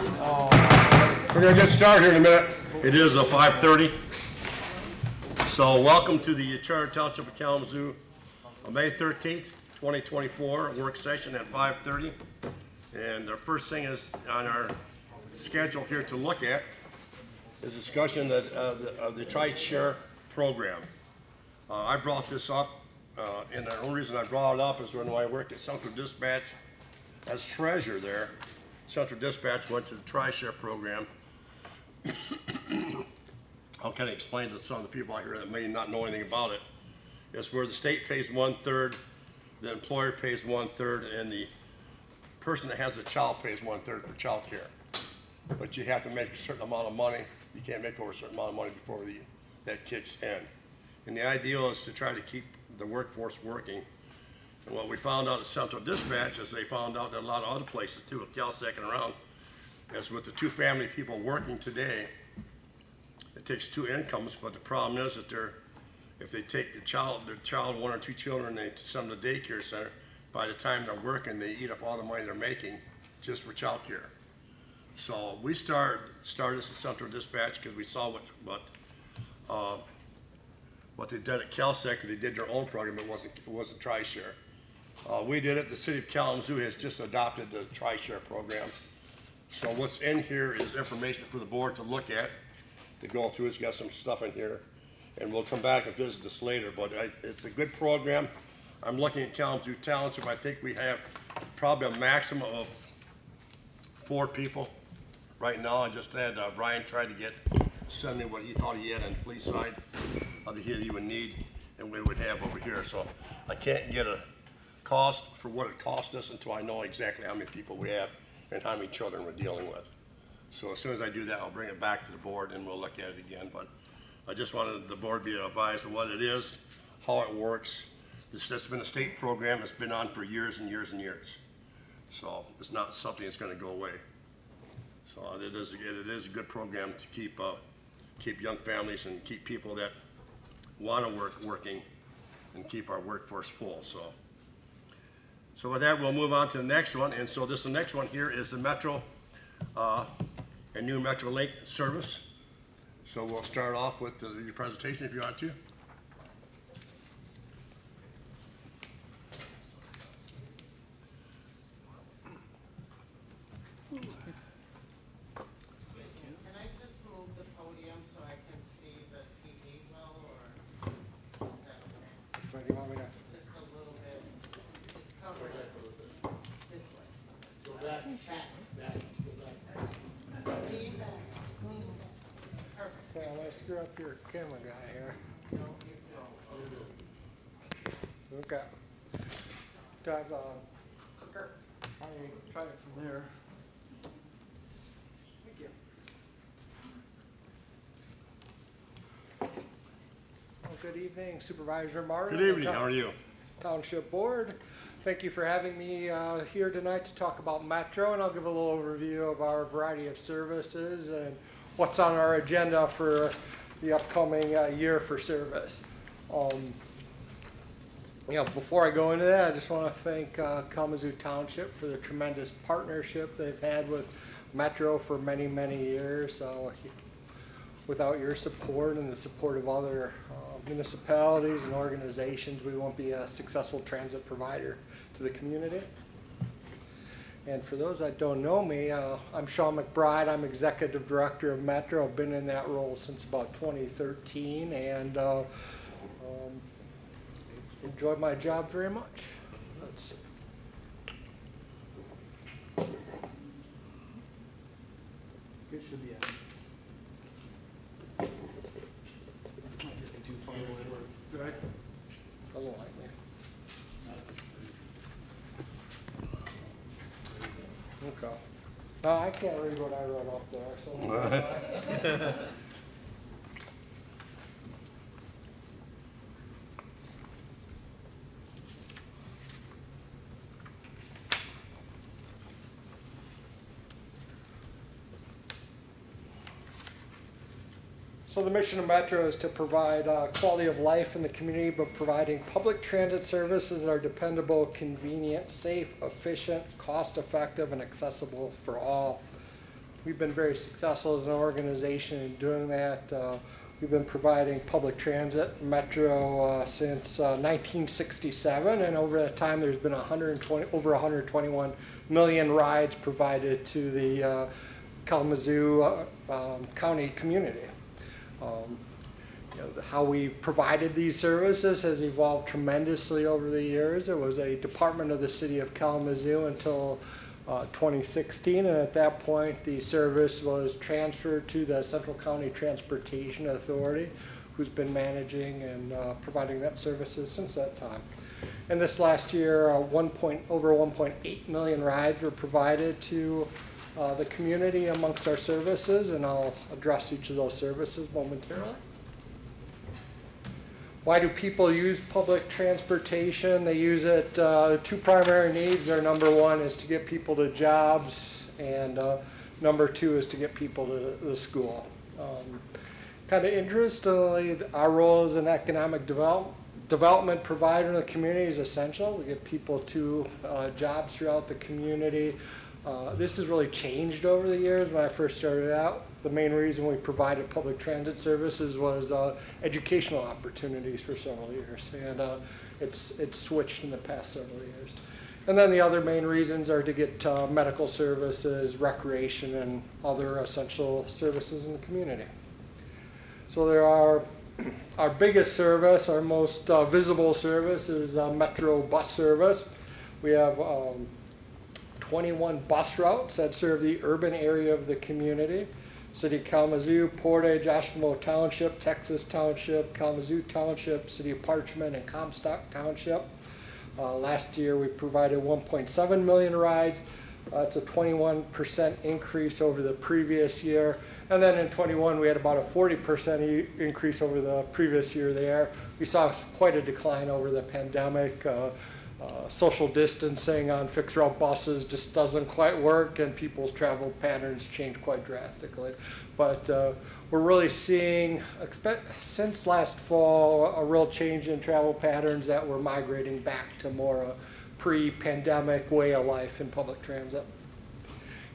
We're going to get started here in a minute. It is 5:30. So welcome to the Charter Township of Kalamazoo, May 13th, 2024, work session at 5:30. And the first thing is on our schedule here to look at is discussion of the Tri-Share program. I brought this up, and the only reason I brought it up is when I worked at Central Dispatch as treasurer there. Central Dispatch went to the Tri-Share program. I'll kind of explain to some of the people out here that may not know anything about it. It's where the state pays 1/3, the employer pays 1/3, and the person that has a child pays 1/3 for child care. But you have to make a certain amount of money. You can't make over a certain amount of money before that kicks in. And the ideal is to try to keep the workforce working. And what we found out at Central Dispatch is they found out that a lot of other places too, at CalSec and around, is with the two family people working today, it takes two incomes, but the problem is that if they take their child, one or two children, and they send them to the daycare center, by the time they're working, they eat up all the money they're making just for child care. So we started this at Central Dispatch because we saw what they did at CalSec. They did their own program. It wasn't Tri-Share. We did it. The city of Kalamazoo has just adopted the Tri-Share program. So what's in here is information for the board to look at, to go through. It's got some stuff in here, and we'll come back and visit this later. But it's a good program. I'm looking at Kalamazoo Township. I think we have probably a maximum of 4 people right now. I just had Brian try to send me what he thought he had on the police side of he would need, and we would have over here. So I can't get a cost for what it cost us until I know exactly how many people we have and how many children we're dealing with. So as soon as I do that, I'll bring it back to the board and we'll look at it again. But I just wanted the board to be advised of what it is, how it works. It's been a state program. It's been on for years and years and years. So it's not something that's going to go away. So it is a good program to keep young families and keep people that want to working and keep our workforce full. So with that, we'll move on to the next one. And so the next one here is the Metro and new Metro Link service. So we'll start off with your presentation if you want to. Can I just move the podium so I can see the TV well, or is that okay? Where do you want me to? Just a little bit. It's covered this way. Go back. Back. Lean back. Perfect. Okay, I'm gonna screw up your camera guy here. No, you don't. Okay. Dive on. I try it from there. Thank you. Well, good evening, Supervisor Martin. Good evening. How are you? Township Board. Thank you for having me here tonight to talk about Metro, and I'll give a little overview of our variety of services and what's on our agenda for the upcoming year for service. Before I go into that, I just want to thank Kalamazoo Township for the tremendous partnership they've had with Metro for many, many years. Without your support and the support of other municipalities and organizations, we won't be a successful transit provider to the community. And for those that don't know me, I'm Sean McBride. I'm Executive Director of Metro. I've been in that role since about 2013 and enjoyed my job very much. It should be it. Right? Doesn't like me. Okay. No, I can't read what I wrote up there. So. So the mission of Metro is to provide quality of life in the community, but providing public transit services that are dependable, convenient, safe, efficient, cost-effective, and accessible for all. we've been very successful as an organization in doing that. We've been providing public transit, Metro, since 1967, and over that time there's been over 121 million rides provided to the Kalamazoo County community. How we've provided these services has evolved tremendously over the years. It was a department of the city of Kalamazoo until 2016, and at that point the service was transferred to the Central County Transportation Authority, who's been managing and providing that services since that time. And this last year, over 1.8 million rides were provided to the community amongst our services, and I'll address each of those services momentarily. Why do people use public transportation? They use it, two primary needs are: number one is to get people to jobs, and number two is to get people to the school. Kind of interestingly, our role as an economic development provider in the community is essential. We get people to jobs throughout the community. This has really changed over the years. When I first started out, the main reason we provided public transit services was educational opportunities for several years, and it's switched in the past several years. And then the other main reasons are to get medical services, recreation, and other essential services in the community. So there are our biggest service, our most visible service is Metro bus service. We have 21 bus routes that serve the urban area of the community. City of Kalamazoo, Portage, Kalamazoo Township, Texas Township, Kalamazoo Township, City of Parchment, and Comstock Township. Last year we provided 1.7 million rides. It's a 21% increase over the previous year. And then in 21 we had about a 40% increase over the previous year there. We saw quite a decline over the pandemic. Social distancing on fixed route buses just doesn't quite work, and people's travel patterns change quite drastically. But we're really seeing, since last fall, a real change in travel patterns that we're migrating back to more pre-pandemic way of life in public transit.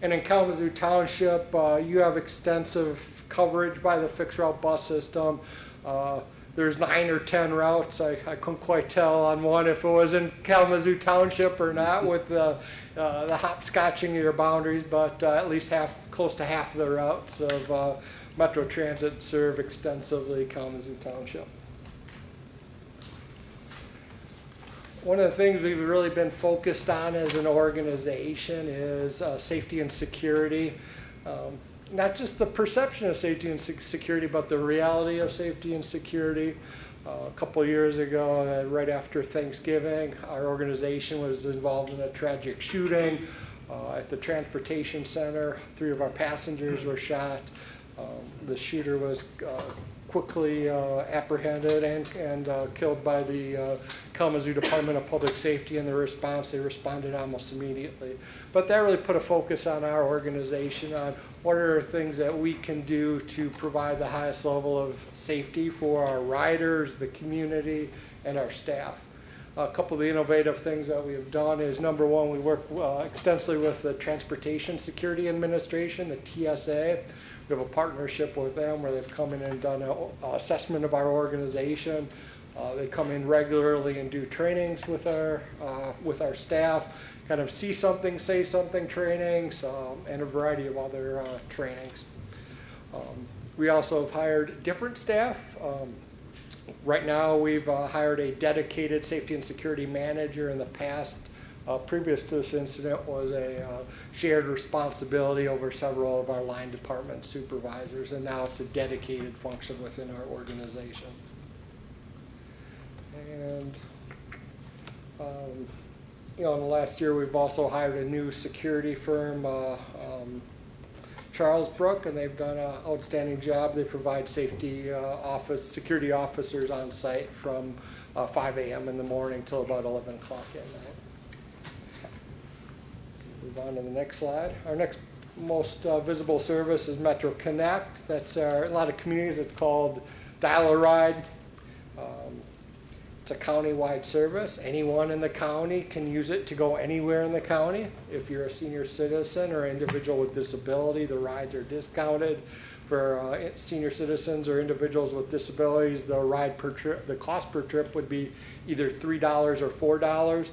And in Kalamazoo Township, you have extensive coverage by the fixed route bus system. There's 9 or 10 routes. I couldn't quite tell on one if it was in Kalamazoo Township or not with the hopscotching of your boundaries, but at least close to half of the routes of Metro Transit serve extensively Kalamazoo Township. One of the things we've really been focused on as an organization is safety and security. Not just the perception of safety and security, but the reality of safety and security. A couple of years ago, right after Thanksgiving, our organization was involved in a tragic shooting at the transportation center. 3 of our passengers were shot. The shooter was quickly apprehended and killed by the Kalamazoo Department of Public Safety in their response. They responded almost immediately. But that really put a focus on our organization on what are things that we can do to provide the highest level of safety for our riders, the community, and our staff. A couple of the innovative things that we have done is, number one, we work extensively with the Transportation Security Administration, the TSA. We have a partnership with them where they've come in and done an assessment of our organization. They come in regularly and do trainings with our staff, kind of see something, say something trainings, and a variety of other trainings. We also have hired different staff. Right now we've hired a dedicated safety and security manager. In the past, previous to this incident, was a shared responsibility over several of our line department supervisors, and now it's a dedicated function within our organization. And in the last year we've also hired a new security firm, Charles Brook, and they've done an outstanding job. They provide security officers on site from 5 a.m. in the morning till about 11 o'clock at night. Move on to the next slide. Our next most visible service is Metro Connect. That's in a lot of communities it's called Dial a Ride. It's a county-wide service. Anyone in the county can use it to go anywhere in the county. If you're a senior citizen or individual with disability, the rides are discounted. For senior citizens or individuals with disabilities, the ride per trip, the cost per trip would be either $3 or $4.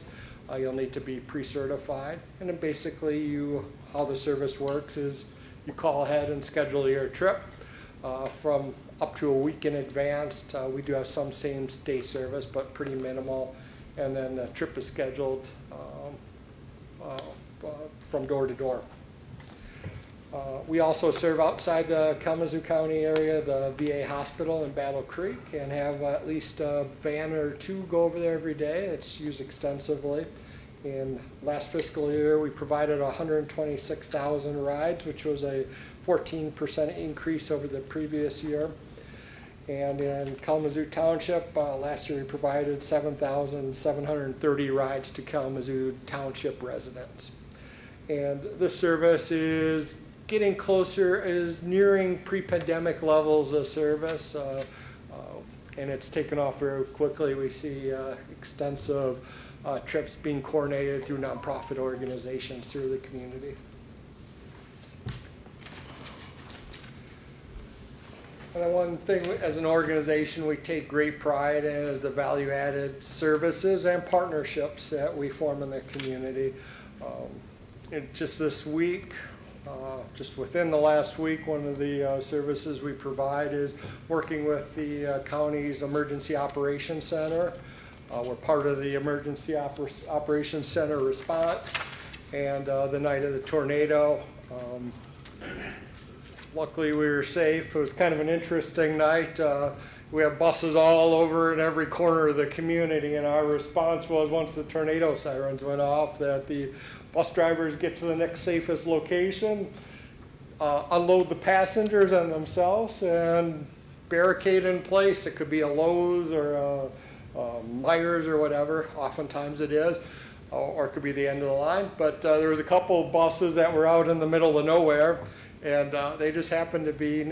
You'll need to be pre-certified. And then basically how the service works is you call ahead and schedule your trip from up to a week in advance. We do have some same-day service, but pretty minimal. And then the trip is scheduled from door to door. We also serve outside the Kalamazoo County area, the VA hospital in Battle Creek, and have at least a van or two go over there every day. It's used extensively. In last fiscal year, we provided 126,000 rides, which was a 14% increase over the previous year. And in Kalamazoo Township, last year we provided 7,730 rides to Kalamazoo Township residents. And the service is getting closer, is nearing pre-pandemic levels of service, and it's taken off very quickly. We see extensive trips being coordinated through nonprofit organizations through the community. And then one thing as an organization we take great pride in is the value-added services and partnerships that we form in the community. And just this week, just within the last week, one of the services we provide is working with the county's Emergency Operations Center. We're part of the Emergency Operations Center response, and the night of the tornado, luckily we were safe. It was kind of an interesting night. We have buses all over in every corner of the community, and our response was, once the tornado sirens went off, that the bus drivers get to the next safest location, unload the passengers and themselves, and barricade in place. It could be a Lowe's or a Myers or whatever, oftentimes it is, or it could be the end of the line. But there was a couple of buses that were out in the middle of nowhere, and they just happened to be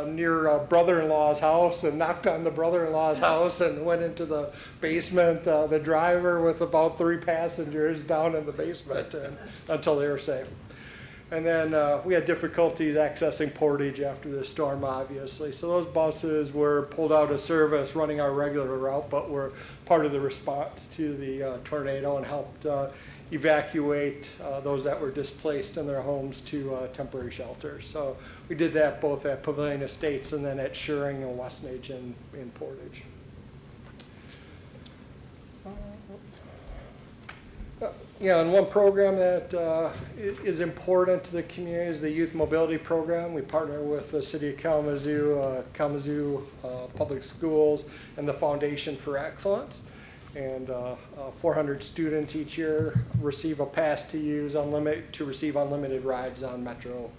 near a brother-in-law's house, and knocked on the brother-in-law's house and went into the basement. The driver with about 3 passengers down in the basement until they were safe. And then we had difficulties accessing Portage after the storm, obviously. So those buses were pulled out of service running our regular route, but were part of the response to the tornado and helped evacuate those that were displaced in their homes to temporary shelters. So we did that both at Pavilion Estates and then at Shearing and Westnage in Portage. And one program that is important to the community is the Youth Mobility Program. We partner with the City of Kalamazoo, Kalamazoo Public Schools, and the Foundation for Excellence. And 400 students each year receive a pass to receive unlimited rides on Metro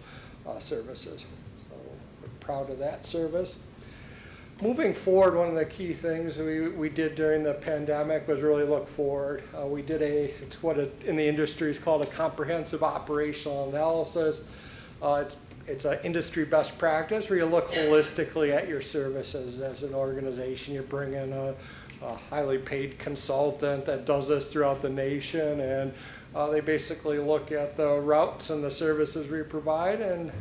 services. So we're proud of that service. Moving forward, one of the key things we did during the pandemic was really look forward. We did it's what in the industry is called a comprehensive operational analysis. It's an industry best practice where you look holistically at your services as an organization. You bring in a highly paid consultant that does this throughout the nation, and they basically look at the routes and the services we provide and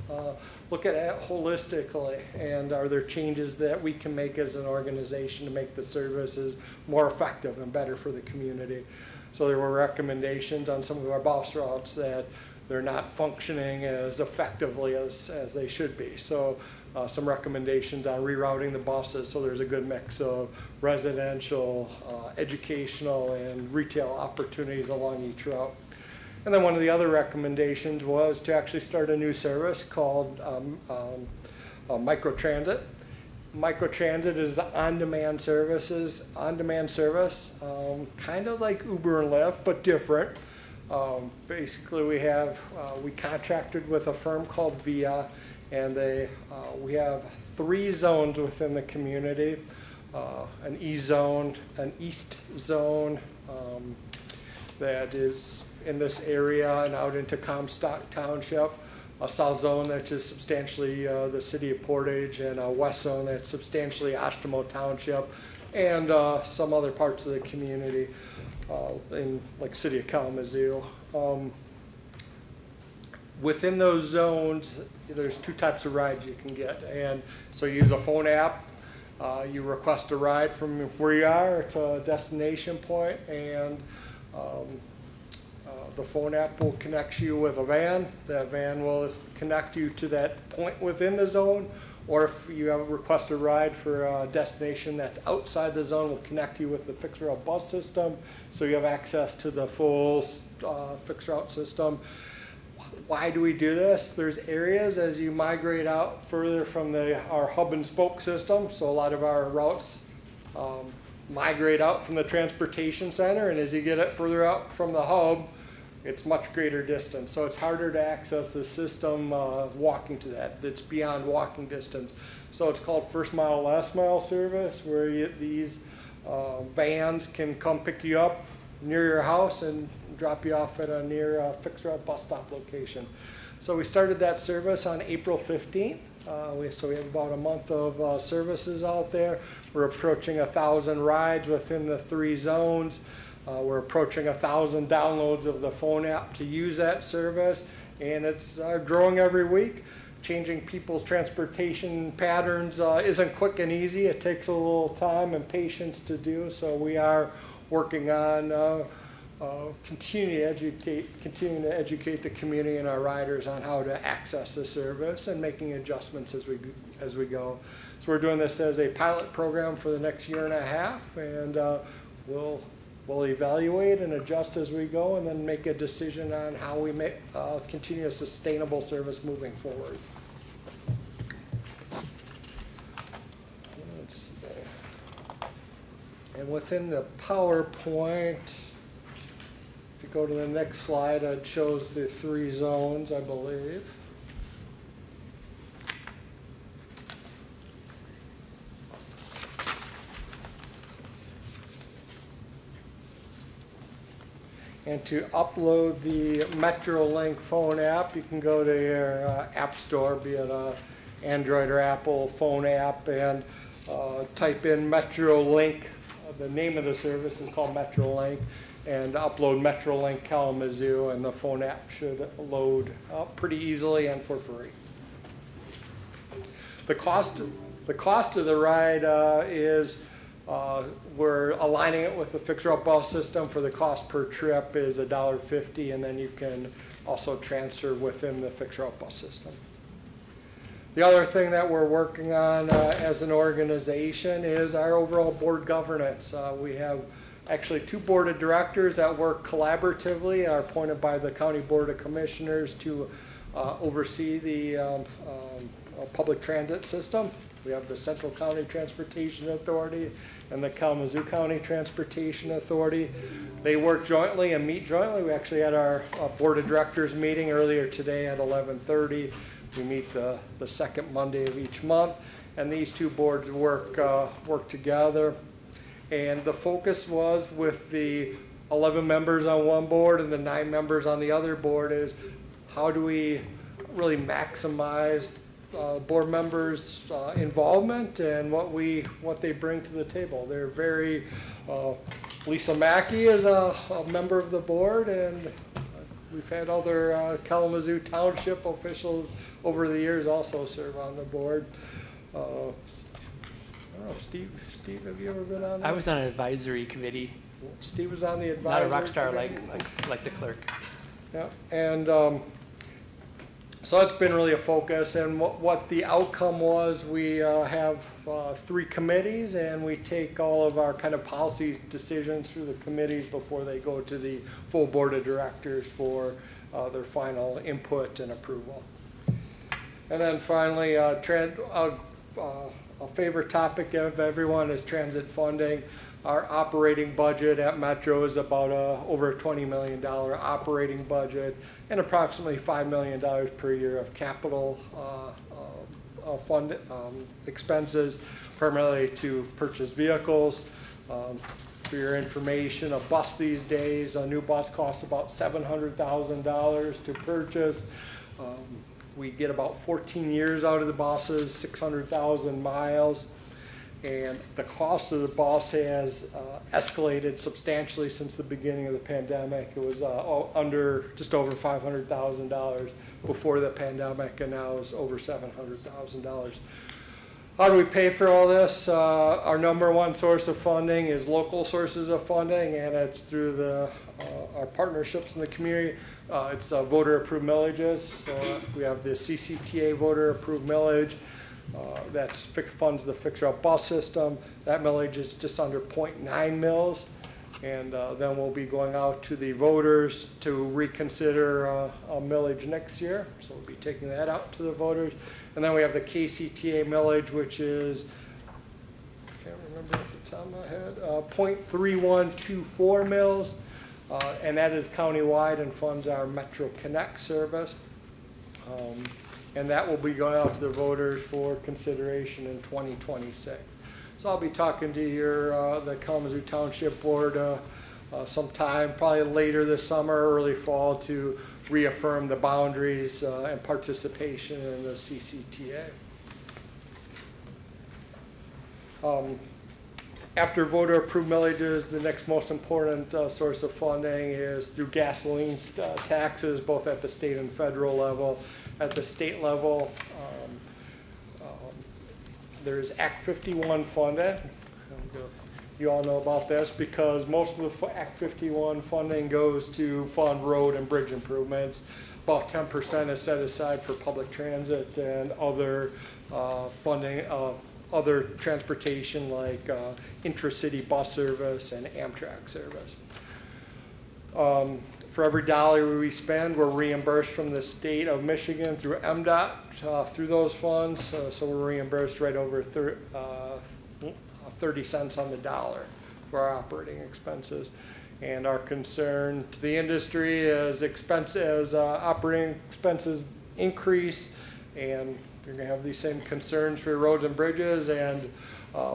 look at it holistically, and are there changes that we can make as an organization to make the services more effective and better for the community. So there were recommendations on some of our bus routes that they're not functioning as effectively as they should be. So some recommendations on rerouting the buses so there's a good mix of residential, educational, and retail opportunities along each route. And then one of the other recommendations was to actually start a new service called microtransit. Microtransit is on-demand service, kind of like Uber and Lyft, but different. Basically, we contracted with a firm called VIA, and we have 3 zones within the community: an E zone, an East zone that is in this area and out into Comstock Township, a South zone that is substantially the city of Portage, and a West zone that's substantially Oshtemo Township, and some other parts of the community in like city of Kalamazoo. Within those zones, there's two types of rides you can get, and so you use a phone app. You request a ride from where you are to a destination point, and the phone app will connect you with a van. That van will connect you to that point within the zone, or if you have a request a ride for a destination that's outside the zone, will connect you with the fixed route bus system, so you have access to the full fixed route system. Why do we do this? There's areas as you migrate out further from our hub and spoke system, so a lot of our routes migrate out from the transportation center, and as you get it further out from the hub, it's much greater distance. So it's harder to access the system walking to that. It's beyond walking distance. So it's called first mile, last mile service, where these vans can come pick you up near your house and drop you off at a near fixed route bus stop location. So we started that service on April 15th. So we have about a month of services out there. We're approaching 1,000 rides within the 3 zones. We're approaching 1,000 downloads of the phone app to use that service, and it's growing every week. Changing people's transportation patterns isn't quick and easy. It takes a little time and patience to do, so we are working on continuing to educate the community and our riders on how to access the service and making adjustments as we go. So we're doing this as a pilot program for the next year and a half, and we'll evaluate and adjust as we go, and then make a decision on how we make continue a sustainable service moving forward. Let's see. And within the PowerPoint, if you go to the next slide, it shows the 3 zones, I believe. And to upload the MetroLink phone app, you can go to your app store, be it an Android or Apple phone app, and type in MetroLink. The name of the service is called MetroLink, and upload MetroLink Kalamazoo, and the phone app should load up pretty easily and for free. The cost of the ride is we're aligning it with the fixed route bus system. For the cost per trip is $1.50, and then you can also transfer within the fixed route bus system. The other thing that we're working on as an organization is our overall board governance. We have actually 2 board of directors that work collaboratively, are appointed by the County Board of Commissioners to oversee the public transit system. We have the Central County Transportation Authority and the Kalamazoo County Transportation Authority. They work jointly and meet jointly. We actually had our Board of Directors meeting earlier today at 11:30. We meet the second Monday of each month, and these 2 boards work together. And the focus was, with the 11 members on one board and the 9 members on the other board, is how do we really maximize board members' involvement and what they bring to the table. They're very, Lisa Mackey is a member of the board, and we've had other Kalamazoo Township officials over the years also serve on the board. I don't know, Steve, have you ever been on that? I was on an advisory committee. Steve was on the advisory Not a rock star committee. like the clerk. Yeah, and so that's been really a focus, and what the outcome was, we have 3 committees, and we take all of our kind of policy decisions through the committees before they go to the full board of directors for their final input and approval. And then finally, a favorite topic of everyone is transit funding. Our operating budget at Metro is about over a $20 million operating budget, and approximately $5 million per year of capital fund expenses, primarily to purchase vehicles. For your information, a bus these days, a new bus costs about $700,000 to purchase. We get about 14 years out of the buses, 600,000 miles. And the cost of the bus has escalated substantially since the beginning of the pandemic. It was just over $500,000 before the pandemic, and now it's over $700,000. How do we pay for all this? Our number one source of funding is local sources of funding, and it's through our partnerships in the community. It's voter-approved millages. So we have the CCTA voter-approved millage. That funds the fixer-up bus system. That millage is just under 0.9 mils. And then we'll be going out to the voters to reconsider a millage next year. So we'll be taking that out to the voters. And then we have the KCTA millage, which is, I can't remember off the top of my head, 0.3124 mils. And that is countywide and funds our Metro Connect service. And that will be going out to the voters for consideration in 2026. So I'll be talking to the Kalamazoo Township Board sometime, probably later this summer, early fall, to reaffirm the boundaries and participation in the CCTA. After voter-approved millages, the next most important source of funding is through gasoline taxes, both at the state and federal level. At the state level, there's Act 51 funding. You all know about this because most of the Act 51 funding goes to fund road and bridge improvements. About 10% is set aside for public transit and other funding, other transportation like intra-city bus service and Amtrak service. For every dollar we spend, we're reimbursed from the state of Michigan through MDOT through those funds. So we're reimbursed right over 30 cents on the dollar for our operating expenses. And our concern to the industry as operating expenses increase, and you're going to have these same concerns for roads and bridges, and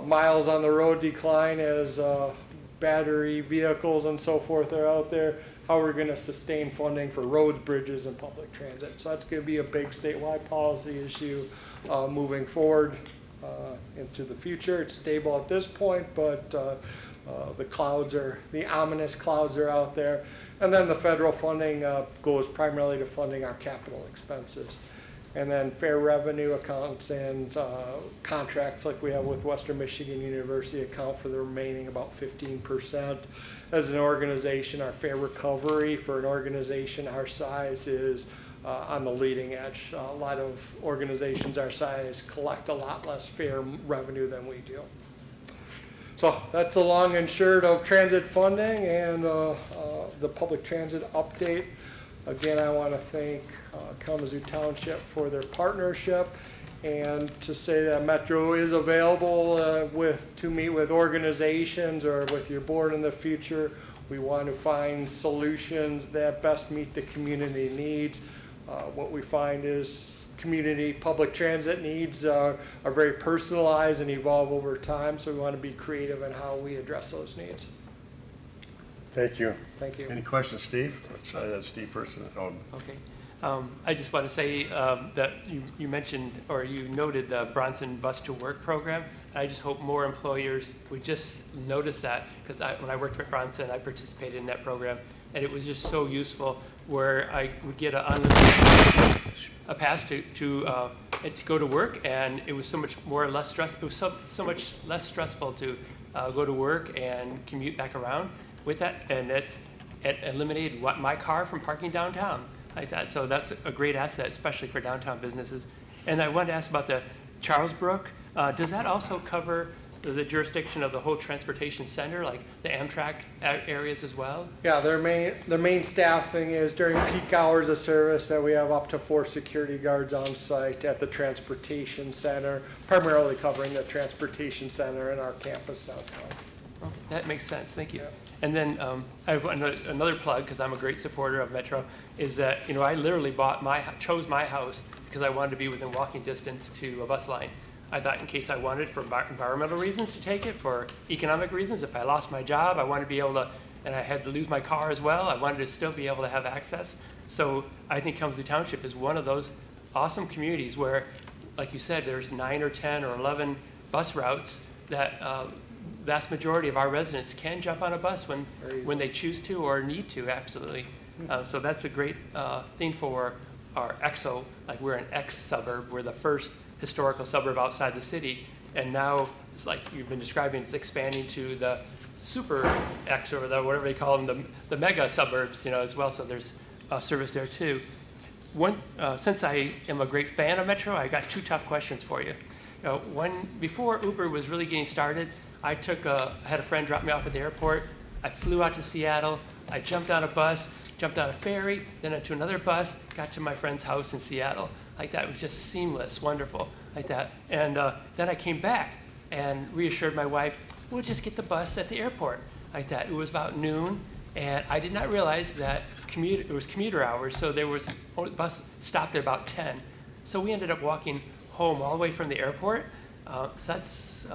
miles on the road decline as battery vehicles and so forth are out there. How we're going to sustain funding for roads, bridges, and public transit. So that's going to be a big statewide policy issue moving forward into the future. It's stable at this point, but the ominous clouds are out there. And then the federal funding goes primarily to funding our capital expenses. And then fair revenue accounts and contracts like we have with Western Michigan University account for the remaining about 15%. As an organization, our fair recovery for an organization our size is on the leading edge. A lot of organizations our size collect a lot less fair revenue than we do. So that's the long and short of transit funding and the public transit update. Again, I want to thank Kalamazoo Township for their partnership, and to say that Metro is available to meet with organizations or with your board in the future. We want to find solutions that best meet the community needs. What we find is community public transit needs are very personalized and evolve over time, so we want to be creative in how we address those needs. Thank you. Thank you. Any questions, Steve? Let's Steve first. Okay. I just want to say that you mentioned or you noted the Bronson Bus to Work program. I just hope more employers would just notice that, because when I worked for Bronson, I participated in that program, and it was just so useful where I would get a pass to go to work, and it was so much more less stress. It was so much less stressful to go to work and commute back around with that, and it eliminated my car from parking downtown like that. So that's a great asset, especially for downtown businesses. And I wanted to ask about the Charles Brook. Does that also cover the jurisdiction of the whole transportation center, like the Amtrak areas as well? Yeah, their main staffing is during peak hours of service that we have up to 4 security guards on site at the transportation center, primarily covering the transportation center and our campus downtown. Okay, that makes sense. Thank you. Yeah. And then I have another plug, because I'm a great supporter of Metro, is that I literally chose my house because I wanted to be within walking distance to a bus line. I thought in case I wanted for environmental reasons to take it, for economic reasons, if I lost my job, I wanted to be able to, and I had to lose my car as well, I wanted to still be able to have access. So I think Kalamazoo Township is one of those awesome communities where, like you said, there's 9 or 10 or 11 bus routes that vast majority of our residents can jump on a bus when they choose to or need to, absolutely. So that's a great thing for our EXO, like we're an ex-suburb, we're the first historical suburb outside the city, and now it's like you've been describing, it's expanding to the super X or the, whatever they call them, the mega suburbs, as well, so there's service there too. Since I am a great fan of Metro, I got two tough questions for you. Before Uber was really getting started, I had a friend drop me off at the airport. I flew out to Seattle. I jumped on a bus, jumped on a ferry, then into another bus, got to my friend's house in Seattle. Like that, it was just seamless, wonderful, like that. And then I came back and reassured my wife, we'll just get the bus at the airport, like that. It was about noon, and I did not realize that it was commuter hours, so the bus stopped at about 10. So we ended up walking home all the way from the airport. So that's,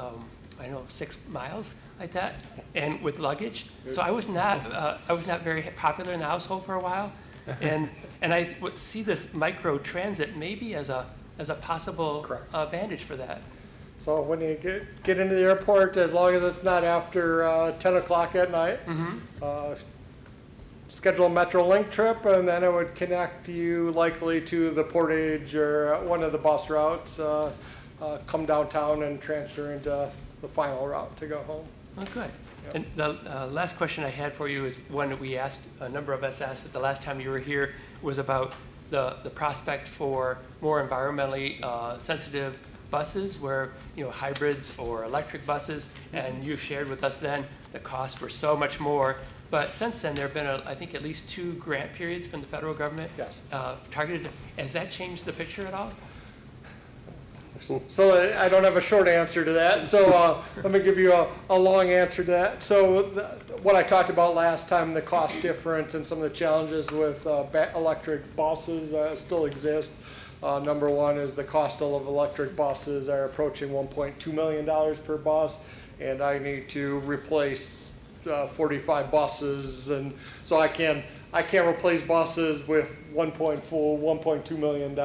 6 miles, like that, and with luggage. So I was not very popular in the household for a while, and I would see this micro transit maybe as a possible advantage for that. So when you get into the airport, as long as it's not after 10 o'clock at night, schedule a Metrolink trip, and then it would connect you likely to the Portage or one of the bus routes, come downtown and transfer into the final route to go home. Oh, good. Yep. And the last question I had for you is one that a number of us asked at the last time you were here, was about the prospect for more environmentally sensitive buses, where, hybrids or electric buses, and you shared with us then the costs were so much more. But since then, there have been, I think, at least 2 grant periods from the federal government. Yes. Targeted. Has that changed the picture at all? So I don't have a short answer to that. So let me give you a long answer to that. So what I talked about last time, the cost difference and some of the challenges with electric buses still exist. Number one is the cost of electric buses are approaching $1.2 million per bus, and I need to replace 45 buses, and so I can't replace buses with $1.2 million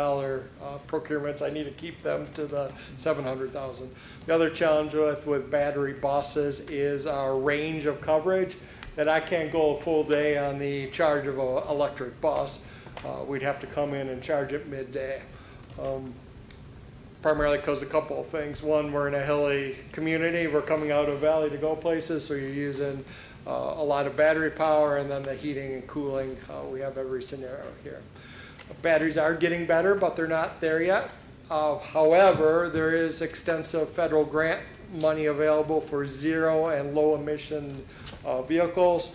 procurements. I need to keep them to the $700,000. The other challenge with battery buses is our range of coverage, that I can't go a full day on the charge of an electric bus. We'd have to come in and charge it midday. Primarily because a couple of things. One, we're in a hilly community. We're coming out of valley to go places, so you're using a lot of battery power, and then the heating and cooling. We have every scenario here. Batteries are getting better, but they're not there yet. However, there is extensive federal grant money available for zero and low emission vehicles.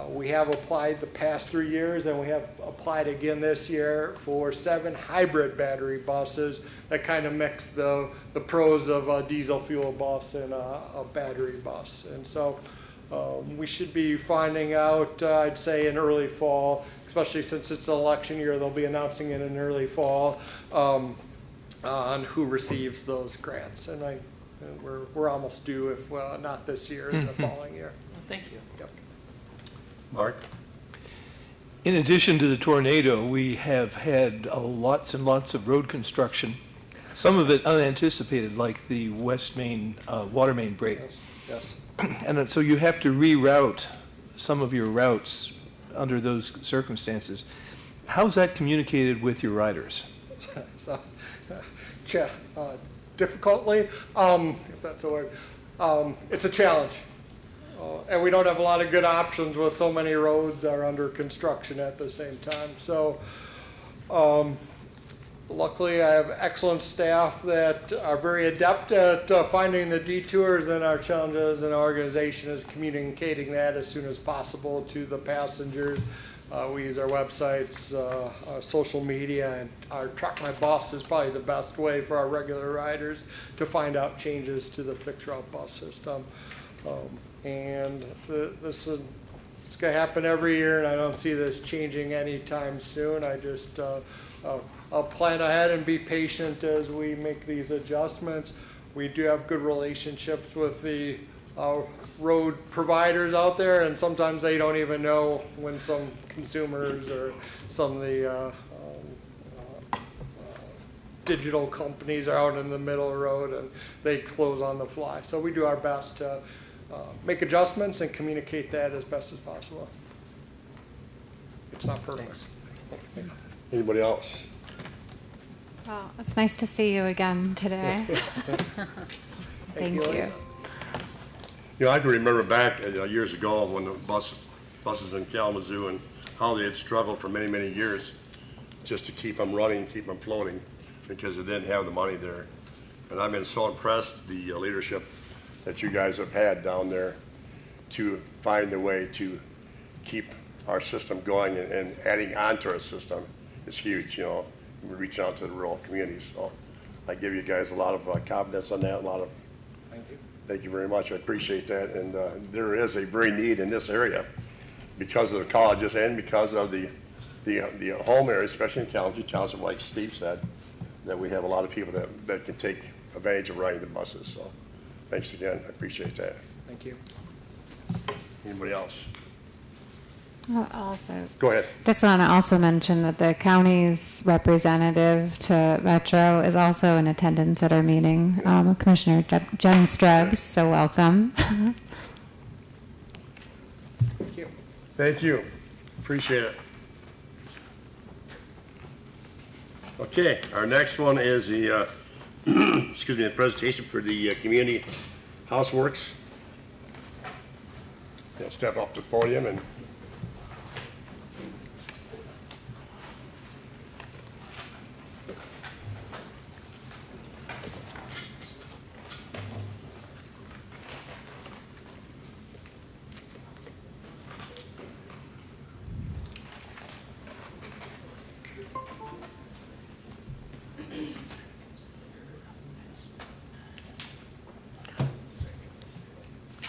We have applied the past 3 years, and we have applied again this year for 7 hybrid battery buses that kind of mix the pros of a diesel fuel bus and a battery bus. And so we should be finding out, I'd say, in early fall, especially since it's an election year. They'll be announcing it in early fall on who receives those grants. And we're almost due, if not this year, in the following year. Thank you. Yep. Mark? In addition to the tornado, we have had lots and lots of road construction, some of it unanticipated, like the West Main water main break. Yes. And so you have to reroute some of your routes under those circumstances. How's that communicated with your riders? So, difficultly, if that's a word. It's a challenge. And we don't have a lot of good options with so many roads are under construction at the same time. So luckily I have excellent staff that are very adept at finding the detours, and our challenges and our organization is communicating that as soon as possible to the passengers. We use our websites, our social media, and our Truck My Bus is probably the best way for our regular riders to find out changes to the fixed route bus system. And this is going to happen every year, and I don't see this changing anytime soon. I just I'll plan ahead and be patient as we make these adjustments. We do have good relationships with the road providers out there, and sometimes they don't even know when some consumers or some of the digital companies are out in the middle of the road and they close on the fly. So we do our best to make adjustments and communicate that as best as possible. It's not perfect. Anybody else? Well, it's nice to see you again today. Thank you. Liza. You know, I can remember back years ago when the buses in Kalamazoo and how they had struggled for many, many years just to keep them running, keep them floating, because they didn't have the money there. And I've been so impressed, the leadership that you guys have had down there to find a way to keep our system going, and adding on to our system is huge, you know. We're reaching out to the rural communities. So I give you guys a lot of confidence on that, a lot of thank you very much. I appreciate that. And there is a very need in this area because of the colleges and because of the home area, especially in Kalamazoo Township, like Steve said, that we have a lot of people that can take advantage of riding the buses. So thanks again. I appreciate that. Thank you. Anybody else? Also, Go ahead. just want to also mention that the county's representative to Metro is also in attendance at our meeting, Commissioner Jen Stubbs, so welcome. Thank you. Thank you. Appreciate it. Okay, our next one is the, excuse me, the presentation for the Community Houseworks. Yeah, step up to the podium and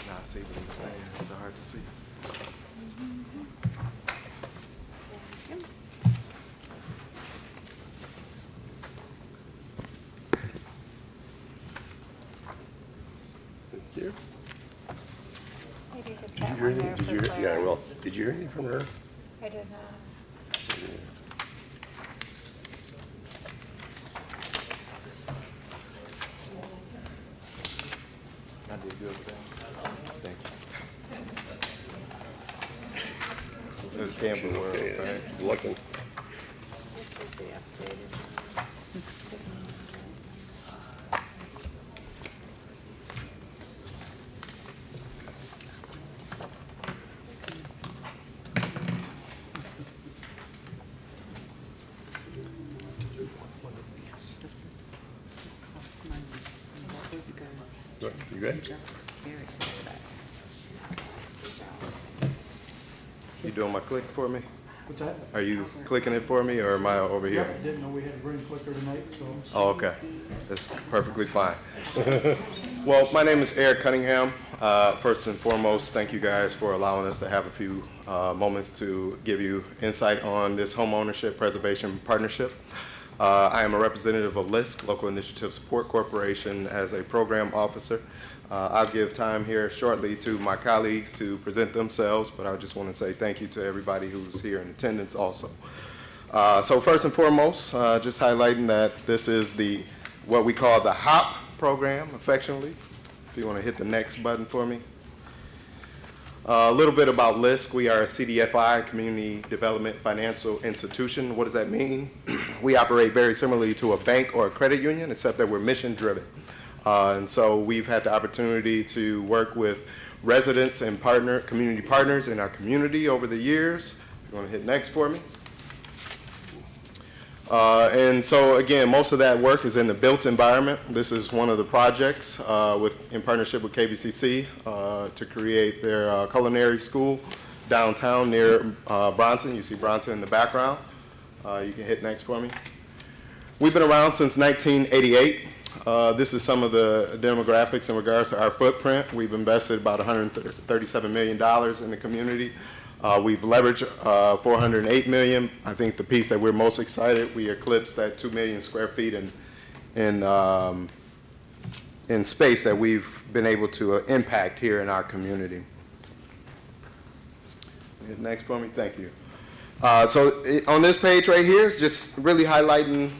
I see what he's saying. It's hard to see. Thank you. Maybe you could Did you set hear one any? there Did for you hear? Claire. Yeah, well, did you hear anything from her? I did not. I did good with that. Thank you. It was Campbell World, Okay, right? it's looking. This was the updated. Good. You good? You doing my click for me? What's that? Are you clicking it for me, or am I over Yeah, here? I didn't know we had a brain flicker tonight, so. Oh, okay. That's perfectly fine. Well, my name is Eric Cunningham. First and foremost, thank you guys for allowing us to have a few moments to give you insight on this home ownership preservation partnership. I am a representative of LISC, Local Initiative Support Corporation, as a program officer. I'll give time here shortly to my colleagues to present themselves, but I just want to say thank you to everybody who's here in attendance also. So first and foremost, just highlighting that this is what we call the HOP program, affectionately. If you want to hit the next button for me. A little bit about LISC. We are a CDFI, Community Development Financial Institution. What does that mean? We operate very similarly to a bank or a credit union, except that we're mission-driven. And so we've had the opportunity to work with residents and community partners in our community over the years. You want to hit next for me? And so again, most of that work is in the built environment. This is one of the projects in partnership with KBCC to create their culinary school downtown near Bronson. You see Bronson in the background. You can hit next for me. We've been around since 1988. This is some of the demographics in regards to our footprint. We've invested about $137 million in the community. We've leveraged $408 million. I think the piece that we're most excited, we eclipsed that 2 million square feet in space that we've been able to impact here in our community. Next for me, thank you. On this page right here is just really highlighting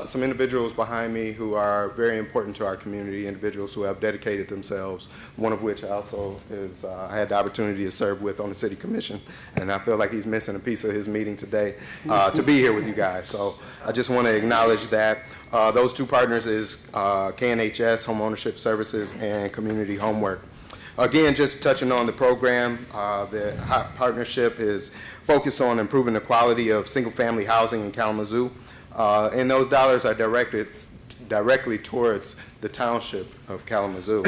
some individuals behind me who are very important to our community, individuals who have dedicated themselves, one of which also is I had the opportunity to serve with on the city commission, and I feel like he's missing a piece of his meeting today to be here with you guys. So I just want to acknowledge that. Those two partners is KNHS, Home Ownership Services, and Community Homework. Again, just touching on the program, the partnership is focused on improving the quality of single-family housing in Kalamazoo, and those dollars are directed directly towards the township of Kalamazoo.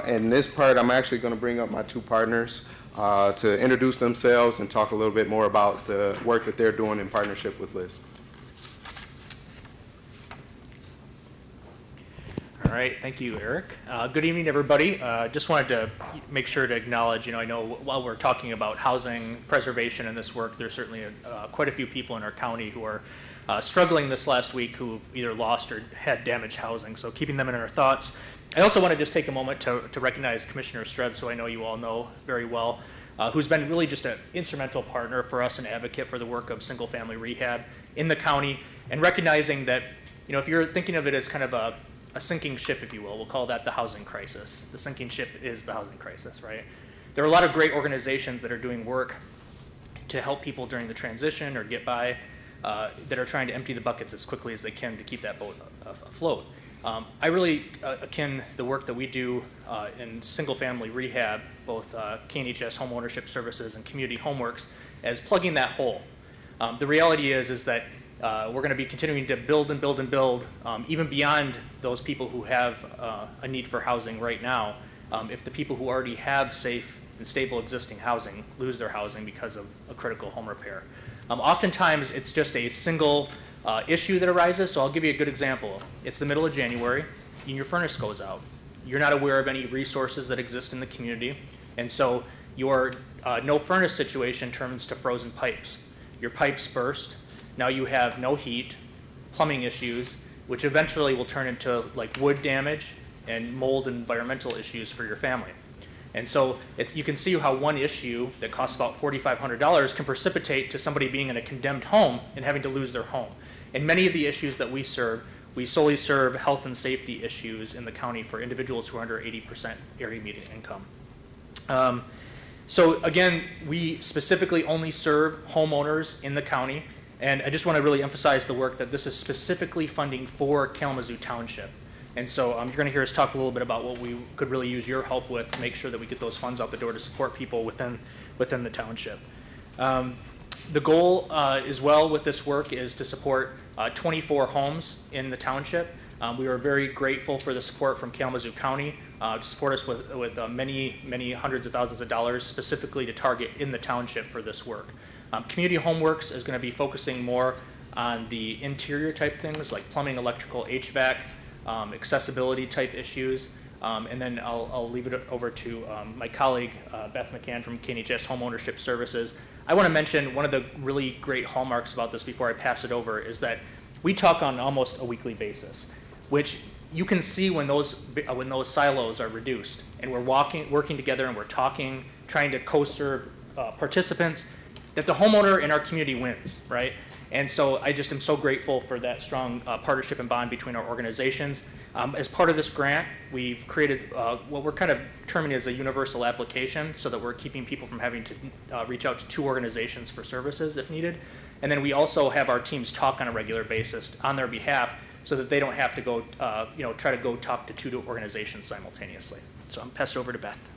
In this part, I'm actually going to bring up my two partners to introduce themselves and talk a little bit more about the work that they're doing in partnership with Liz. All right, thank you, Eric. Good evening, everybody. Just wanted to make sure to acknowledge, I know while we're talking about housing preservation and this work, there's certainly quite a few people in our county who are struggling this last week who either lost or had damaged housing, so keeping them in our thoughts. I also want to just take a moment to recognize Commissioner Strebs, who I know you all know very well, who's been really just an instrumental partner for us and advocate for the work of single-family rehab in the county, and recognizing that, if you're thinking of it as kind of a sinking ship, if you will. We'll call that the housing crisis. The sinking ship is the housing crisis, right? There are a lot of great organizations that are doing work to help people during the transition or get by, that are trying to empty the buckets as quickly as they can to keep that boat afloat. I really akin the work that we do in single-family rehab, both KNHS Home Ownership Services and Community Homeworks, as plugging that hole. The reality is that we're going to be continuing to build and build and build, even beyond those people who have a need for housing right now. If the people who already have safe and stable existing housing lose their housing because of a critical home repair. Oftentimes, it's just a single issue that arises. So I'll give you a good example. It's the middle of January, and your furnace goes out. You're not aware of any resources that exist in the community, and so your no furnace situation turns to frozen pipes. Your pipes burst. Now you have no heat, plumbing issues, which eventually will turn into like wood damage and mold and environmental issues for your family. And so you can see how one issue that costs about $4,500 can precipitate to somebody being in a condemned home and having to lose their home. And many of the issues that we serve, we solely serve health and safety issues in the county for individuals who are under 80% area median income. So again, we specifically only serve homeowners in the county. And I just want to really emphasize the work that this is specifically funding for Kalamazoo Township. And so you're going to hear us talk a little bit about what we could really use your help with to make sure that we get those funds out the door to support people within the township. The goal as well with this work is to support 24 homes in the township. We are very grateful for the support from Kalamazoo County to support us with many hundreds of thousands of dollars specifically to target in the township for this work. Community Homeworks is going to be focusing more on the interior type things like plumbing, electrical, HVAC, accessibility type issues. And then I'll leave it over to my colleague, Beth McCann from KNHS Home Ownership Services. I want to mention one of the really great hallmarks about this before I pass it over is that we talk on almost a weekly basis, which you can see when those silos are reduced and we're working together and we're talking, trying to co-serve participants, that the homeowner in our community wins, right? And so I just am so grateful for that strong partnership and bond between our organizations. As part of this grant, we've created what we're kind of terming as a universal application so that we're keeping people from having to reach out to two organizations for services if needed. And then we also have our teams talk on a regular basis on their behalf so that they don't have to go, try to go talk to two organizations simultaneously. So I'm passed over to Beth.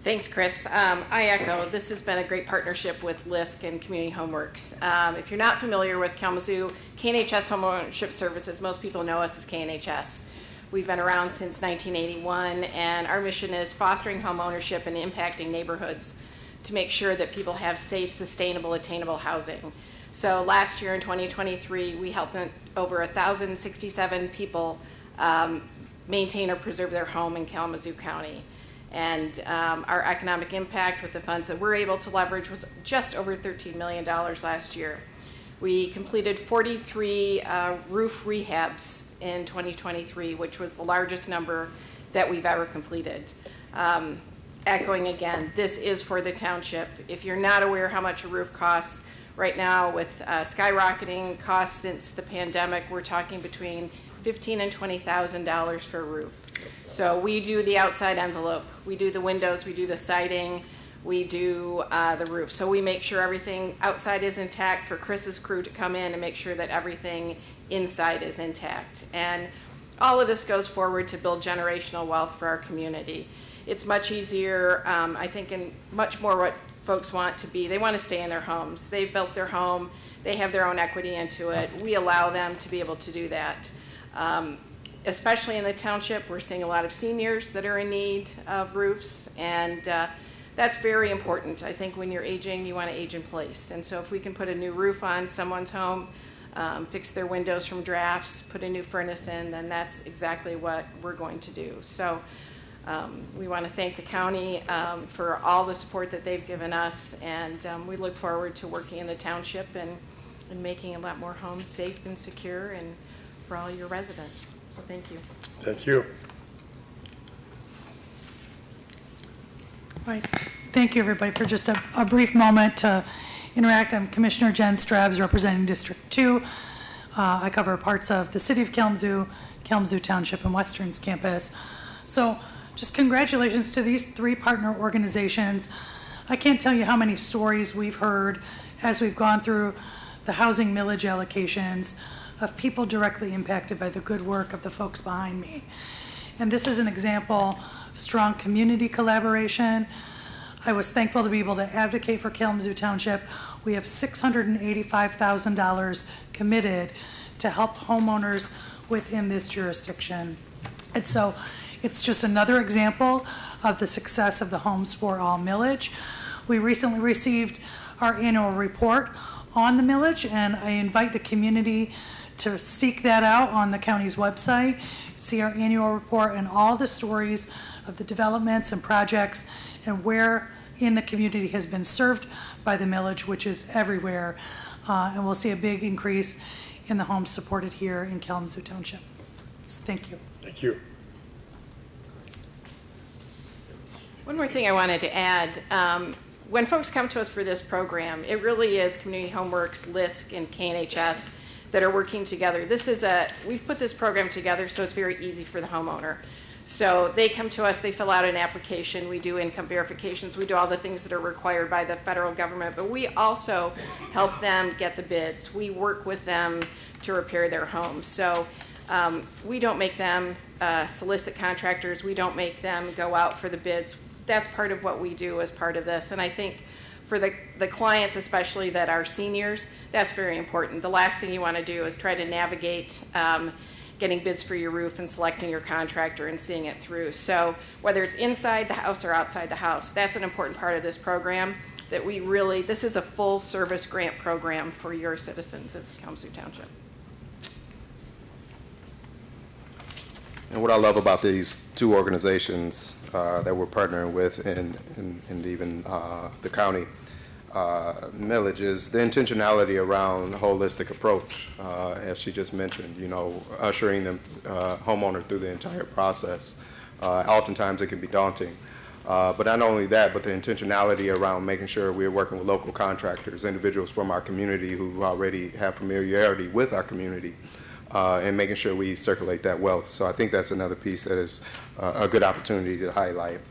Thanks, Chris. I echo, this has been a great partnership with LISC and Community Homeworks. If you're not familiar with Kalamazoo, KNHS Home Ownership Services, most people know us as KNHS. We've been around since 1981, and our mission is fostering home ownership and impacting neighborhoods to make sure that people have safe, sustainable, attainable housing. So last year in 2023, we helped over 1,067 people maintain or preserve their home in Kalamazoo County. And our economic impact with the funds that we're able to leverage was just over $13 million last year. We completed 43 roof rehabs in 2023, which was the largest number that we've ever completed. echoing again, this is for the township. If you're not aware how much a roof costs right now with skyrocketing costs since the pandemic, we're talking between $15,000 and $20,000 for a roof. So we do the outside envelope, we do the windows, we do the siding, we do the roof. So we make sure everything outside is intact for Chris's crew to come in and make sure that everything inside is intact. And all of this goes forward to build generational wealth for our community. It's much easier, I think, and much more what folks want to be. They want to stay in their homes. They've built their home. They have their own equity into it. We allow them to be able to do that. Especially in the township, we're seeing a lot of seniors that are in need of roofs, and that's very important. I think when you're aging, you want to age in place. And so if we can put a new roof on someone's home, fix their windows from drafts, put a new furnace in, then that's exactly what we're going to do. So we want to thank the county for all the support that they've given us, and we look forward to working in the township and making a lot more homes safe and secure and for all your residents. So thank you. Thank you. Right. Thank you, everybody, for just a brief moment to interact. I'm Commissioner Jen Strabs, representing District 2. I cover parts of the city of Kalamazoo, Kalamazoo Township, and Western's campus. So just congratulations to these 3 partner organizations. I can't tell you how many stories we've heard as we've gone through the housing millage allocations of people directly impacted by the good work of the folks behind me. And this is an example of strong community collaboration. I was thankful to be able to advocate for Kalamazoo Township. We have $685,000 committed to help homeowners within this jurisdiction. And so it's just another example of the success of the Homes for All millage. We recently received our annual report on the millage, and I invite the community to seek that out on the county's website, see our annual report and all the stories of the developments and projects and where in the community has been served by the millage, which is everywhere. And we'll see a big increase in the homes supported here in Kalamazoo Township. Thank you. Thank you. One more thing I wanted to add. When folks come to us for this program, it really is Community Homeworks, LISC, and KNHS that are working together. We've put this program together so it's very easy for the homeowner. So they come to us, they fill out an application, we do income verifications, we do all the things that are required by the federal government, but we also help them get the bids. We work with them to repair their homes. So we don't make them solicit contractors, we don't make them go out for the bids. That's part of what we do as part of this. And I think for the clients, especially that are seniors, that's very important. The last thing you want to do is try to navigate getting bids for your roof and selecting your contractor and seeing it through. So whether it's inside the house or outside the house, that's an important part of this program that this is a full service grant program for your citizens of Kalamazoo Township. And what I love about these 2 organizations that we're partnering with and even the county millage is the intentionality around a holistic approach, as she just mentioned, ushering the homeowner through the entire process. Oftentimes it can be daunting. But not only that, but the intentionality around making sure we're working with local contractors, individuals from our community who already have familiarity with our community, and making sure we circulate that wealth. So I think that's another piece that is a good opportunity to highlight.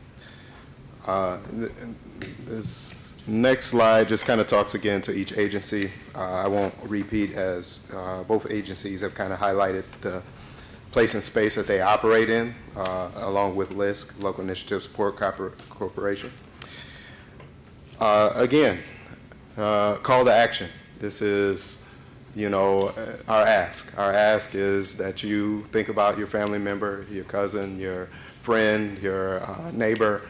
This next slide just kind of talks again to each agency. I won't repeat, as both agencies have kind of highlighted the place and space that they operate in, along with LISC, Local Initiative Support Corporation. Again, call to action. This is our ask. Our ask is that you think about your family member, your cousin, your friend, your neighbor,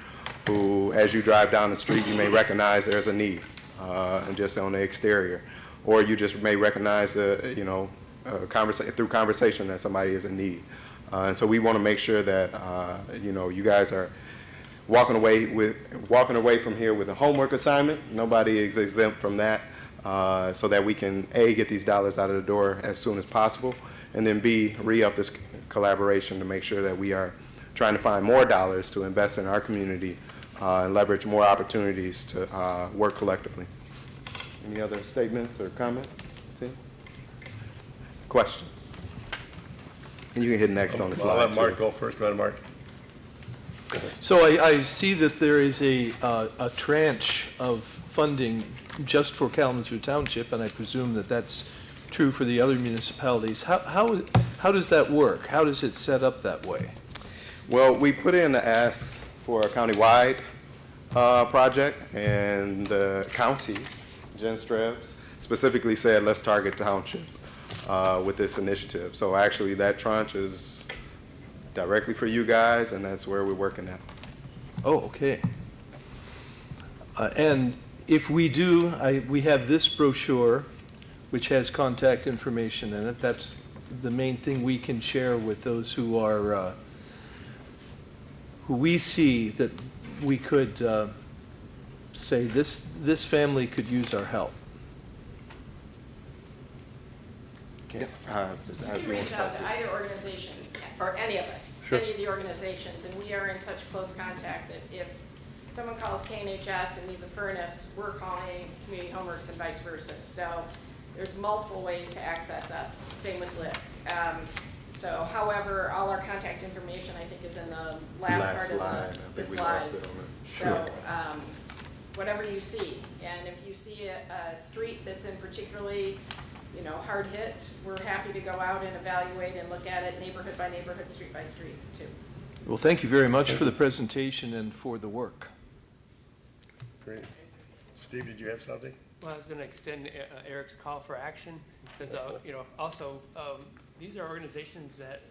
who, as you drive down the street, you may recognize there's a need, and just on the exterior, or you just may recognize through conversation that somebody is in need. And so we want to make sure that you guys are walking away from here with a homework assignment. Nobody is exempt from that. So that we can, A, get these dollars out of the door as soon as possible, and then B, re-up this collaboration to make sure that we are trying to find more dollars to invest in our community and leverage more opportunities to work collectively. Any other statements or comments? Team? Questions? And you can hit next on the slide. I'll let Mark too. go first. Go ahead, Mark. So I see that there is a tranche of funding just for Kalamazoo Township, and I presume that that's true for the other municipalities. How does that work? How does it set up that way? Well, we put in the ask for a countywide project, and the county, Jen Strebs, specifically said, let's target Township with this initiative. So actually, that tranche is directly for you guys, and that's where we're working at. Oh, okay. And if we do, we have this brochure, which has contact information in it. That's the main thing we can share with those who are, who we see that we could say this family could use our help. Okay. You can reach out to either organization, or any of us, any of the organizations, and we are in such close contact that if someone calls KNHS and needs a furnace, we're calling Community Homeworks and vice versa. So there's multiple ways to access us, same with LISC. So however, all our contact information, I think, is in the last part of the slide. So whatever you see, and if you see a street that's in particularly hard hit, we're happy to go out and evaluate and look at it neighborhood by neighborhood, street by street, too. Well, thank you very much for the presentation and for the work. Great. Steve, did you have something? Well, I was going to extend Eric's call for action, because, also, these are organizations that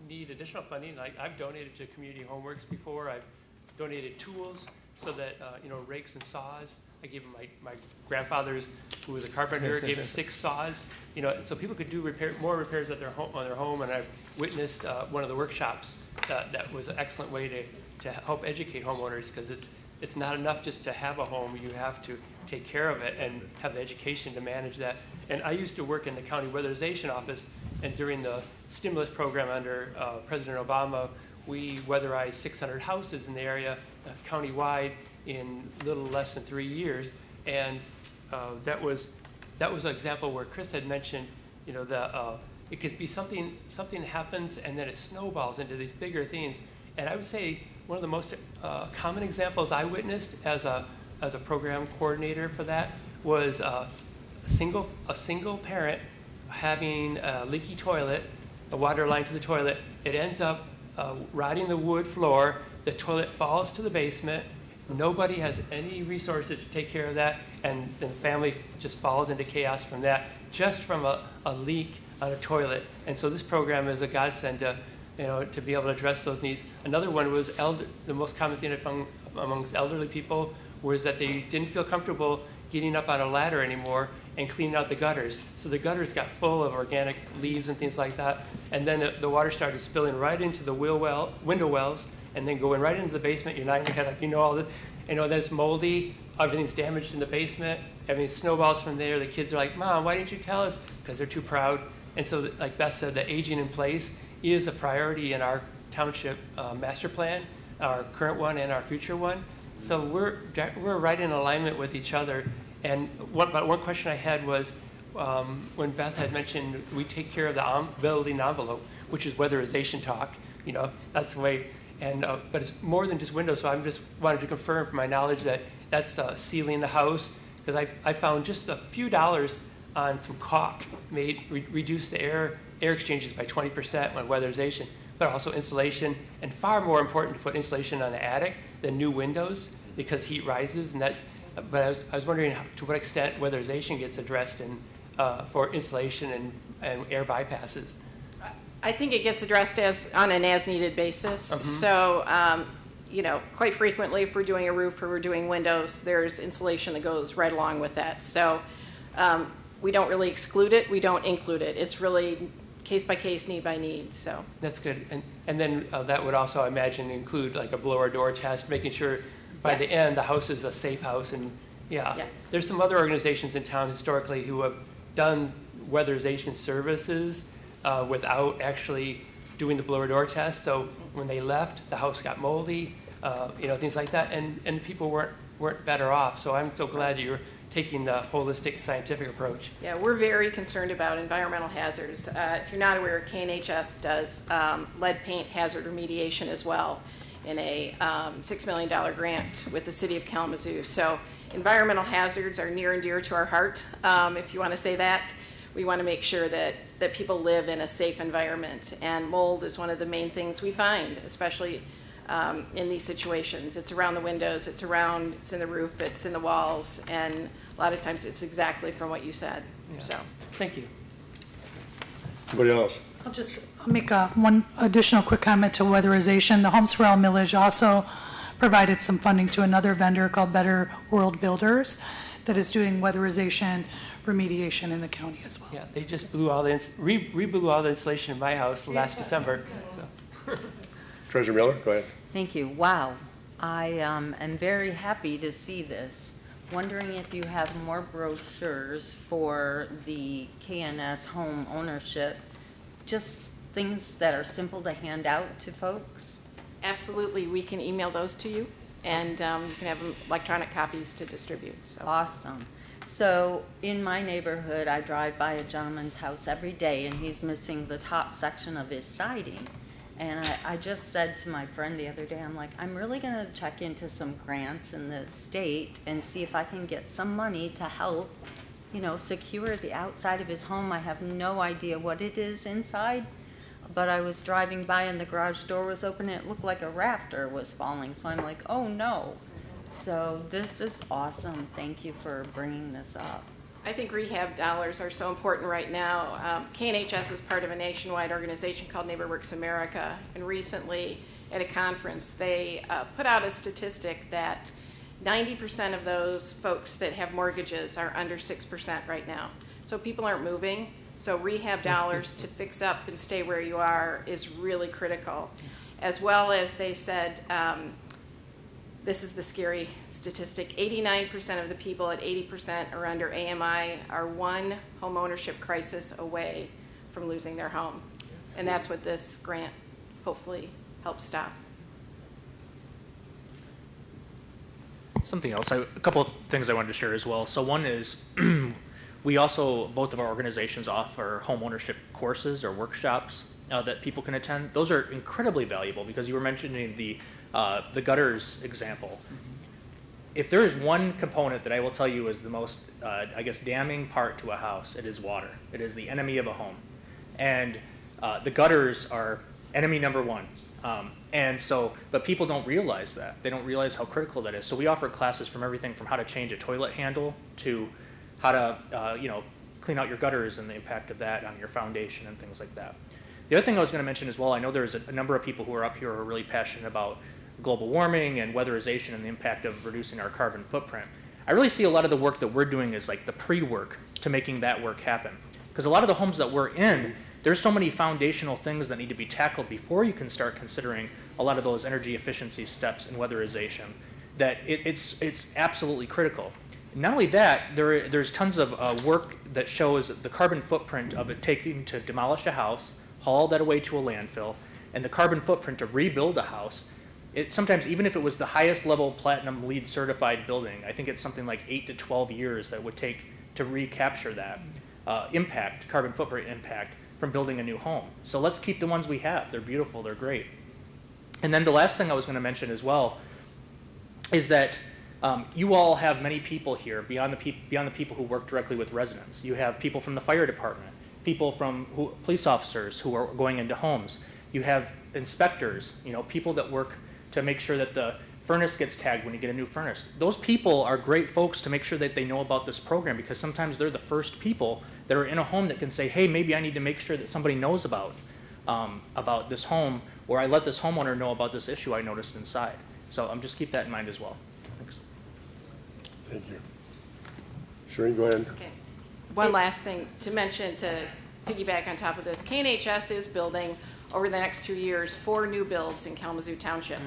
need additional funding. Like, I've donated to Community Homeworks before. I've donated tools so that, rakes and saws. I gave him my grandfather's, who was a carpenter, gave him 6 saws, so people could do more repairs at their home, and I've witnessed one of the workshops that was an excellent way to help educate homeowners, because it's not enough just to have a home. You have to take care of it and have the education to manage that. And I used to work in the county weatherization office, and during the stimulus program under President Obama, we weatherized 600 houses in the area countywide in a little less than 3 years. And that was an example where Chris had mentioned, that it could be something happens and then it snowballs into these bigger things. And I would say one of the most common examples I witnessed as a program coordinator for that was a single parent having a leaky toilet, a water line to the toilet. It ends up rotting the wood floor. The toilet falls to the basement. Nobody has any resources to take care of that, and the family just falls into chaos from that, just from a leak on a toilet. And so this program is a godsend to be able to address those needs. Another one was the most common thing I found amongst elderly people was that they didn't feel comfortable getting up on a ladder anymore and cleaning out the gutters. So the gutters got full of organic leaves and things like that, and then the water started spilling right into the window wells, and then going right into the basement. You're not gonna all this, then it's moldy, everything's damaged in the basement, everything snowballs from there. The kids are like, Mom, why didn't you tell us? Because they're too proud. And so, like Beth said, the aging in place is a priority in our township master plan, our current one and our future one. So we're right in alignment with each other. And one question I had was, when Beth had mentioned we take care of the building envelope, which is weatherization talk, that's the way. And but it's more than just windows. So I just wanted to confirm from my knowledge that that's sealing the house, because I found just a few dollars on some caulk reduced the air exchanges by 20% on weatherization, but also insulation, and far more important to put insulation on the attic than new windows, because heat rises. And that. But I was wondering to what extent weatherization gets addressed for insulation and air bypasses. I think it gets addressed on an as-needed basis. Mm-hmm. So, quite frequently, if we're doing a roof or we're doing windows, there's insulation that goes right along with that. So, we don't really exclude it, we don't include it. It's really case by case, need by need. So that's good. And then that would also, I imagine, include like a blower door test, making sure by the end the house is a safe house. And there's some other organizations in town historically who have done weatherization services without actually doing the blower door test. So when they left, the house got moldy, things like that, and people weren't better off. So I'm so glad you're taking the holistic scientific approach. Yeah, we're very concerned about environmental hazards. If you're not aware, KNHS does lead paint hazard remediation as well in a $6 million grant with the city of Kalamazoo. So environmental hazards are near and dear to our heart, if you want to say that. We want to make sure that people live in a safe environment, and mold is one of the main things we find, especially in these situations. It's around the windows, it's in the roof, it's in the walls, and a lot of times it's exactly from what you said. Yeah. So, Thank you. Anybody else? I'll make one additional quick comment to weatherization. The Homes for All Millage also provided some funding to another vendor called Better World Builders that is doing weatherization remediation in the county as well. Yeah, they just blew all the re-blew all the insulation in my house last December. So. Treasurer Miller, go ahead. Thank you. Wow. I am very happy to see this. Wondering if you have more brochures for the KNS home ownership, just things that are simple to hand out to folks? absolutely, we can email those to you, and you can have electronic copies to distribute. So. Awesome. So in my neighborhood, I drive by a gentleman's house every day, and he's missing the top section of his siding. And I just said to my friend the other day, I'm like, I'm really going to check into some grants in the state and see if I can get some money to help, you know, secure the outside of his home. I have no idea what it is inside, but I was driving by and the garage door was open and it looked like a rafter was falling. So I'm like, oh no. So this is awesome. Thank you for bringing this up. I think rehab dollars are so important right now. KNHS is part of a nationwide organization called NeighborWorks America, and recently at a conference they put out a statistic that 90% of those folks that have mortgages are under 6% right now. So people aren't moving, so rehab dollars to fix up and stay where you are is really critical. As well as they said, this is the scary statistic, 89% of the people at 80% or under AMI are one home ownership crisis away from losing their home. And that's what this grant hopefully helps stop. Something else, a couple of things I wanted to share as well. So one is we also, both of our organizations offer home ownership courses or workshops that people can attend. Those are incredibly valuable because you were mentioning the gutters example. If there is one component that I will tell you is the most, I guess, damning part to a house, it is water. It is the enemy of a home. And the gutters are enemy number one. And so, but people don't realize that. They don't realize how critical that is. So we offer classes from everything from how to change a toilet handle to how to, clean out your gutters and the impact of that on your foundation and things like that. The other thing I was going to mention as well, I know there's a number of people who are up here who are really passionate about global warming and weatherization and the impact of reducing our carbon footprint. I really see a lot of the work that we're doing as like the pre-work to making that work happen. Because a lot of the homes that we're in, there's so many foundational things that need to be tackled before you can start considering a lot of those energy efficiency steps in weatherization, that it's absolutely critical. Not only that, there's tons of work that shows the carbon footprint of it taking to demolish a house, haul that away to a landfill, and the carbon footprint to rebuild a house. It sometimes, even if it was the highest level platinum LEED certified building, I think it's something like 8 to 12 years that it would take to recapture that impact, carbon footprint impact from building a new home. So let's keep the ones we have. They're beautiful, they're great. And then the last thing I was going to mention as well is that you all have many people here beyond the people who work directly with residents. You have people from the fire department, people from police officers who are going into homes. You have inspectors, people that work to make sure that the furnace gets tagged when you get a new furnace. Those people are great folks to make sure that they know about this program, because sometimes they're the first people that are in a home that can say, hey, maybe I need to make sure that somebody knows about this home, or I let this homeowner know about this issue I noticed inside. So just keep that in mind as well. Thanks. Thank you. Shireen, go ahead. Okay. One last thing to mention to piggyback on top of this. KNHS is building over the next 2 years 4 new builds in Kalamazoo Township.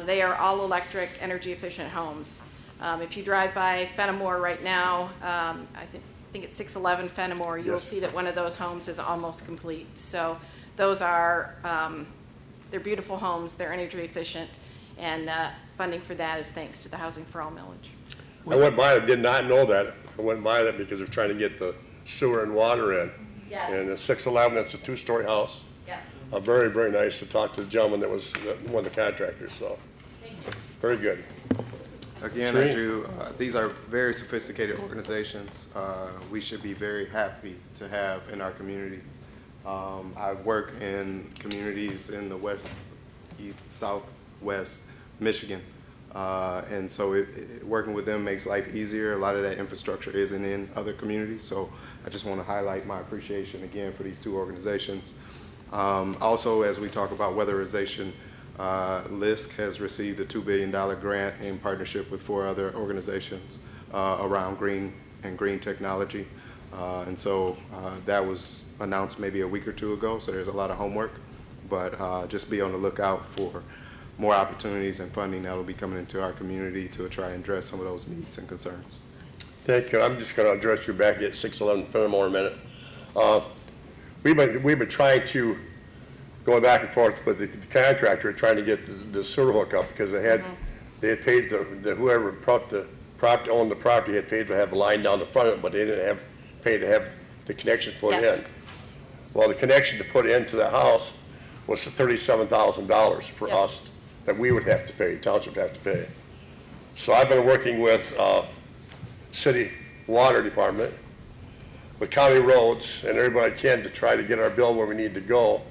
They are all electric, energy efficient homes. If you drive by Fenimore right now, I think it's 611 Fenimore, you'll see that one of those homes is almost complete. So those are, they're beautiful homes, they're energy efficient, And funding for that is thanks to the Housing for All millage. I went by, I did not know that. I went by that because they're trying to get the sewer and water in. Yes. And the 611, it's a two-story house. Yes. Very, very nice to talk to the gentleman that was one of the contractors, so. Thank you. Very good. Again, Sure. as you, these are very sophisticated organizations. We should be very happy to have in our community. I work in communities in the west, east, southwest Michigan. And so working with them makes life easier. A lot of that infrastructure isn't in other communities. So I just want to highlight my appreciation again for these two organizations. Also, as we talk about weatherization, LISC has received a $2 billion grant in partnership with 4 other organizations around green technology. And so that was announced maybe a week or 2 ago, so there's a lot of homework. But just be on the lookout for more opportunities and funding that will be coming into our community to try and address some of those needs and concerns. Thank you. I'm just going to address you back at 611 Fenimore a minute. We've been trying to, going back and forth with the contractor, trying to get the sewer hookup because they had paid whoever owned the property had paid to have a line down the front of it, but they didn't have paid to have the connection put in. Well, the connection to put into the house was $37,000 for us that we would have to pay, township would have to pay. So I've been working with city water department, with county roads, and everybody can to try to get our bill where we need to go.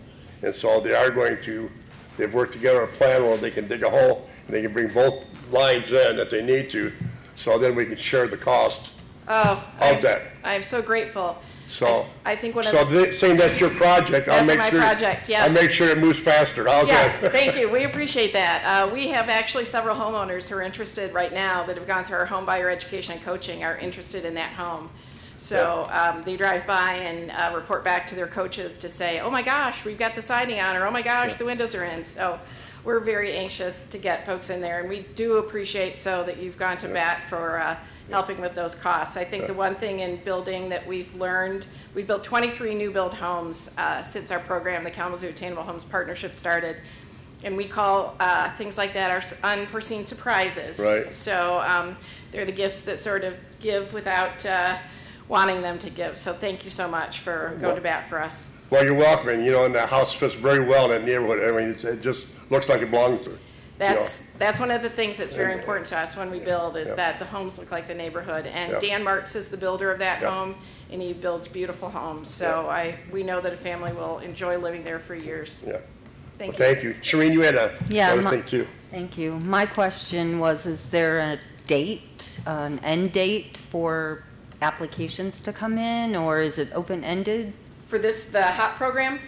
And so they've worked together a plan where they can dig a hole and they can bring both lines in that they need to, so then we can share the cost of that. I'm so grateful. So, I think saying that's your project, I'll make That's sure. my project, yes. I'll make sure it moves faster. How's Yes, that? thank you. We appreciate that. We have actually several homeowners who are interested right now that have gone through our home buyer education and coaching are interested in that home. So they drive by and report back to their coaches to say, oh my gosh, we've got the siding on, or oh my gosh, the windows are in. So we're very anxious to get folks in there, and we do appreciate so that you've gone to bat for helping with those costs. I think the one thing in building that we've learned, we've built 23 new build homes since our program, the Kalamazoo Attainable Homes Partnership, started. And we call things like that our unforeseen surprises. Right. So they're the gifts that sort of give without wanting them to give. So thank you so much for going to bat for us. Well, you're welcome, and and the house fits very well in that neighborhood. I mean, it just looks like it belongs to. That's one of the things that's very important to us when we build is that the homes look like the neighborhood. And Dan Martz is the builder of that home, and he builds beautiful homes. So we know that a family will enjoy living there for years. Yeah. Thank you. Thank you. Shireen, you had another thing too. Thank you. My question was, is there a date, an end date for applications to come in, or is it open-ended? For the HOT program,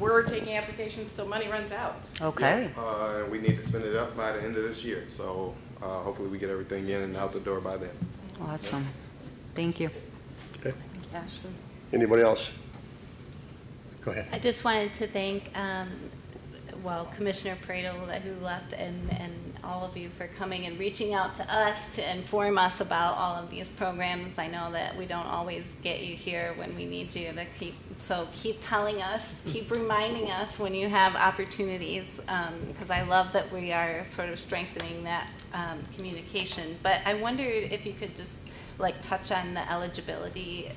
we're taking applications till money runs out. Okay. We need to spend it up by the end of this year, so hopefully we get everything in and out the door by then. Awesome. Thank you. Okay. Ashley. Anybody else? Go ahead. I just wanted to thank, Commissioner Pareto who left, and all of you for coming and reaching out to us to inform us about all of these programs. I know that we don't always get you here when we need you to keep telling us, keep reminding us when you have opportunities, because I love that we are sort of strengthening that communication. But I wondered if you could just touch on the eligibility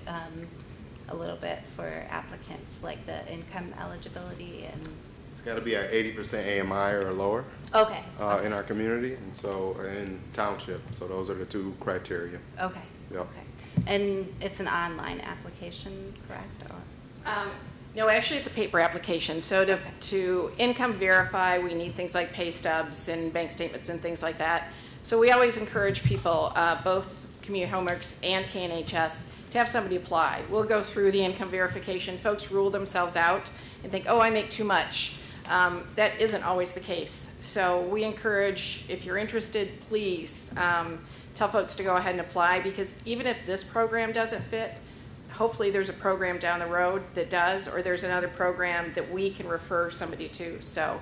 a little bit for applicants, like the income eligibility and. It's got to be at 80% AMI or lower. Okay. In our community, and so in township. So those are the 2 criteria. Okay. Yep. Okay. And it's an online application, correct? Or? No, actually, it's a paper application. So to income verify, we need things like pay stubs and bank statements and things like that. So we always encourage people, both Community Homeworks and KNHS, to have somebody apply. We'll go through the income verification. Folks rule themselves out and think, oh, I make too much. That isn't always the case. So we encourage, if you're interested, please tell folks to go ahead and apply, because even if this program doesn't fit, hopefully there's a program down the road that does, or there's another program that we can refer somebody to. So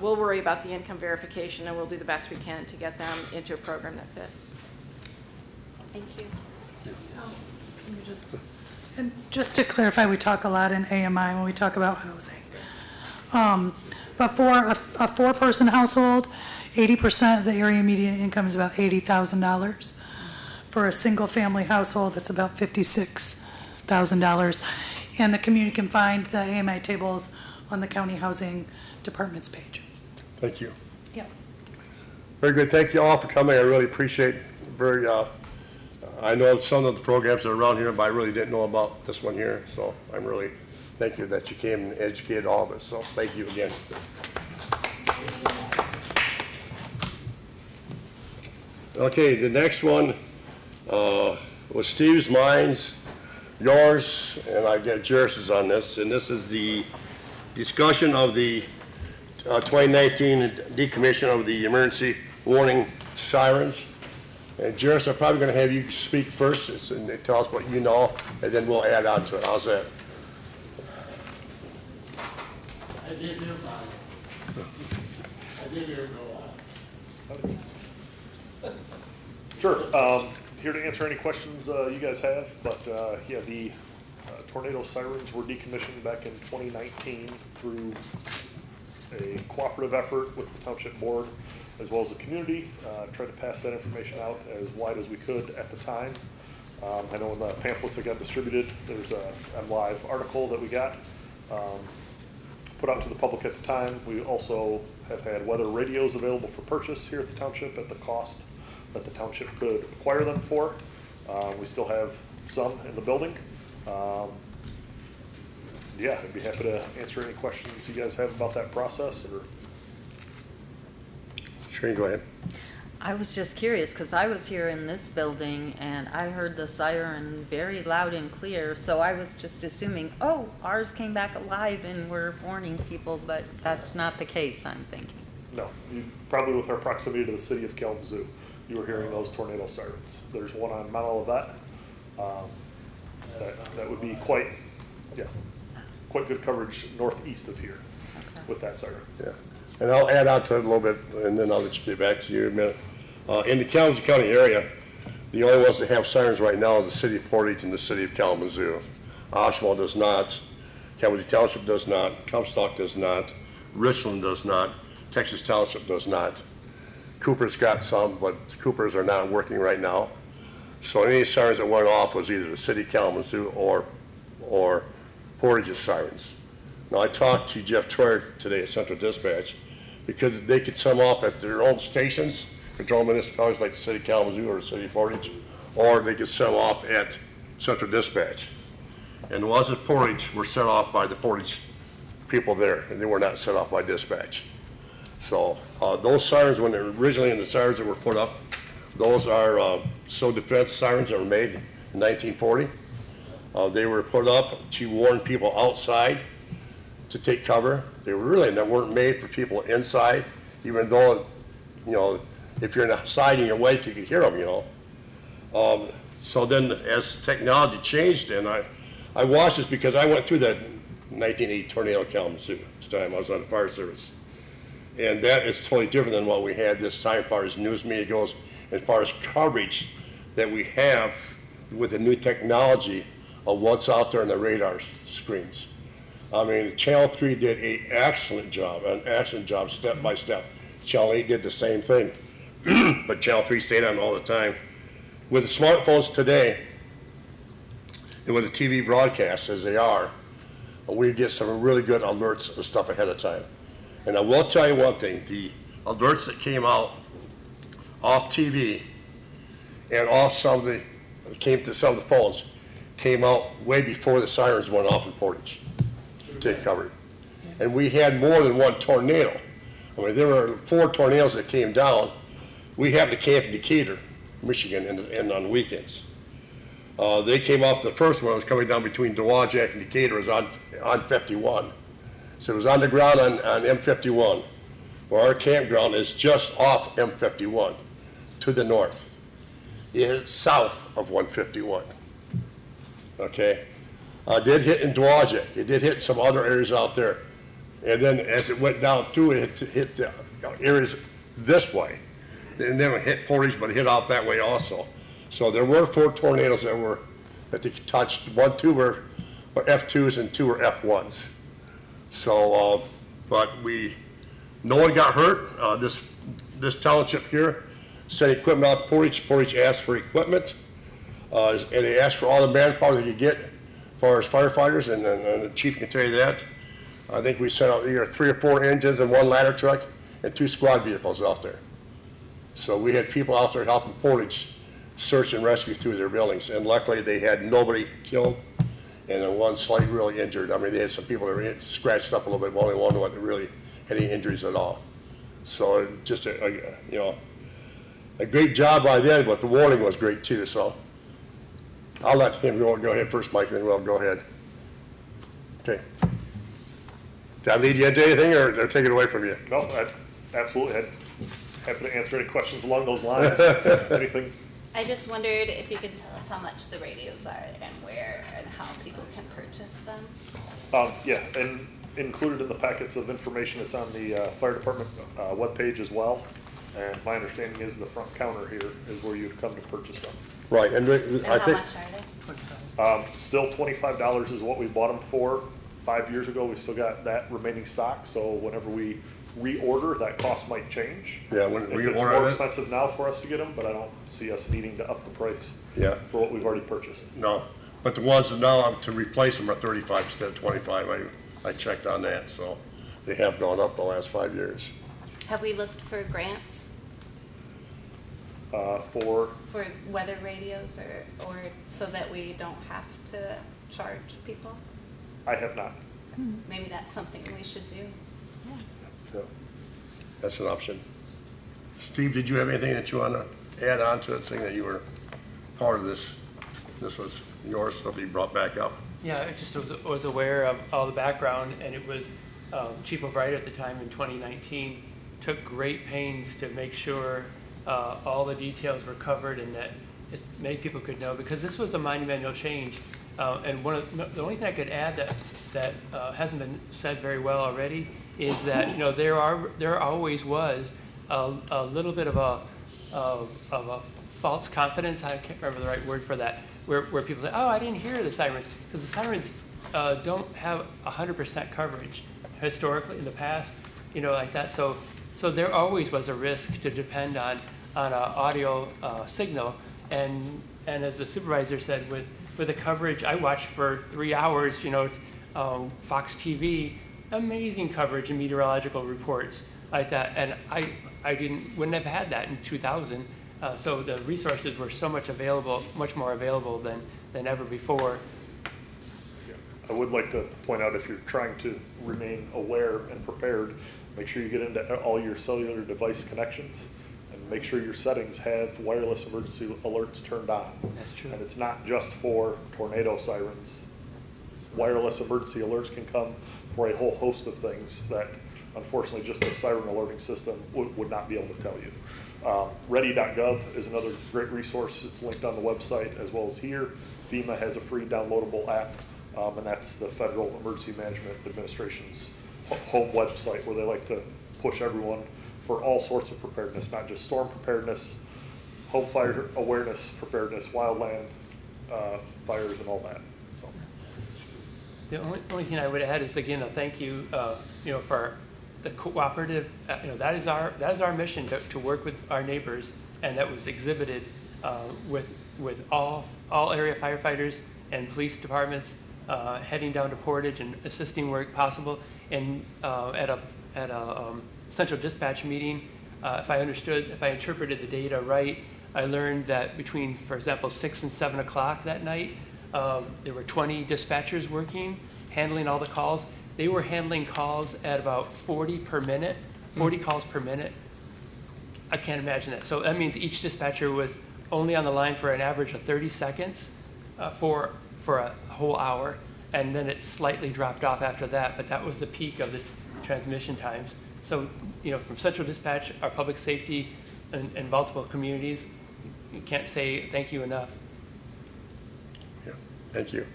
we'll worry about the income verification, and we'll do the best we can to get them into a program that fits. Thank you. And just to clarify, we talk a lot in AMI when we talk about housing. But for a four-person household, 80% of the area median income is about $80,000. For a single-family household, it's about $56,000. And the community can find the AMI tables on the county housing department's page. Thank you. Yeah. Very good. Thank you all for coming. I really appreciate I know some of the programs that are around here, but I really didn't know about this one here. So I'm really, thank you that you came and educated all of us. So thank you again. Okay, the next one was Steve's, mine's, yours, and I get Jerris's on this. And this is the discussion of the 2019 decommission of the emergency warning sirens. And Jerris, I'm probably going to have you speak first and tell us what you know, and then we'll add on to it. How's that? I did hear about it. I did hear it go on. Sure. Here to answer any questions you guys have, but yeah, the tornado sirens were decommissioned back in 2019 through a cooperative effort with the township board as well as the community. Tried to pass that information out as wide as we could at the time. I know in the pamphlets that got distributed, there's a MLive article that we got put out to the public at the time. We also have had weather radios available for purchase here at the township at the cost that the township could acquire them for. We still have some in the building. Yeah, I'd be happy to answer any questions you guys have about that process. Or Sure, go ahead. I was just curious, because I was here in this building, and I heard the siren very loud and clear, so I was just assuming, oh, ours came back alive and we're warning people, but that's not the case, I'm thinking. no, probably with our proximity to the city of Kalamazoo, you were hearing those tornado sirens. There's one on Mount Olivet. That would be quite good coverage northeast of here with that siren. Yeah, and I'll add on to it a little bit, and then I'll let you get back to you in a minute. In the Kalamazoo County area, the only ones that have sirens right now is the city of Portage and the city of Kalamazoo. Oshawa does not, Kalamazoo Township does not, Comstock does not, Richland does not, Texas Township does not. Cooper's got some, but Coopers are not working right now. So any sirens that went off was either the city of Kalamazoo or Portage's sirens. Now, I talked to Jeff Troyer today at Central Dispatch because they could send them off at their own stations, control municipalities like the city of Kalamazoo or the city of Portage, or they could send them off at Central Dispatch. And the ones at Portage were sent off by the Portage people there, and they were not sent off by dispatch. So those sirens, when they were originally in the sirens that were put up, those are civil defense sirens that were made in 1940. They were put up to warn people outside to take cover. They weren't made for people inside, even though, you know, if you're inside and you're awake, you could hear them, you know. So then as technology changed, and I watched this because I went through that 1980 tornado in Kalamazoo at the time. I was on the fire service. And that is totally different than what we had this time as far as news media goes, as far as coverage that we have with the new technology of what's out there on the radar screens. I mean, Channel 3 did an excellent job step by step. Channel 8 did the same thing, but Channel 3 stayed on all the time. With the smartphones today, and with the TV broadcasts as they are, we get some really good alerts and stuff ahead of time. And I will tell you one thing, the alerts that came out off TV and off came to some of the phones, came out way before the sirens went off in Portage to take cover. And we had more than one tornado. I mean, there were 4 tornadoes that came down. We happened to camp in Decatur, Michigan, and on weekends. They came off, the first one was coming down between Dowagiac and Decatur, was on 51. So it was on the ground on M51, where our campground is just off M51 to the north. It's south of 151. Okay? It did hit in Dowagiac. It did hit some other areas out there. And then as it went down through, it hit the areas this way. And then it hit Portage, but it hit out that way also. So there were 4 tornadoes that they touched. 2 were F2s and 2 were F1s. So but no one got hurt. This township here sent equipment out to Portage. Portage asked for equipment, and they asked for all the manpower they could get as far as firefighters, and the chief can tell you that. I think we sent out either 3 or 4 engines and 1 ladder truck and 2 squad vehicles out there. So we had people out there helping Portage search and rescue through their buildings, and luckily they had nobody killed and then 1 slightly really injured. I mean, they had some people that were scratched up a little bit, but only 1 wasn't really any injuries at all. So just a great job by them, but the warning was great too. So I'll let him go ahead first, Mike, and then we'll go ahead. Okay. Did I lead you into anything, or take it away from you? No, I absolutely happy to answer any questions along those lines. Anything? I just wondered if you could tell us how much the radios are and where and how people can purchase them. Yeah, and included in the packets of information, it's on the fire department webpage as well. And my understanding is the front counter here is where you'd come to purchase them. Right, and I How think much are they? Still $25 is what we bought them for 5 years ago. We still got that remaining stock, so whenever we reorder, that cost might change. Yeah, when If we it's order more it- expensive now for us to get them, but I don't see us needing to up the price Yeah. for what we've already purchased. No, but the ones that now to replace them are 35 instead of 25. I checked on that, so they have gone up the last 5 years. Have we looked for grants For, for weather radios or so that we don't have to charge people? I have not. Maybe that's something we should do. Yeah. That's an option. Steve, did you have anything that you want to add on to it, saying that you were part of this? This was your stuff that you brought back up. Yeah, I just was aware of all the background, and it was Chief O'Brien at the time in 2019 took great pains to make sure all the details were covered and that many people could know, because this was a monumental change. And the only thing I could add that hasn't been said very well already is that there always was a little bit of a false confidence. I can't remember the right word for that, where people say, "Oh, I didn't hear the sirens," because the sirens don't have 100% coverage historically in the past, like that. So there always was a risk to depend on an audio signal, and as the supervisor said, with the coverage, I watched for 3 hours, Fox TV, amazing coverage and meteorological reports like that, and I wouldn't have had that in 2000. So the resources were so much more available than ever before. I would like to point out, if you're trying to remain aware and prepared, make sure you get into all your cellular device connections and make sure your settings have wireless emergency alerts turned on. That's true. And it's not just for tornado sirens. Wireless emergency alerts can come for a whole host of things that unfortunately just a siren alerting system would not be able to tell you. Ready.gov is another great resource. It's linked on the website as well as here. FEMA has a free downloadable app, and that's the Federal Emergency Management Administration's home website, where they like to push everyone for all sorts of preparedness, not just storm preparedness, home fire awareness preparedness, wildland fires, and all that. So. The only thing I would add is, again, a thank you, for the cooperative. That is our mission, to work with our neighbors, and that was exhibited with all area firefighters and police departments heading down to Portage and assisting where possible. And at a central dispatch meeting, if I interpreted the data right, I learned that between, for example, 6 and 7 o'clock that night, there were 20 dispatchers working, handling all the calls. They were handling calls at about 40 calls per minute. I can't imagine that. So that means each dispatcher was only on the line for an average of 30 seconds for a whole hour, and then it slightly dropped off after that, but that was the peak of the transmission times. So, from Central Dispatch, our public safety, and multiple communities, you can't say thank you enough. Yeah, thank you.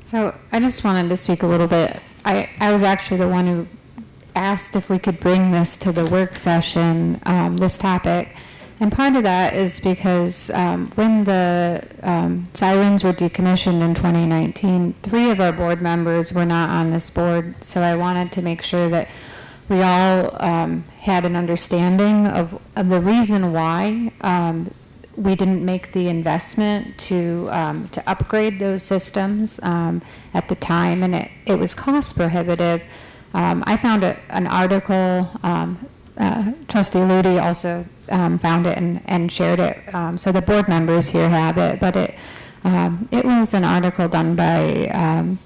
So I just wanted to speak a little bit. I was actually the one who asked if we could bring this to the work session, this topic. And part of that is because when the sirens were decommissioned in 2019, 3 of our board members were not on this board, so I wanted to make sure that we all had an understanding of the reason why we didn't make the investment to upgrade those systems at the time, and it was cost prohibitive. I found an article, Trustee Ludi also found it and shared it, so the board members here have it, but it was an article done by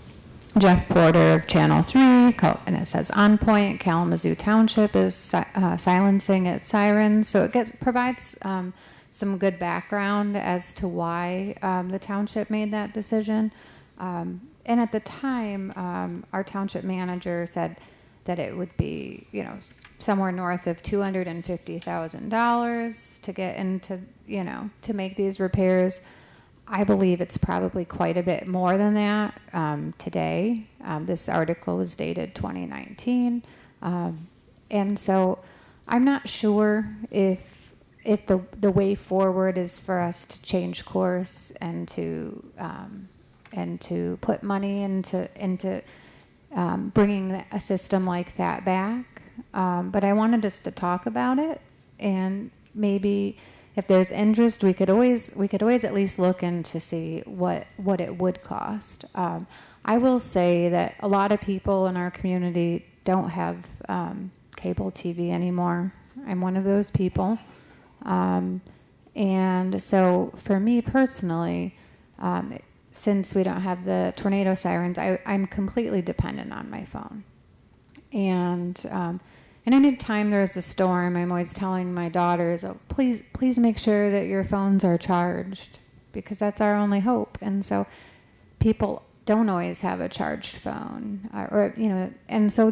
Jeff Porter of Channel 3, and it says, "On point, Kalamazoo Township is silencing its sirens." So it provides some good background as to why the township made that decision. And at the time, our township manager said that it would be, somewhere north of $250,000 to get into, to make these repairs. I believe it's probably quite a bit more than that today. This article was dated 2019. And so I'm not sure if the way forward is for us to change course and to put money into bringing a system like that back. But I wanted us to talk about it, and maybe if there's interest, we could always at least look into see what it would cost. I will say that a lot of people in our community don't have cable TV anymore. I'm one of those people. And so for me personally, since we don't have the tornado sirens, I'm completely dependent on my phone. And any time there's a storm, I'm always telling my daughters, "Oh, please make sure that your phones are charged, because that's our only hope." And so people don't always have a charged phone, and so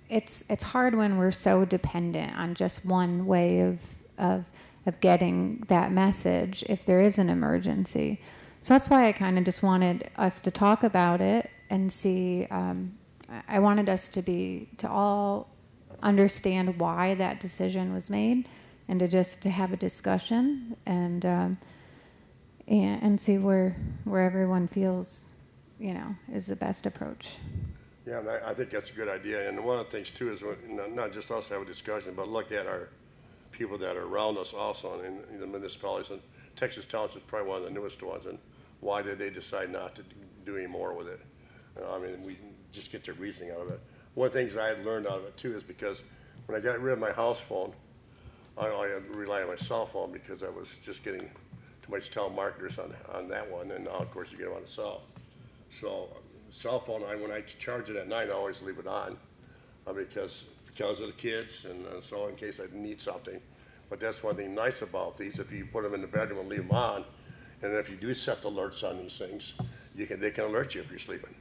it's hard when we're so dependent on just one way of getting that message if there is an emergency. So that's why I kind of just wanted us to talk about it and see. I wanted us to all understand why that decision was made, and to have a discussion and see where everyone feels, is the best approach. Yeah, and I think that's a good idea. And one of the things too is not just us have a discussion, but look at our people that are around us also in the municipalities. And Texas Township is probably one of the newest ones. And why did they decide not to do any more with it? We just get their reasoning out of it. One of the things I had learned out of it too is because when I got rid of my house phone, I relied on my cell phone because I was just getting too much telemarketers on that one, and now of course you get them on the cell. So cell phone, when I charge it at night, I always leave it on because of the kids and so in case I need something. But that's one thing nice about these. If you put them in the bedroom and leave them on, and if you do set the alerts on these things, they can alert you if you're sleeping.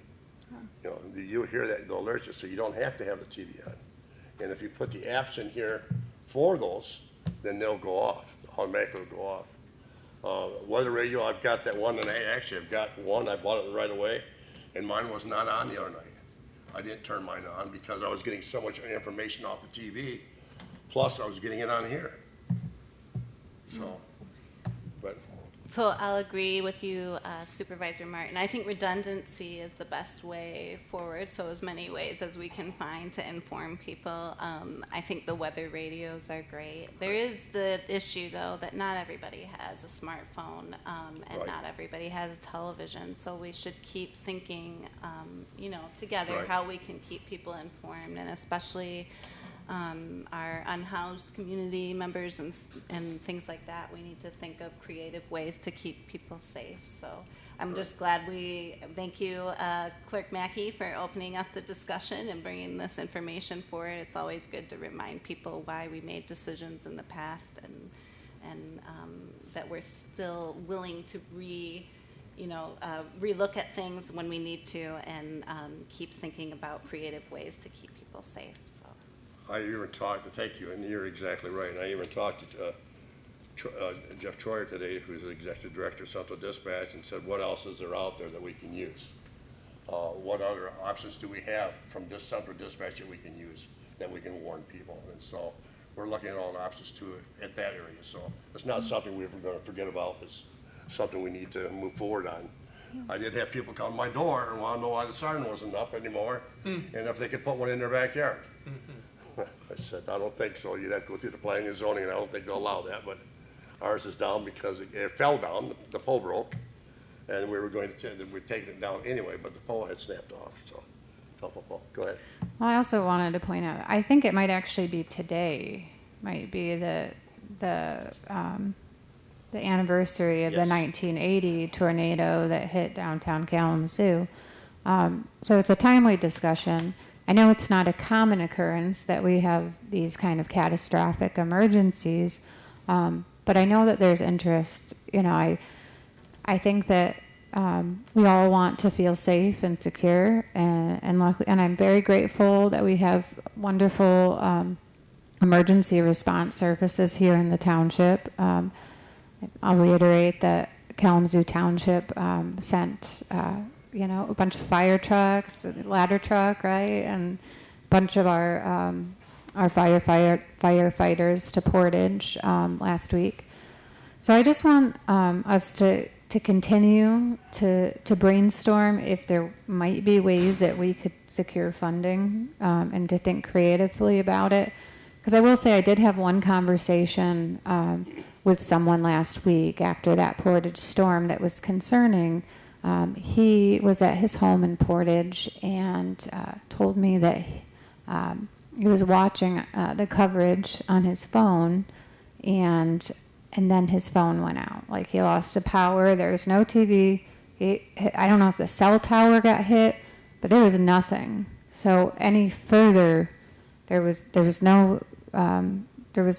You hear that, they'll alert you, so you don't have to have the TV on. And if you put the apps in here for those, then they'll go off, automatically go off. Weather radio, I've got that one, and I've got one, I bought it right away, and mine was not on the other night. I didn't turn mine on because I was getting so much information off the TV, plus I was getting it on here. So, but. So I'll agree with you, Supervisor Martin. I think redundancy is the best way forward, so as many ways as we can find to inform people. I think the weather radios are great. There is the issue, though, that not everybody has a smartphone, and Right. not everybody has a television, so we should keep thinking, together Right. how we can keep people informed, and especially our unhoused community members and things like that. We need to think of creative ways to keep people safe. So I'm just glad thank you, Clerk Mackey, for opening up the discussion and bringing this information forward. It's always good to remind people why we made decisions in the past and that we're still willing to relook at things when we need to and keep thinking about creative ways to keep people safe. So. I even talked, thank you, and you're exactly right. And I even talked to Jeff Troyer today, who's the executive director of Central Dispatch, and said, what else is there out there that we can use? What other options do we have from Central Dispatch that we can use, that we can warn people? And so we're looking at all the options too at that area. So it's not something we're gonna forget about. It's something we need to move forward on. I did have people come to my door and wanna know why the siren wasn't up anymore, and if they could put one in their backyard. I said, I don't think so. You'd have to go through the planning and zoning, and I don't think they'll allow that, but ours is down because it fell down, the pole broke, and we were going to, we're taking it down anyway, but the pole had snapped off, so, telephone pole. Go ahead. Well, I also wanted to point out, I think it might actually be today, might be the anniversary of the Yes. 1980 tornado that hit downtown Kalamazoo. So it's a timely discussion. I know it's not a common occurrence that we have these kind of catastrophic emergencies, but I know that there's interest. You know, I think that we all want to feel safe and secure, and luckily, and I'm very grateful that we have wonderful emergency response services here in the township. I'll reiterate that Kalamazoo Township sent a bunch of fire trucks, a ladder truck, right, and a bunch of our firefighters to Portage last week. So I just want us to continue to brainstorm if there might be ways that we could secure funding and to think creatively about it. Because I will say I did have one conversation with someone last week after that Portage storm that was concerning. He was at his home in Portage and told me that he was watching the coverage on his phone, and then his phone went out. Like, he lost the power. There was no TV. I don't know if the cell tower got hit, but there was nothing. So any further, there was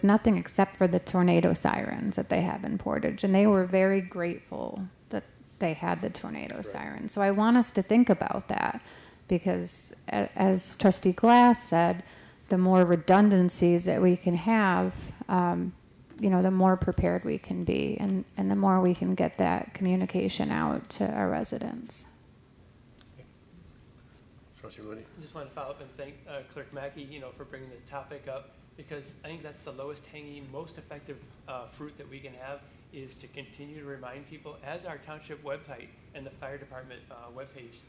nothing except for the tornado sirens that they have in Portage, and they were very grateful that they had the tornado sirens. So I want us to think about that, because as Trustee Glass said, the more redundancies that we can have, the more prepared we can be, and the more we can get that communication out to our residents. Trustee Woody? I just want to follow up and thank Clerk Mackey, for bringing the topic up, because I think that's the lowest hanging, most effective fruit that we can have, is to continue to remind people, as our township website and the fire department webpage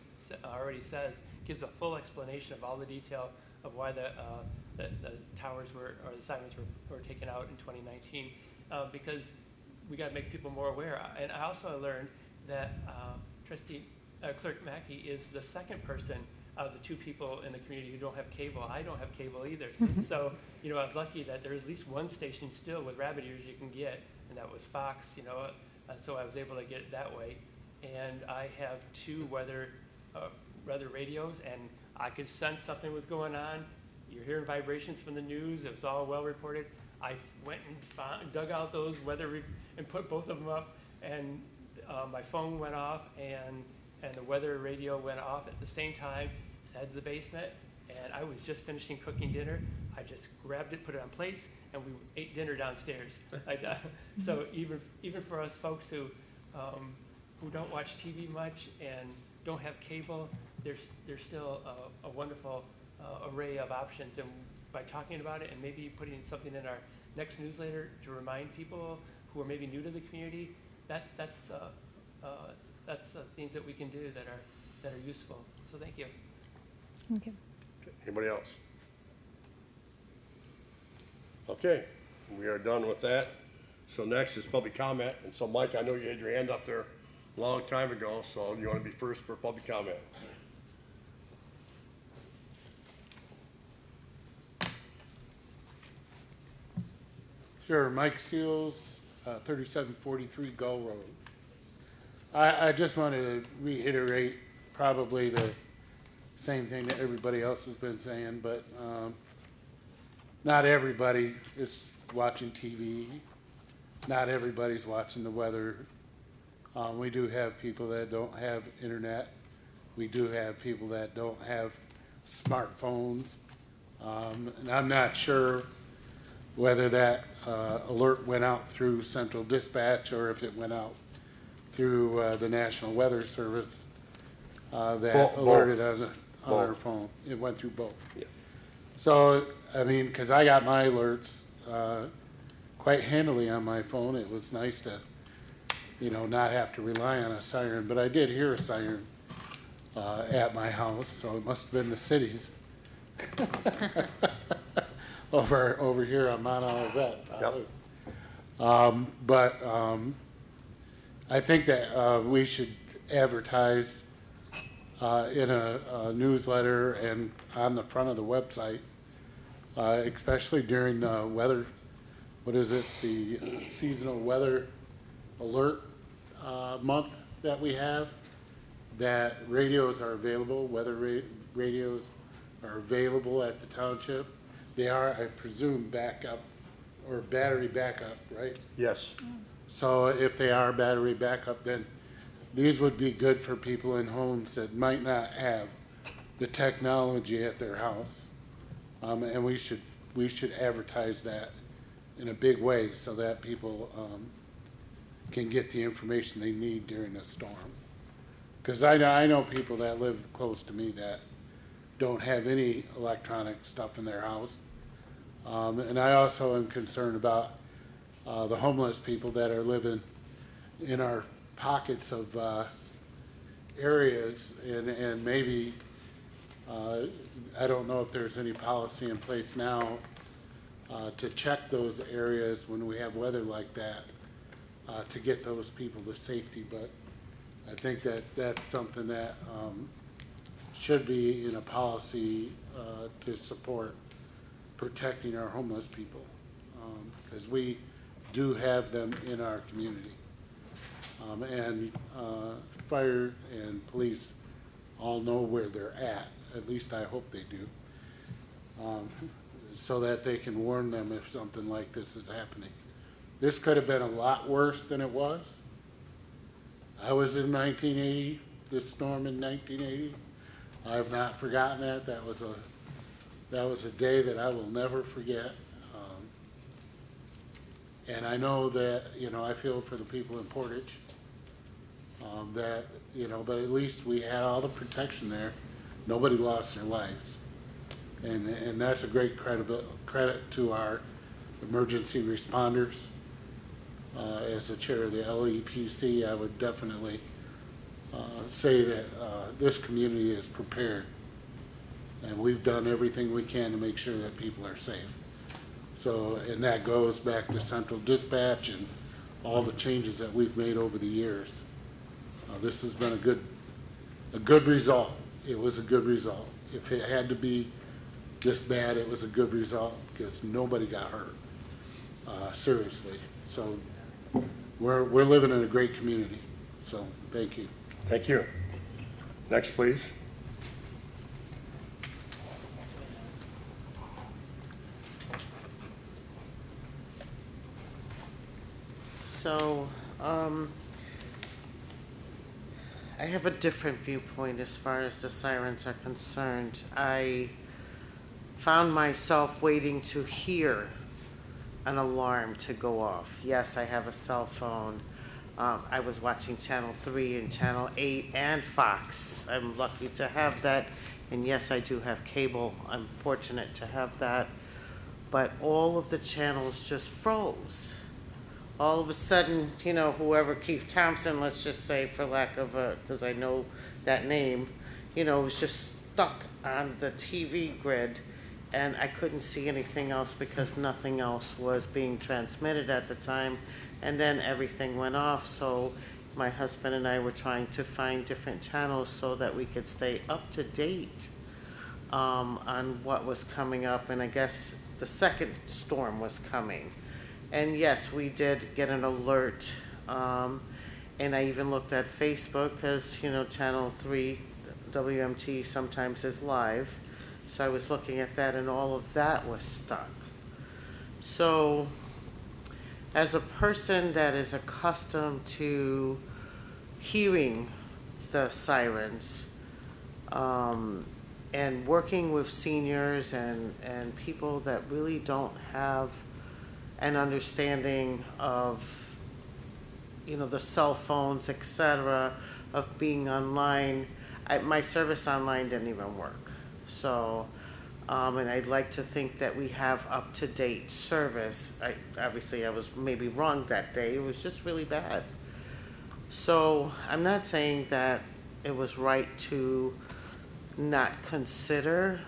already says, gives a full explanation of all the detail of why the towers or the sirens were taken out in 2019, because we got to make people more aware. And I also learned that Clerk Mackey is the second person of the two people in the community who don't have cable. I don't have cable either. So, I was lucky that there's at least one station still with rabbit ears you can get, and that was Fox, so I was able to get it that way. And I have two weather radios, and I could sense something was going on. You're hearing vibrations from the news. It was all well reported. I went and dug out those and put both of them up, and my phone went off, and the weather radio went off at the same time. Head to the basement, and I was just finishing cooking dinner. I just grabbed it, put it on plates, and we ate dinner downstairs. So even for us folks who don't watch TV much and don't have cable, there's still a wonderful array of options. And by talking about it and maybe putting something in our next newsletter to remind people who are maybe new to the community, that's the things that we can do that are useful. So thank you. Thank you. Anybody else? Okay, we are done with that. So next is public comment. And so, Mike, I know you had your hand up there a long time ago, so you want to be first for public comment. Sure, Mike Seals, 3743 Gull Road. I just want to reiterate probably the same thing that everybody else has been saying, but not everybody is watching TV. Not everybody's watching the weather. We do have people that don't have internet. We do have people that don't have smartphones. And I'm not sure whether that alert went out through Central Dispatch or if it went out through the National Weather Service that alerted us on our phone. It went through both. Yeah. So, I mean, because I got my alerts quite handily on my phone. It was nice to, not have to rely on a siren, but I did hear a siren at my house, so it must have been the city's. over here on Mount Olivet. But I think that we should advertise in a newsletter and on the front of the website, especially during the weather, the seasonal weather alert month that we have, that radios are available, radios are available at the township. They are, I presume, backup or battery backup, right? Yes. So if they are battery backup, then these would be good for people in homes that might not have the technology at their house. And we should advertise that in a big way so that people can get the information they need during a storm. Because I know people that live close to me that don't have any electronic stuff in their house. And I also am concerned about the homeless people that are living in our pockets of areas, and maybe, I don't know if there's any policy in place now to check those areas when we have weather like that, to get those people to safety, but I think that that's something that should be in a policy to support protecting our homeless people, because we do have them in our community. And fire and police all know where they're at least I hope they do, so that they can warn them if something like this is happening. This could have been a lot worse than it was. I was in 1980, this storm in 1980. I have not forgotten that. That was a day that I will never forget. And I know that, I feel for the people in Portage, that, but at least we had all the protection there. Nobody lost their lives. And that's a great credit to our emergency responders. As the chair of the LEPC, I would definitely say that this community is prepared. And we've done everything we can to make sure that people are safe. So, and that goes back to central dispatch and all the changes that we've made over the years. This has been a good result. It was a good result. If it had to be this bad, it was a good result because nobody got hurt, seriously. So we're living in a great community. So thank you. Thank you. Next, please. So, I have a different viewpoint as far as the sirens are concerned. I found myself waiting to hear an alarm to go off. Yes, I have a cell phone. I was watching Channel 3 and Channel 8 and Fox. I'm lucky to have that. And yes, I do have cable. I'm fortunate to have that. But all of the channels just froze. All of a sudden, whoever, Keith Thompson, let's just say, for lack of because I know that name, was just stuck on the TV grid, and I couldn't see anything else because nothing else was being transmitted at the time, and then everything went off, so my husband and I were trying to find different channels so that we could stay up to date on what was coming up, and I guess the second storm was coming. And yes, we did get an alert, and I even looked at Facebook because, Channel 3, WMT sometimes is live. So I was looking at that, and all of that was stuck. So as a person that is accustomed to hearing the sirens, and working with seniors and people that really don't have an understanding of, the cell phones, etc., of being online. My service online didn't even work. So And I'd like to think that we have up-to-date service. Obviously, I was maybe wrong that day. It was just really bad. So I'm not saying that it was right to not consider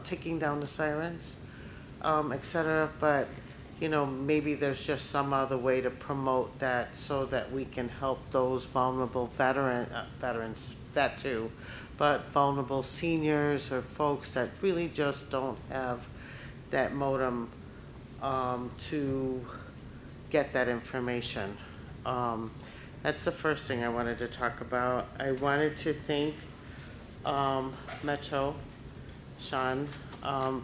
taking down the sirens, et cetera, but, you know, maybe there's just some other way to promote that so that we can help those vulnerable veterans, that too, but vulnerable seniors or folks that really just don't have that modem to get that information. That's the first thing I wanted to talk about. I wanted to thank Metro, Sean,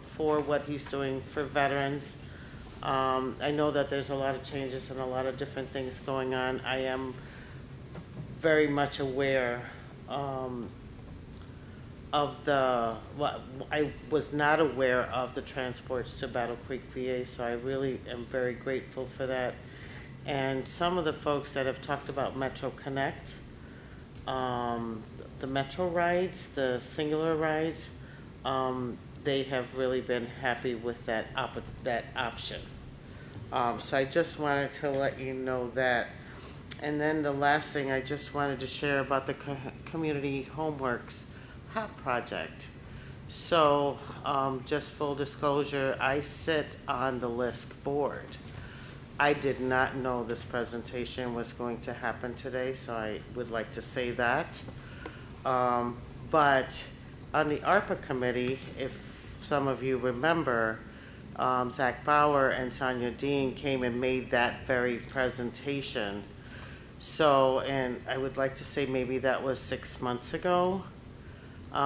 for what he's doing for veterans. I know that there's a lot of changes and a lot of different things going on. I am very much aware of I was not aware of the transports to Battle Creek, VA, so I really am very grateful for that. And some of the folks that have talked about Metro Connect, the Metro rides, the singular rides, they have really been happy with that option. So I just wanted to let you know that. And then the last thing I just wanted to share about the Community Homeworks HOP project. So just full disclosure, I sit on the LISC board. I did not know this presentation was going to happen today, so I would like to say that. But on the ARPA committee, if some of you remember, Zach Bauer and Sonia Dean came and made that very presentation. So, and I would like to say maybe that was 6 months ago.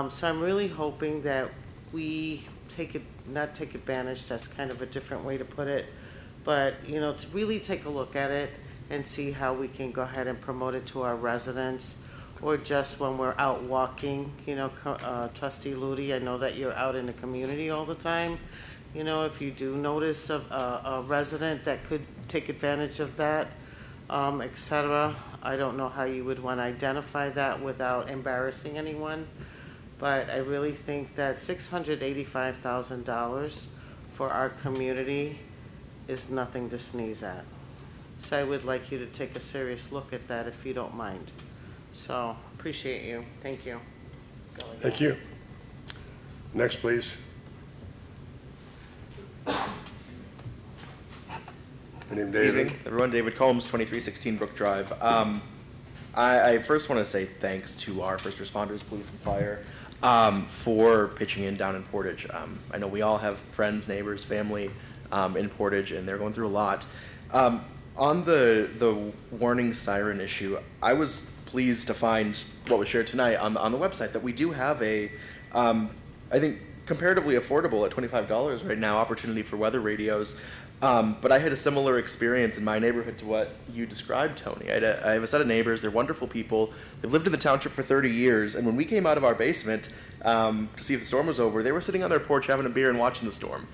So I'm really hoping that we not take advantage, that's kind of a different way to put it, but, you know, to really take a look at it and see how we can go ahead and promote it to our residents, or just when we're out walking, you know, Trustee Ludi, I know that you're out in the community all the time. You know, if you do notice a resident that could take advantage of that, et cetera, I don't know how you would want to identify that without embarrassing anyone. But I really think that $685,000 for our community is nothing to sneeze at. So I would like you to take a serious look at that if you don't mind. So, appreciate you. Thank you. Thank you. Next, please. My name is David. Evening, everyone. David Combs, 2316 Brook Drive. I first want to say thanks to our first responders, police and fire, for pitching in down in Portage. I know we all have friends, neighbors, family in Portage, and they're going through a lot. On the warning siren issue, I was pleased to find what was shared tonight on the website, that we do have a, I think, comparatively affordable at $25 right now opportunity for weather radios. But I had a similar experience in my neighborhood to what you described, Tony. I have a set of neighbors. They're wonderful people. They've lived in the township for 30 years. And when we came out of our basement to see if the storm was over, they were sitting on their porch having a beer and watching the storm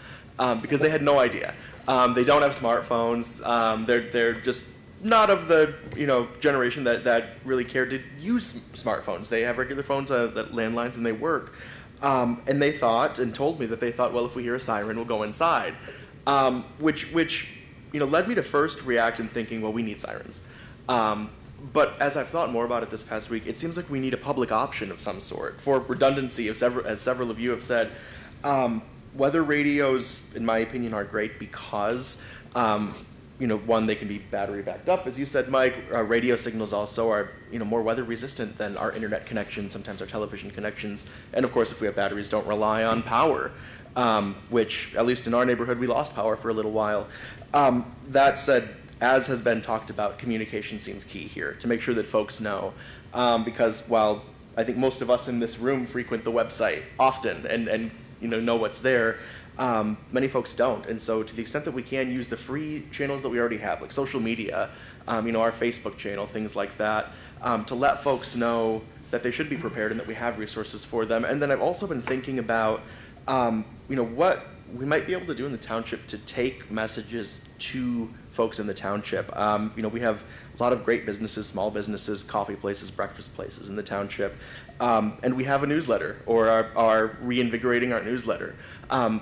because they had no idea. They don't have smartphones. They're just not of the generation that really cared to use smartphones. They have regular phones, landlines, and they work. And they thought, and told me that they thought, well, if we hear a siren, we'll go inside. Which led me to first react in thinking, well, we need sirens. But as I've thought more about it this past week, it seems like we need a public option of some sort for redundancy, as several of you have said. Weather radios, in my opinion, are great because, one, they can be battery backed up, as you said, Mike. Radio signals also are, more weather resistant than our internet connections, sometimes our television connections, and of course, if we have batteries, don't rely on power. Which, at least in our neighborhood, we lost power for a little while. That said, as has been talked about, communication seems key here to make sure that folks know. Because while I think most of us in this room frequent the website often and know what's there, many folks don't. And so to the extent that we can use the free channels that we already have, like social media, our Facebook channel, things like that, to let folks know that they should be prepared and that we have resources for them. And then I've also been thinking about what we might be able to do in the township to take messages to folks in the township. We have a lot of great businesses, small businesses, coffee places, breakfast places in the township. And we have a newsletter, or are reinvigorating our newsletter.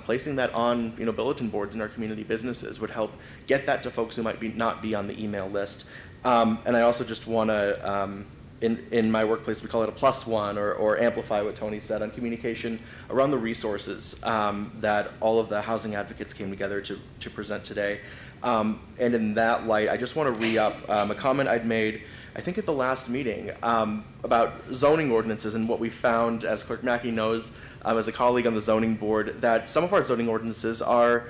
Placing that on, bulletin boards in our community businesses would help get that to folks who might not be on the email list. And I also just want to, in my workplace, we call it a +1, or amplify what Tony said on communication around the resources that all of the housing advocates came together to present today. And in that light, I just want to re-up a comment I'd made, I think at the last meeting, about zoning ordinances, and what we found, as Clerk Mackey knows, as a colleague on the zoning board, that some of our zoning ordinances are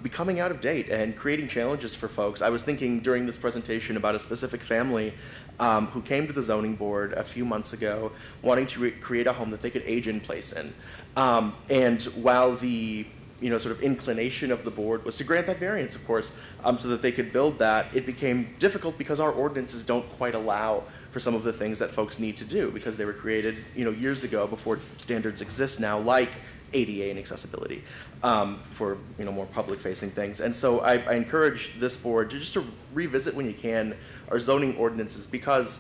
becoming out of date and creating challenges for folks. I was thinking during this presentation about a specific family who came to the zoning board a few months ago wanting to create a home that they could age in place in. And while the sort of inclination of the board was to grant that variance, of course, so that they could build that, it became difficult because our ordinances don't quite allow for some of the things that folks need to do, because they were created, years ago before standards exist now, like ADA and accessibility, for more public-facing things. And so I encourage this board to revisit when you can our zoning ordinances, because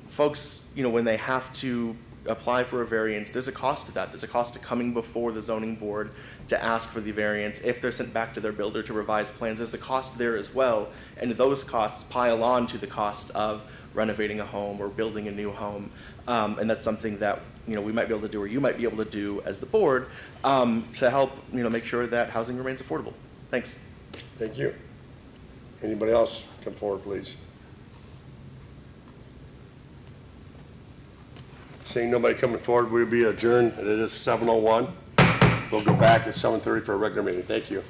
folks, when they have to apply for a variance, there's a cost to that. There's a cost to coming before the zoning board to ask for the variance. If they're sent back to their builder to revise plans, there's a cost there as well, and those costs pile on to the cost of renovating a home or building a new home. And that's something that we might be able to do, or you might be able to do as the board, to help make sure that housing remains affordable. Thanks. Thank you. Anybody else come forward, please? Seeing nobody coming forward, we'll be adjourned, and it is 7:01. We'll go back at 7:30 for a regular meeting. Thank you.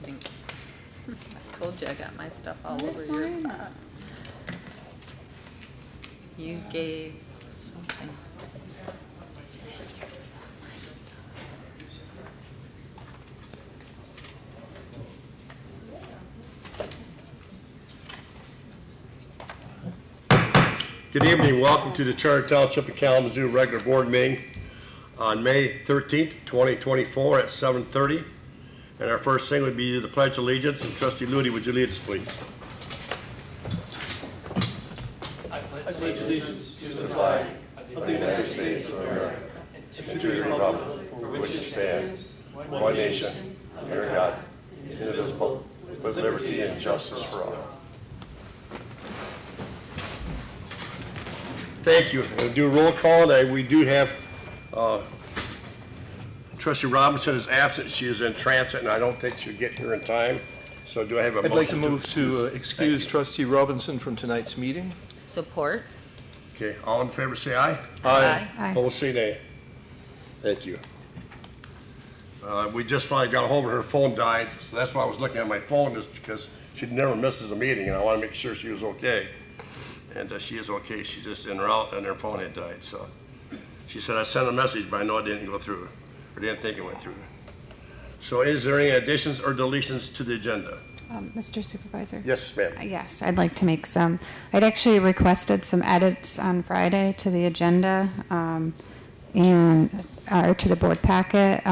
Thank you. I told you I got my stuff all over yours. You gave something. What's in here? My stuff. Good evening, welcome to the Charter Township of Kalamazoo regular board meeting on May 13th, 2024 at 7:30. And our first thing would be the Pledge of Allegiance, and Trustee Ludi, would you lead us, please? I pledge allegiance to the flag of the United States of America, and to the republic for which it stands, one nation, under God, indivisible, with liberty and justice for all. Thank you. We'll do a roll call, and we do have Trustee Robinson is absent. She is in transit, and I don't think she'll get here in time. So do I have a motion? I'd like to move to excuse Trustee Robinson from tonight's meeting. Support. Okay, all in favor say aye. Aye. Aye. Opposed say nay. Thank you. We just finally got a hold of her. Phone died, so that's why I was looking at my phone, just because she never misses a meeting, and I want to make sure she was okay. And she is okay. She's just en route, and her phone had died. So she said, I sent a message, but I know it didn't go through, or didn't think it went through. So is there any additions or deletions to the agenda? Mr. Supervisor? Yes, ma'am. Yes, I'd like to make some. I'd actually requested some edits on Friday to the agenda or to the board packet.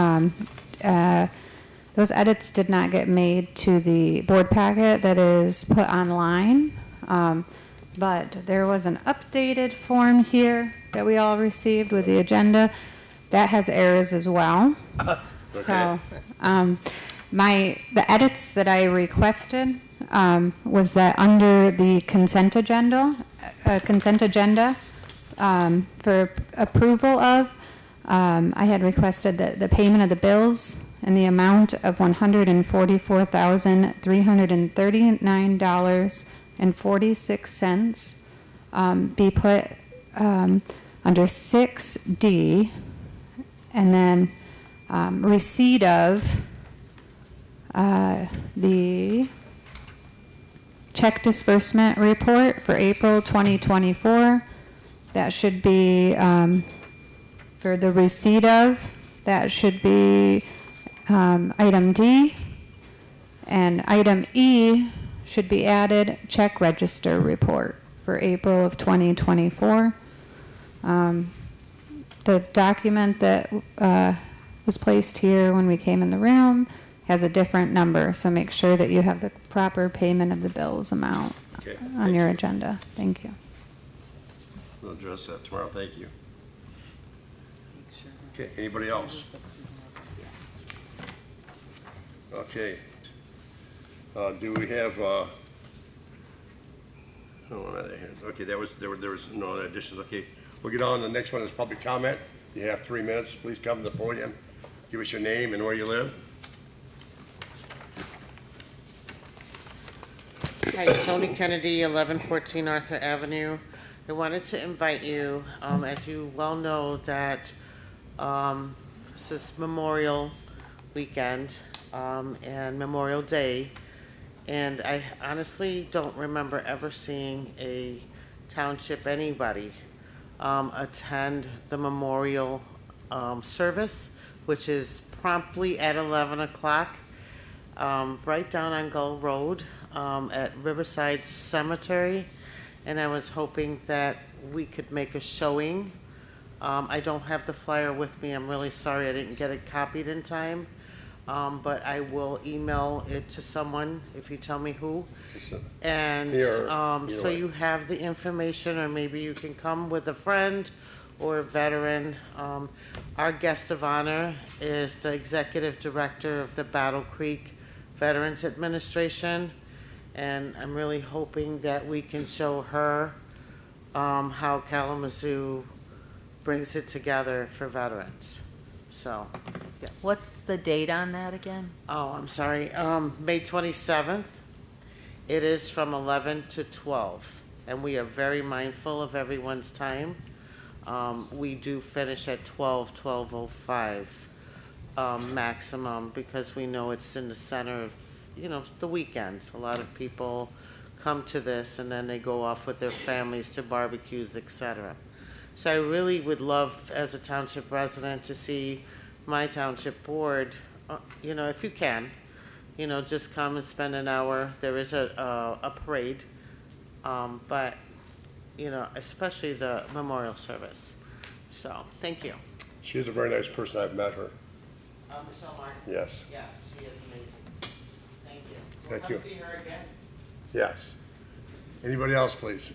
Those edits did not get made to the board packet that is put online. But there was an updated form here that we all received with the agenda that has errors as well. Okay. So, the edits that I requested was that under the consent agenda for approval of, I had requested that the payment of the bills in the amount of $144,339.46 be put under 6D, and then receipt of the check disbursement report for April 2024. That should be for the receipt of, that should be item D, and item E should be added, check register report for April of 2024. The document that was placed here when we came in the room has a different number, so make sure that you have the proper payment of the bills amount on your agenda. Thank you. We'll address that tomorrow. Thank you. Okay, anybody else? Okay. Do we have, okay, there was no additions. Okay, we'll get on. The next one is public comment. You have 3 minutes. Please come to the podium. Give us your name and where you live. Hi, Tony Kennedy, 1114 Arthur Avenue. I wanted to invite you, as you well know, that this is Memorial Weekend and Memorial Day, and I honestly don't remember ever seeing a township anybody attend the memorial service, which is promptly at 11 o'clock, right down on Gull Road at Riverside Cemetery. And I was hoping that we could make a showing. I don't have the flyer with me. I'm really sorry I didn't get it copied in time. But I will email it to someone if you tell me who. And so you have the information, or maybe you can come with a friend or a veteran. Our guest of honor is the executive director of the Battle Creek Veterans Administration. And I'm really hoping that we can show her how Kalamazoo brings it together for veterans. So, yes. What's the date on that again? Oh, I'm sorry. May 27th. It is from 11 to 12. And we are very mindful of everyone's time. We do finish at 12:05. maximum because we know it's in the center of, the weekends. A lot of people come to this and then they go off with their families to barbecues, etc. So I really would love, as a township resident, to see my township board, if you can, just come and spend an hour. There is a parade, but, especially the memorial service. So, thank you. She's a very nice person. I've met her. Michelle Martin? Yes. Yes, she is amazing. Thank you. Thank We'll you. come see her again. Yes. Anybody else, please?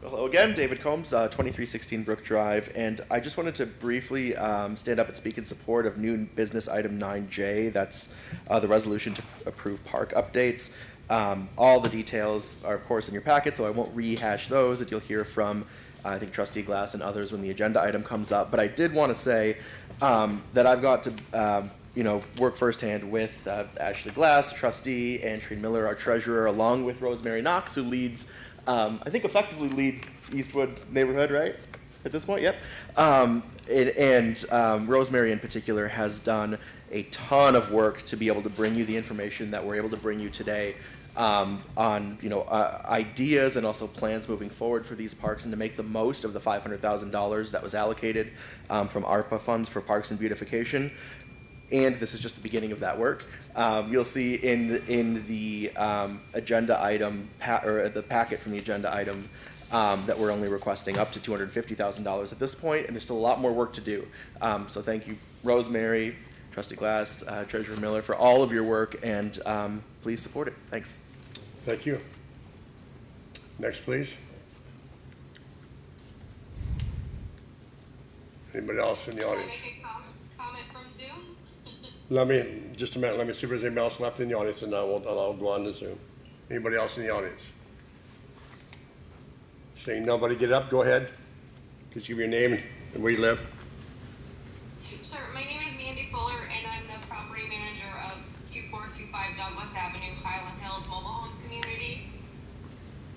Hello again, David Combs, 2316 Brook Drive, and I just wanted to briefly stand up and speak in support of new business item 9J. That's the resolution to approve park updates. All the details are, of course, in your packet, so I won't rehash those that you'll hear from, I think, Trustee Glass and others when the agenda item comes up. But I did want to say that I've got to work firsthand with Ashley Glass, trustee, and Trine Miller, our treasurer, along with Rosemary Knox, who leads, I think effectively leads Eastwood neighborhood, right? At this point, yep. Rosemary in particular has done a ton of work to be able to bring you the information that we're able to bring you today on ideas and also plans moving forward for these parks and to make the most of the $500,000 that was allocated from ARPA funds for parks and beautification. And this is just the beginning of that work. You'll see in the agenda item, or the packet from the agenda item, that we're only requesting up to $250,000 at this point, and there's still a lot more work to do. So thank you, Rosemary, Trustee Glass, Treasurer Miller, for all of your work, and please support it. Thanks. Thank you. Next, please. Anybody else in the audience? Comment from Zoom? Just a minute, let me see if there's anybody else left in the audience, and I'll go on to Zoom. Anybody else in the audience? Seeing nobody, get up, go ahead. Please give your name and where you live. Sure, my name is Mandy Fuller, and I'm the property manager of 2425 Douglas Avenue, Highland Hills Mobile Home Community.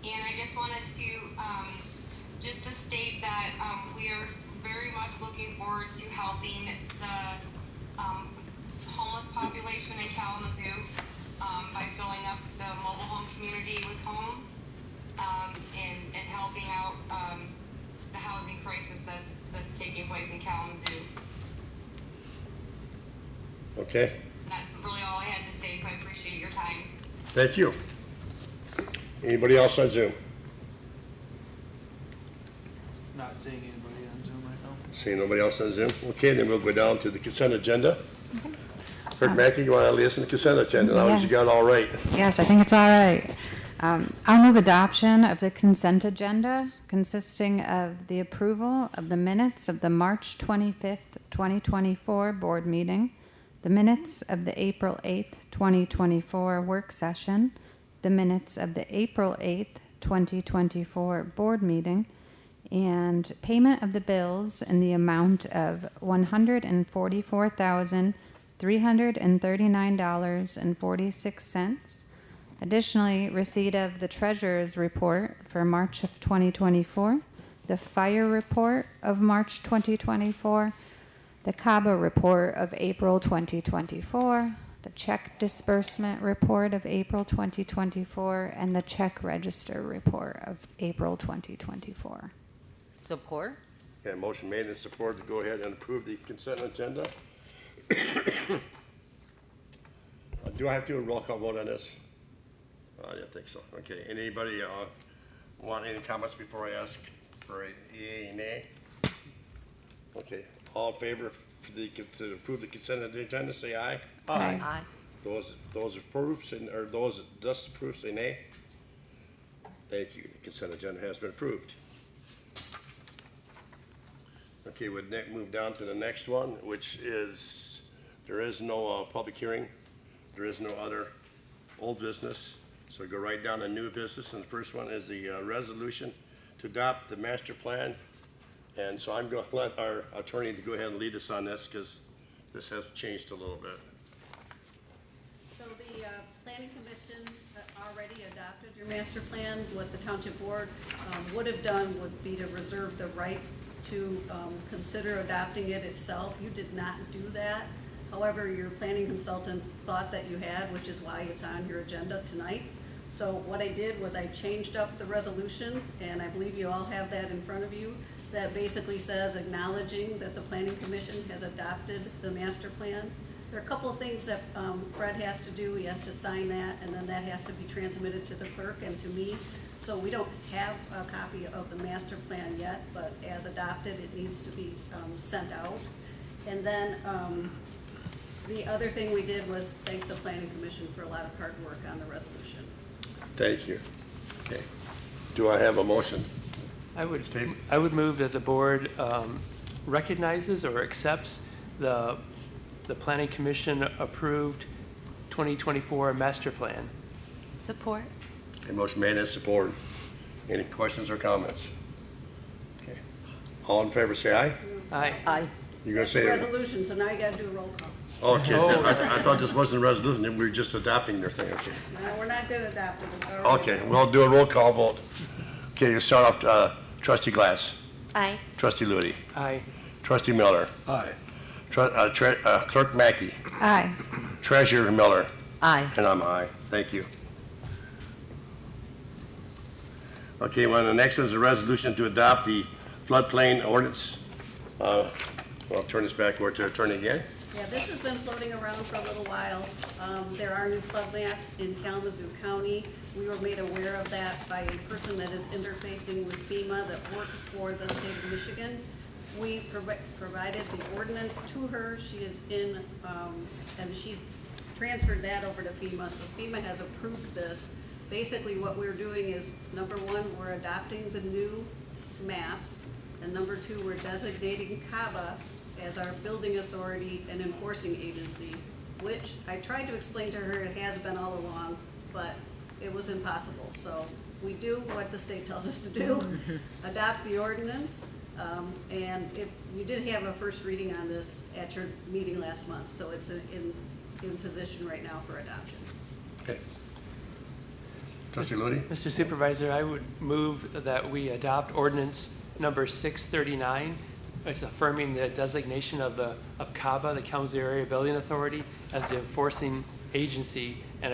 And I just wanted to, just to state that we are very much looking forward to helping the homeless population in Kalamazoo by filling up the mobile home community with homes and helping out the housing crisis that's taking place in Kalamazoo. Okay. That's really all I had to say, so I appreciate your time. Thank you. Anybody else on Zoom? Not seeing anybody on Zoom right now. Seeing nobody else on Zoom? Okay, then we'll go down to the consent agenda. Clerk Mackey, you want to lead us in the consent agenda? Now that you got it all right. Yes, I think it's all right. I'll move adoption of the consent agenda consisting of the approval of the minutes of the March 25th, 2024 board meeting, the minutes of the April 8th, 2024 work session, the minutes of the April 8th, 2024 board meeting, and payment of the bills in the amount of $144,339.46. Additionally, receipt of the treasurer's report for March of 2024, the fire report of March 2024, the CABA report of April 2024, the check disbursement report of April 2024, and the check register report of April 2024. Support? Okay, motion made and supported to go ahead and approve the consent agenda. Do I have to do a roll call vote on this? I didn't think so. Okay, anybody want any comments before I ask for a yea and nay? Okay, all in favor to approve the consent agenda, say aye. Aye. Aye. Those approve, or those that disapprove, say nay. Thank you. The consent agenda has been approved. Okay, we'll move down to the next one, which is, there is no public hearing. There is no other old business. So go right down to new business, and the first one is the resolution to adopt the master plan. And so I'm going to let our attorney to go ahead and lead us on this, because this has changed a little bit. So the planning commission already adopted your master plan. What the township board would have done would be to reserve the right to consider adopting it itself. You did not do that. However, your planning consultant thought that you had, which is why it's on your agenda tonight. So what I did was I changed up the resolution, and I believe you all have that in front of you, that basically says acknowledging that the planning commission has adopted the master plan. There are a couple of things that Fred has to do. He has to sign that, and then that has to be transmitted to the clerk and to me. So we don't have a copy of the master plan yet, but as adopted, it needs to be sent out. And then the other thing we did was thank the planning commission for a lot of hard work on the resolution. Thank you. Okay. Do I have a motion? I would move that the board recognizes or accepts the planning commission approved 2024 master plan. Support. A motion made and support. Any questions or comments? Okay. All in favor, say aye. Aye. Aye. You're gonna say. Resolution, so now you gotta do a roll call. Okay, I thought this wasn't a resolution, we were just adopting their thing, okay. No, we're not gonna adopt it. Okay, we'll do a roll call vote. Okay, you start off, trustee Glass. Aye. Trustee Ludi. Aye. Trustee Miller. Aye. Clerk Mackey. Aye. Treasurer Miller. Aye. And I'm aye. Thank you. Okay, well, the next is a resolution to adopt the floodplain ordinance. I'll turn this back over to Attorney again. Yeah, this has been floating around for a little while. There are new flood maps in Kalamazoo County. We were made aware of that by a person that is interfacing with FEMA that works for the state of Michigan. We provided the ordinance to her. She is in, and she transferred that over to FEMA. So FEMA has approved this. Basically, what we're doing is, number one, we're adopting the new maps. And number two, we're designating CABA as our building authority and enforcing agency, which I tried to explain to her it has been all along, but it was impossible. So we do what the state tells us to do, adopt the ordinance, and we did have a first reading on this at your meeting last month, so it's in position right now for adoption. Okay. Trustee Ludi? Mr. Supervisor, I would move that we adopt ordinance number 639. It's affirming the designation of CABA, the Kalamazoo Area Building Authority, as the enforcing agency and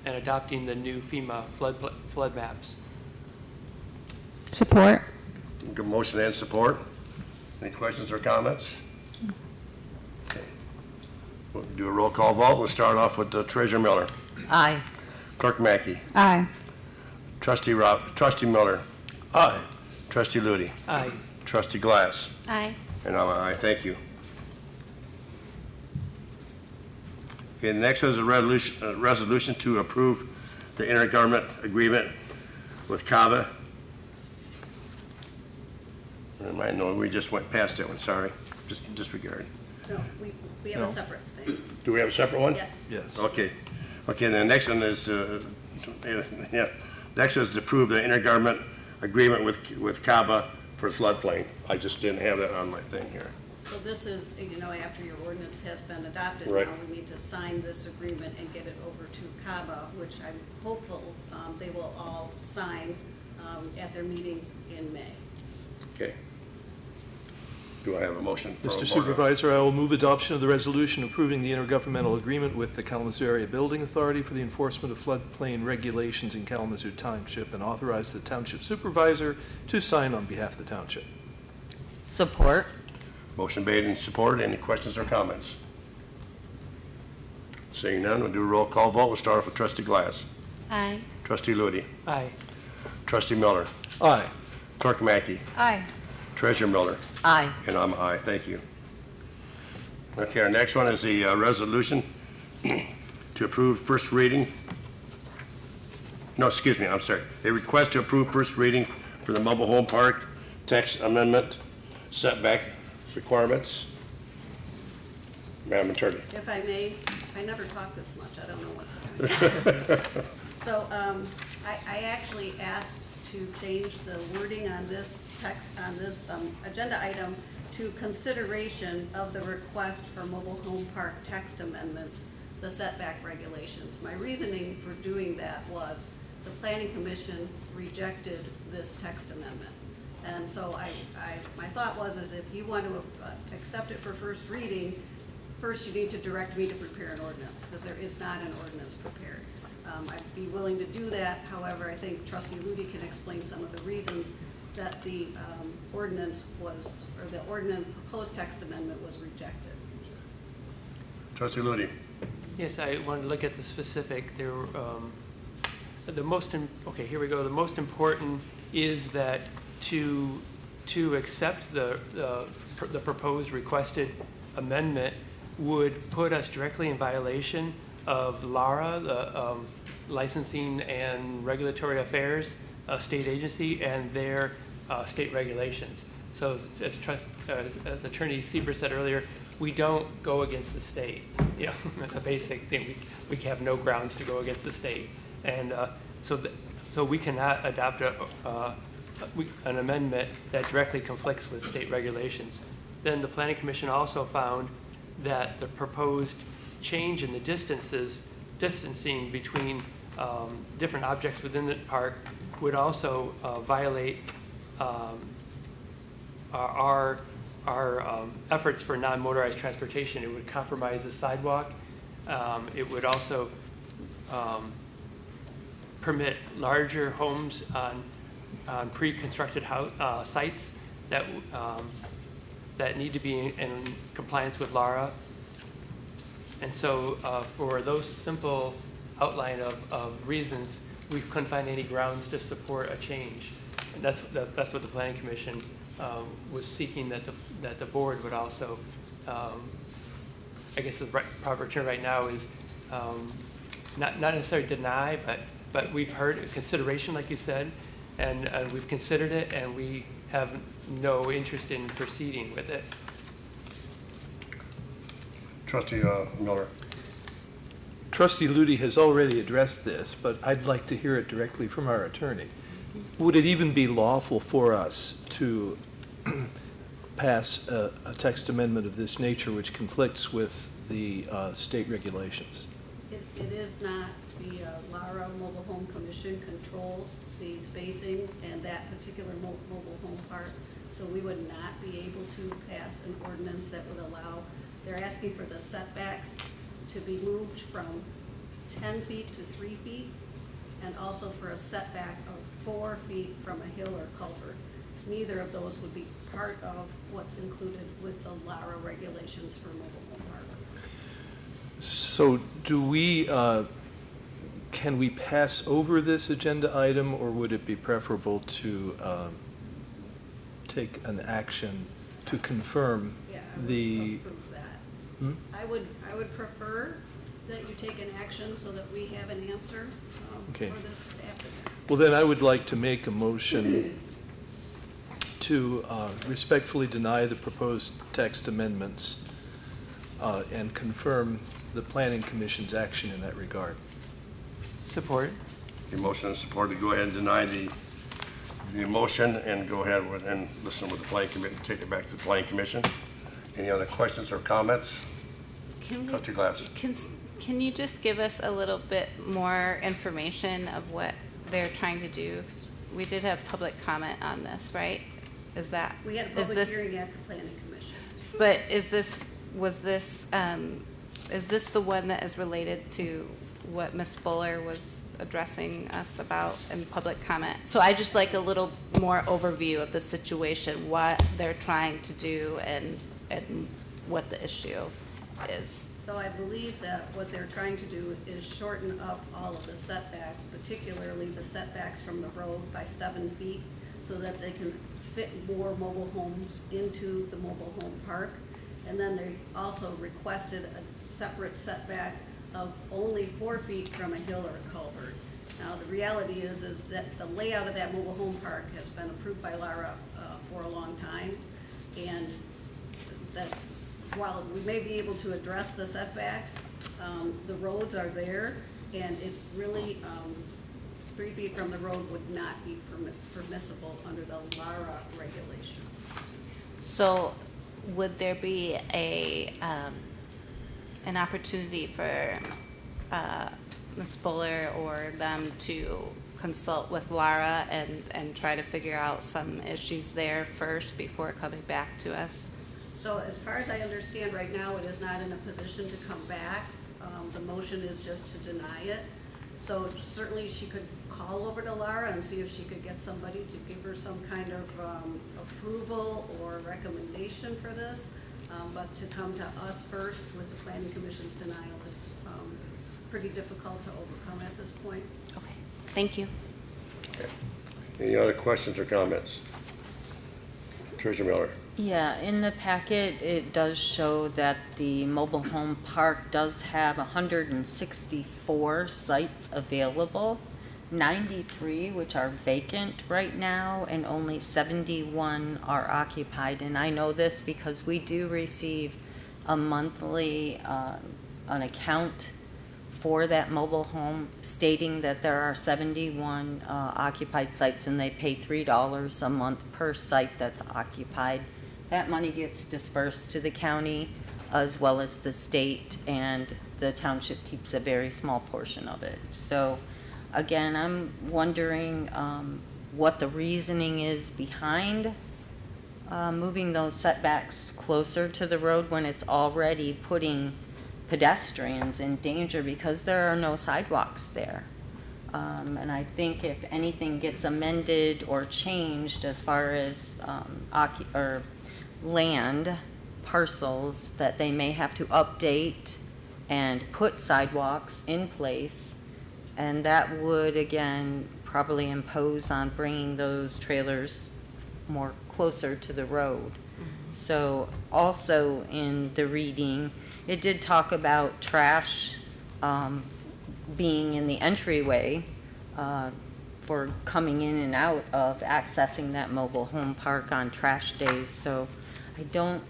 adopting the new FEMA flood maps. Support. Good motion and support. Any questions or comments? Okay. We'll do a roll call vote. We'll start off with Treasurer Miller. Aye. Clerk Mackey. Aye. Trustee Miller. Aye. Trustee Ludi. Aye. Trustee Glass. Aye. And I'm aye. Thank you. Okay, the next is a resolution to approve the intergovernment agreement with CABA. We just went past that one, sorry. Just disregard. No, we have a separate thing. Do we have a separate one? Yes. Yes. Okay. Okay, the next one is, next is to approve the intergovernment agreement with CABA for floodplain. I just didn't have that on my thing here. So this is, after your ordinance has been adopted, Right. now we need to sign this agreement and get it over to CABA, which I'm hopeful they will all sign at their meeting in May. Okay. Do I have a motion? for a Mr. vote? Supervisor, I will move adoption of the resolution approving the intergovernmental agreement with the Kalamazoo Area Building Authority for the enforcement of floodplain regulations in Kalamazoo Township and authorize the Township Supervisor to sign on behalf of the Township. Support. Motion made and supported. Any questions or comments? Seeing none, we'll do a roll call vote. We'll start off with Trustee Glass. Aye. Trustee Ludi. Aye. Trustee Miller. Aye. Clerk Mackey. Aye. Treasurer Miller. Aye. And I'm aye. Thank you. Okay, our next one is the resolution to approve first reading. No, excuse me, I'm sorry. A request to approve first reading for the mobile home park text amendment setback requirements. Madam Attorney. If I may, I never talk this much, I don't know what's happening. So I actually asked to change the wording on this text, on this agenda item to consideration of the request for mobile home park text amendments. the setback regulations. My reasoning for doing that was the planning commission rejected this text amendment. And so my thought was is if you want to accept it for first reading, first you need to direct me to prepare an ordinance, because there is not an ordinance prepared. I'd be willing to do that. However, I think Trustee Ludi can explain some of the reasons that the ordinance was, or the ordinance proposed text amendment was rejected. Trustee Ludi. Yes, I wanted to look at the specific. There, okay, here we go. The most important is that to accept the proposed requested amendment would put us directly in violation of LARA, the Licensing and Regulatory Affairs state agency, and their state regulations. So as Attorney Sieber said earlier, we don't go against the state. You know, that's a basic thing. We have no grounds to go against the state, and so we cannot adopt an amendment that directly conflicts with state regulations. Then the Planning Commission also found that the proposed change in the distancing between different objects within the park would also violate our efforts for non-motorized transportation. It would compromise the sidewalk. It would also permit larger homes on pre-constructed sites that need to be in compliance with LARA. And so for those simple outline of reasons, we couldn't find any grounds to support a change. And that's what the Planning Commission was seeking, that the board would also, I guess the proper term right now is not necessarily deny, but we've heard consideration, like you said, and we've considered it, and we have no interest in proceeding with it. Trustee Miller. Trustee Ludi has already addressed this, but I'd like to hear it directly from our attorney. Would it even be lawful for us to pass a text amendment of this nature which conflicts with the state regulations? It is not. The LARA Mobile Home Commission controls the spacing and that particular mobile home park, so we would not be able to pass an ordinance that would allow, they're asking for the setbacks to be moved from 10 feet to 3 feet, and also for a setback of 4 feet from a hill or culvert. Neither of those would be part of what's included with the LARA regulations for mobile home park. So do we, can we pass over this agenda item, or would it be preferable to take an action to confirm the... Approve that. Hmm? I would prefer that you take an action so that we have an answer Okay. for this after that. Well, then I would like to make a motion to respectfully deny the proposed text amendments and confirm the Planning Commission's action in that regard. Support. Your motion and support to go ahead and deny the motion and go ahead with, and listen with the Planning Commission, take it back to the Planning Commission. Any other questions or comments? Trustee Glass. Can you just give us a little bit more information of what they're trying to do? 'Cause we did have public comment on this, right? Is that, We had a is public this, hearing at the Planning Commission. but is this the one that is related to what Ms. Fuller was addressing us about in public comment? So I just like a little more overview of the situation, what they're trying to do and what the issue is. So I believe that what they're trying to do is shorten up all of the setbacks, particularly the setbacks from the road by 7 feet, so that they can fit more mobile homes into the mobile home park. And then they also requested a separate setback of only 4 feet from a hill or a culvert. Now, the reality is that the layout of that mobile home park has been approved by LARA for a long time, and that while we may be able to address the setbacks, the roads are there, and it really, 3 feet from the road would not be permissible under the LARA regulations. So would there be an opportunity for Ms. Fuller or them to consult with Lara and try to figure out some issues there first before coming back to us. So as far as I understand, right now, it is not in a position to come back. The motion is just to deny it. So certainly she could call over to Lara and see if she could get somebody to give her some kind of approval or recommendation for this. But to come to us first with the planning commission's denial is pretty difficult to overcome at this point. Okay, thank you. Okay. Any other questions or comments? Treasurer Miller. Yeah, in the packet, it does show that the mobile home park does have 164 sites available, 93 which are vacant right now, and only 71 are occupied. And I know this because we do receive a monthly an account for that mobile home stating that there are 71 occupied sites, and they pay $3 a month per site that's occupied. That money gets dispersed to the county as well as the state, and the township keeps a very small portion of it. So again, I'm wondering what the reasoning is behind moving those setbacks closer to the road when it's already putting pedestrians in danger because there are no sidewalks there. And I think if anything gets amended or changed as far as land parcels, that they may have to update and put sidewalks in place, and that would again probably impose on bringing those trailers more closer to the road. So also in the reading, it did talk about trash being in the entryway for coming in and out of accessing that mobile home park on trash days. So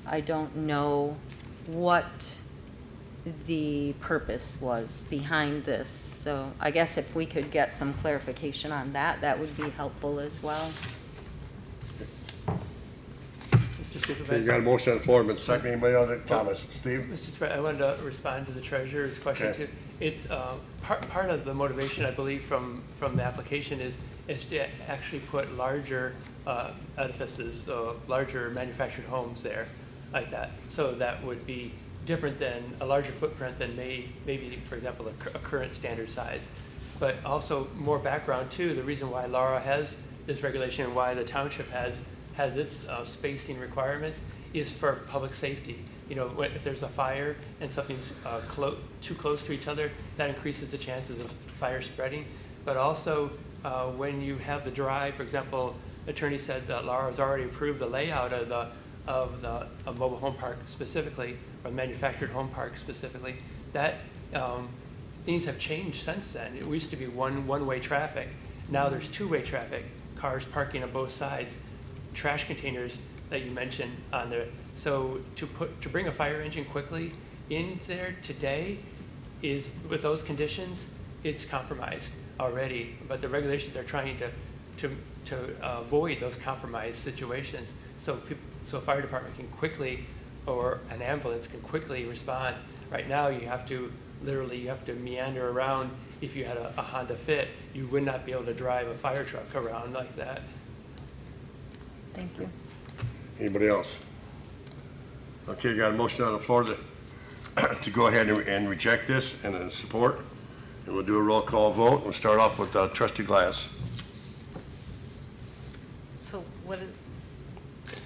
I don't know what the purpose was behind this. So I guess if we could get some clarification on that, that would be helpful as well. Mr. Supervisor. You got a motion on the floor, but second, anybody other comments? Steve? Mr. Supervisor, I wanted to respond to the treasurer's question Okay. too. It's part of the motivation, I believe, from the application is to actually put larger edifices, larger manufactured homes there like that. So that would be different than a larger footprint than maybe, for example, a current standard size. But also more background too, the reason why Lara has this regulation and why the township has its spacing requirements is for public safety. You know, if there's a fire and something's too close to each other, that increases the chances of fire spreading. But also, when you have the drive, for example, attorney said that Lara has already approved the layout of the mobile home park specifically, or manufactured home park specifically. That things have changed since then. It used to be one-way traffic. Now there's two-way traffic. Cars parking on both sides. Trash containers that you mentioned on there. So to bring a fire engine quickly in there today is, with those conditions, it's compromised already. But the regulations are trying to avoid those compromised situations. So a fire department can quickly, or an ambulance can quickly respond. Right now, you have to meander around. If you had a Honda Fit, you would not be able to drive a fire truck around like that. Thank you. Anybody else? Okay, got a motion on the floor to go ahead and reject this and then support. And we'll do a roll call vote. We'll start off with Trustee Glass. So what,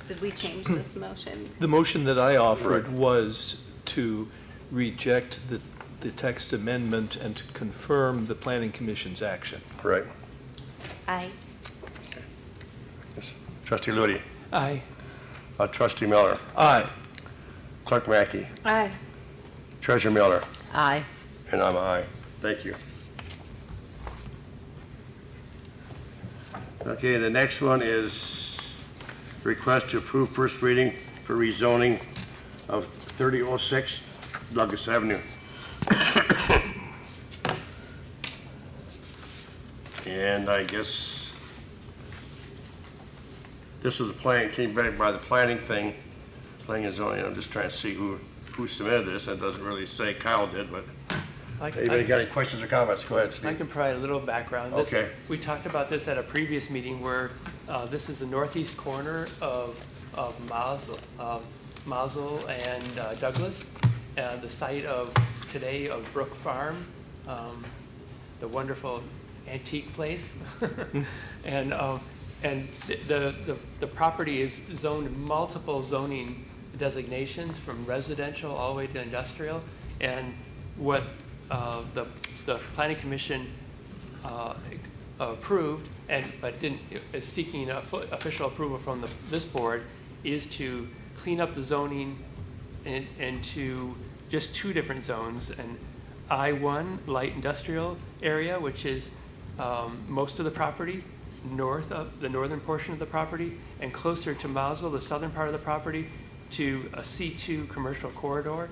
did we change this motion? The motion that I offered was to reject the text amendment and to confirm the Planning Commission's action. Right. Aye. Yes. Trustee Ludi. Aye. Trustee Miller. Aye. Clerk Mackey. Aye. Treasurer Miller. Aye. And I'm aye. Thank you. Okay, the next one is request to approve first reading for rezoning of 3006 Douglas Avenue. And I guess this was a plan, came back by the planning thing, planning and zoning. I'm just trying to see who submitted this, and it doesn't really say Kyle did, but Like, anybody got any questions or comments? Go ahead, I Steve. can provide a little background. This- Okay. We talked about this at a previous meeting where this is the northeast corner of Mazel and Douglas, the site of today of Brook Farm, the wonderful antique place. And the property is zoned multiple zoning designations from residential all the way to industrial. And what the planning commission approved but is seeking official approval from this board is to clean up the zoning into just two different zones, an I-1 light industrial area, which is most of the property, north of the northern portion of the property, and closer to Mazel, the southern part of the property, to a C2 commercial corridor.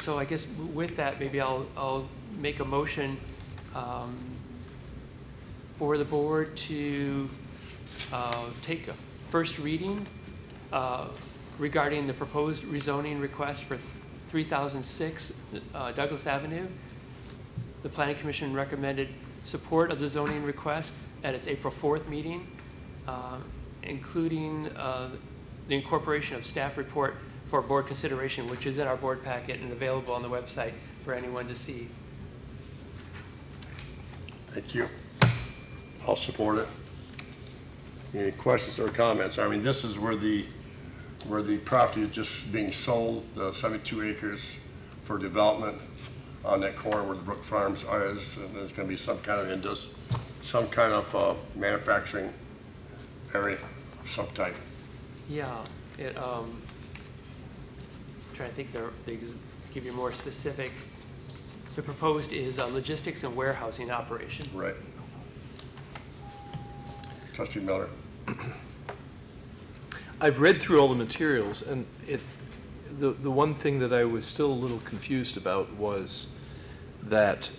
So I guess with that, maybe I'll make a motion for the board to take a first reading regarding the proposed rezoning request for 3006 Douglas Avenue. The Planning Commission recommended support of the zoning request at its April 4th meeting, including the incorporation of staff report for board consideration, which is in our board packet and available on the website for anyone to see. Thank you. I'll support it. Any questions or comments? I mean, this is where the property is just being sold, the 72 acres for development on that corner where the Brook Farms is, and there's going to be some kind of manufacturing area of some type. Yeah, trying to think, they give you more specific. The proposed is a logistics and warehousing operation. Right. Trustee Miller. I've read through all the materials, and the one thing that I was still a little confused about was that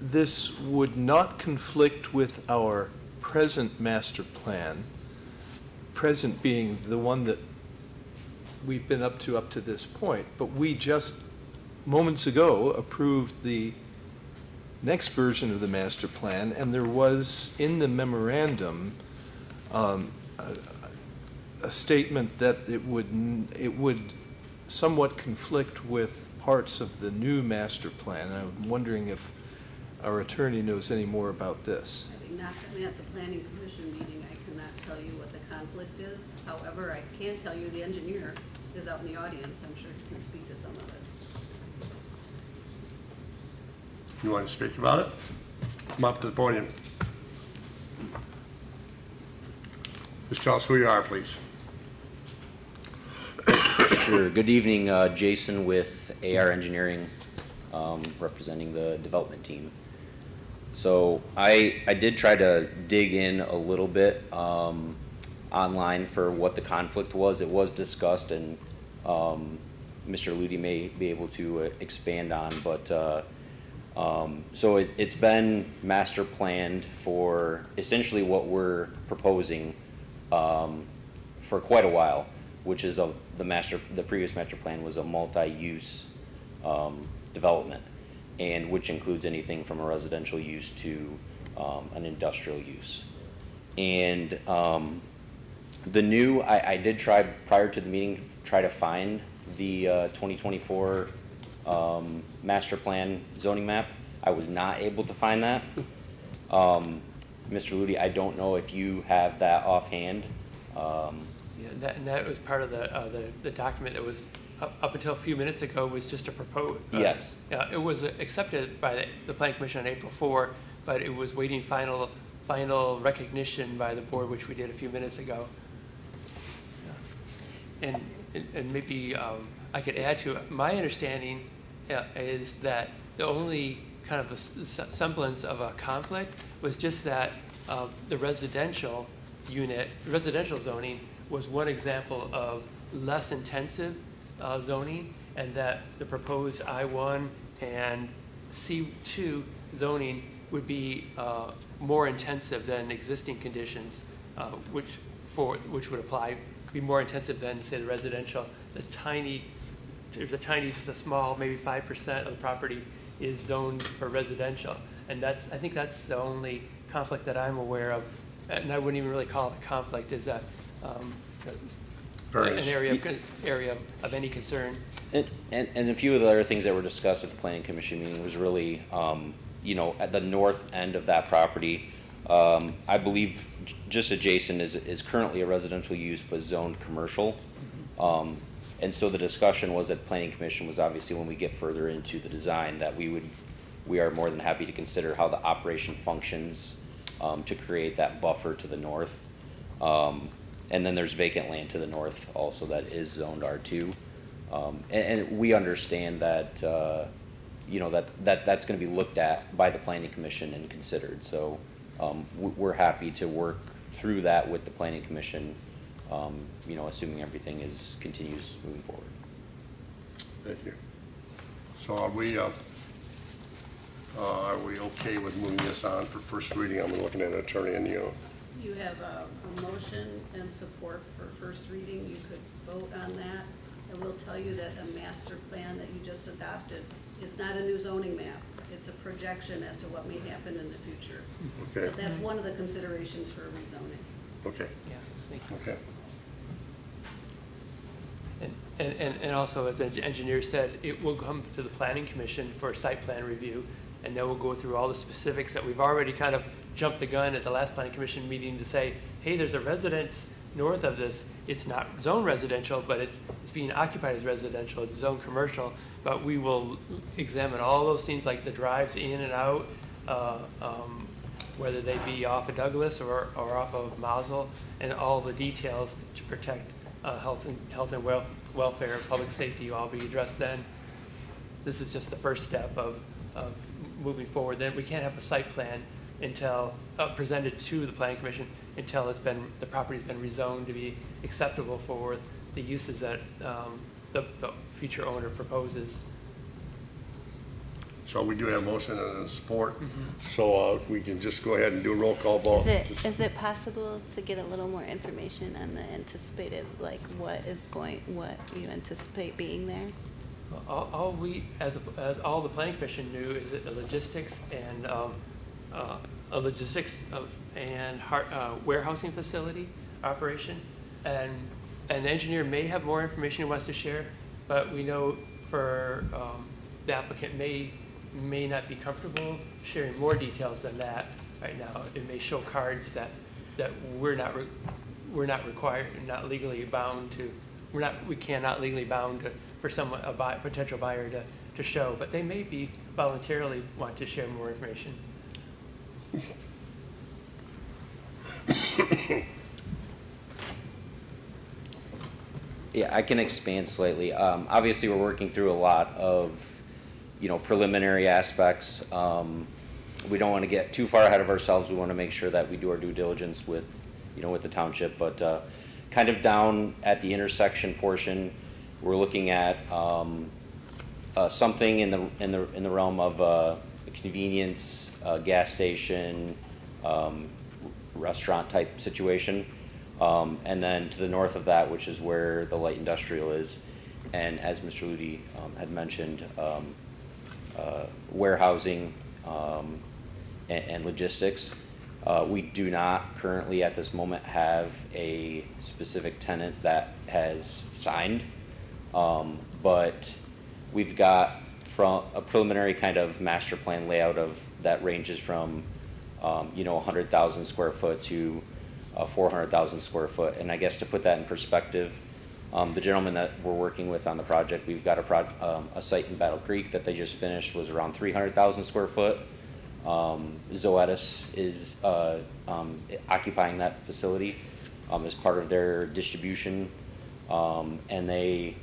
this would not conflict with our present master plan, present being the one that we've been up to this point, but we just moments ago approved the next version of the master plan, and there was in the memorandum a statement that it would somewhat conflict with parts of the new master plan. I'm wondering if our attorney knows any more about this. Having not been at the planning commission meeting, I cannot tell you what the conflict is. However, I can tell you the engineer is out in the audience. I'm sure he can speak to some of it. You want to speak about it? Come up to the podium. Just tell us who you are, please. Sure. Good evening, Jason with AR Engineering, representing the development team. So I did try to dig in a little bit online for what the conflict was. It was discussed, and Mr. Ludi may be able to expand on, but so it's been master planned for essentially what we're proposing for quite a while, which is the previous master plan was a multi-use development, and which includes anything from a residential use to an industrial use. And the new, I did try prior to the meeting try to find the 2024 master plan zoning map. I was not able to find that. Mr. Ludi, I don't know if you have that offhand. Yeah, that was part of the document that was up until a few minutes ago was just a proposal. Yes. It was accepted by the Planning Commission on April 4, but it was waiting final recognition by the board, which we did a few minutes ago. And maybe I could add to it. My understanding is that the only kind of a semblance of a conflict was just that the residential zoning was one example of less intensive zoning, and that the proposed I-1 and C2 zoning would be more intensive than existing conditions, which would apply be more intensive than, say, the residential. There's just a small, maybe 5% of the property is zoned for residential. And I think that's the only conflict that I'm aware of. And I wouldn't even really call it a conflict, is an area of any concern. And a few of the other things that were discussed at the planning commission meeting was really, at the north end of that property, I believe just adjacent is currently a residential use but zoned commercial. And so the discussion was at planning commission was obviously when we get further into the design that we are more than happy to consider how the operation functions to create that buffer to the north. And then there's vacant land to the north also that is zoned R2. And we understand that, that's going to be looked at by the planning commission and considered. So we're happy to work through that with the planning commission, assuming everything continues moving forward. Thank you. So are we okay with moving this on for first reading? I'm looking at attorney and you. You have a motion and support for first reading. You could vote on that. I will tell you that a master plan that you just adopted is not a new zoning map. It's a projection as to what may happen in the future. Okay. So that's one of the considerations for rezoning. Okay. Yeah, thank you. Okay. And also, as the engineer said, it will come to the planning commission for a site plan review, and then we'll go through all the specifics that we've already kind of jumped the gun at the last planning commission meeting to say, hey, there's a residence north of this. It's not zone residential, but it's being occupied as residential. It's zone commercial, but we will examine all those things like the drives in and out, whether they be off of Douglas or off of Mausel, and all the details to protect health and welfare, public safety will all be addressed then. This is just the first step of moving forward. Then we can't have a site plan until presented to the planning commission until the property's been rezoned to be acceptable for the uses that the future owner proposes. So we do have motion and support. So we can just go ahead and do a roll call vote. Is it possible to get a little more information on the anticipated, like what you anticipate being there? All we, as all the planning commission knew, is that the logistics and warehousing facility operation, and the engineer may have more information he wants to share, but we know for the applicant may not be comfortable sharing more details than that right now. It may show cards that we're not required, not legally bound to. We cannot legally bound to, for someone, a potential buyer to show, but they may be voluntarily want to share more information. Yeah, I can expand slightly. Obviously, we're working through a lot of, preliminary aspects. We don't want to get too far ahead of ourselves. We want to make sure that we do our due diligence with the township, but kind of down at the intersection portion, we're looking at something in the realm of a convenience, gas station, restaurant type situation, and then to the north of that, which is where the light industrial is, and as Mr. Ludi had mentioned, warehousing and logistics. We do not currently at this moment have a specific tenant that has signed, but we've got from a preliminary kind of master plan layout of that ranges from 100,000 square foot to 400,000 square foot. And I guess to put that in perspective, the gentleman that we're working with on the project, we've got a site in Battle Creek that they just finished was around 300,000 square foot. Zoetis is occupying that facility as part of their distribution, and they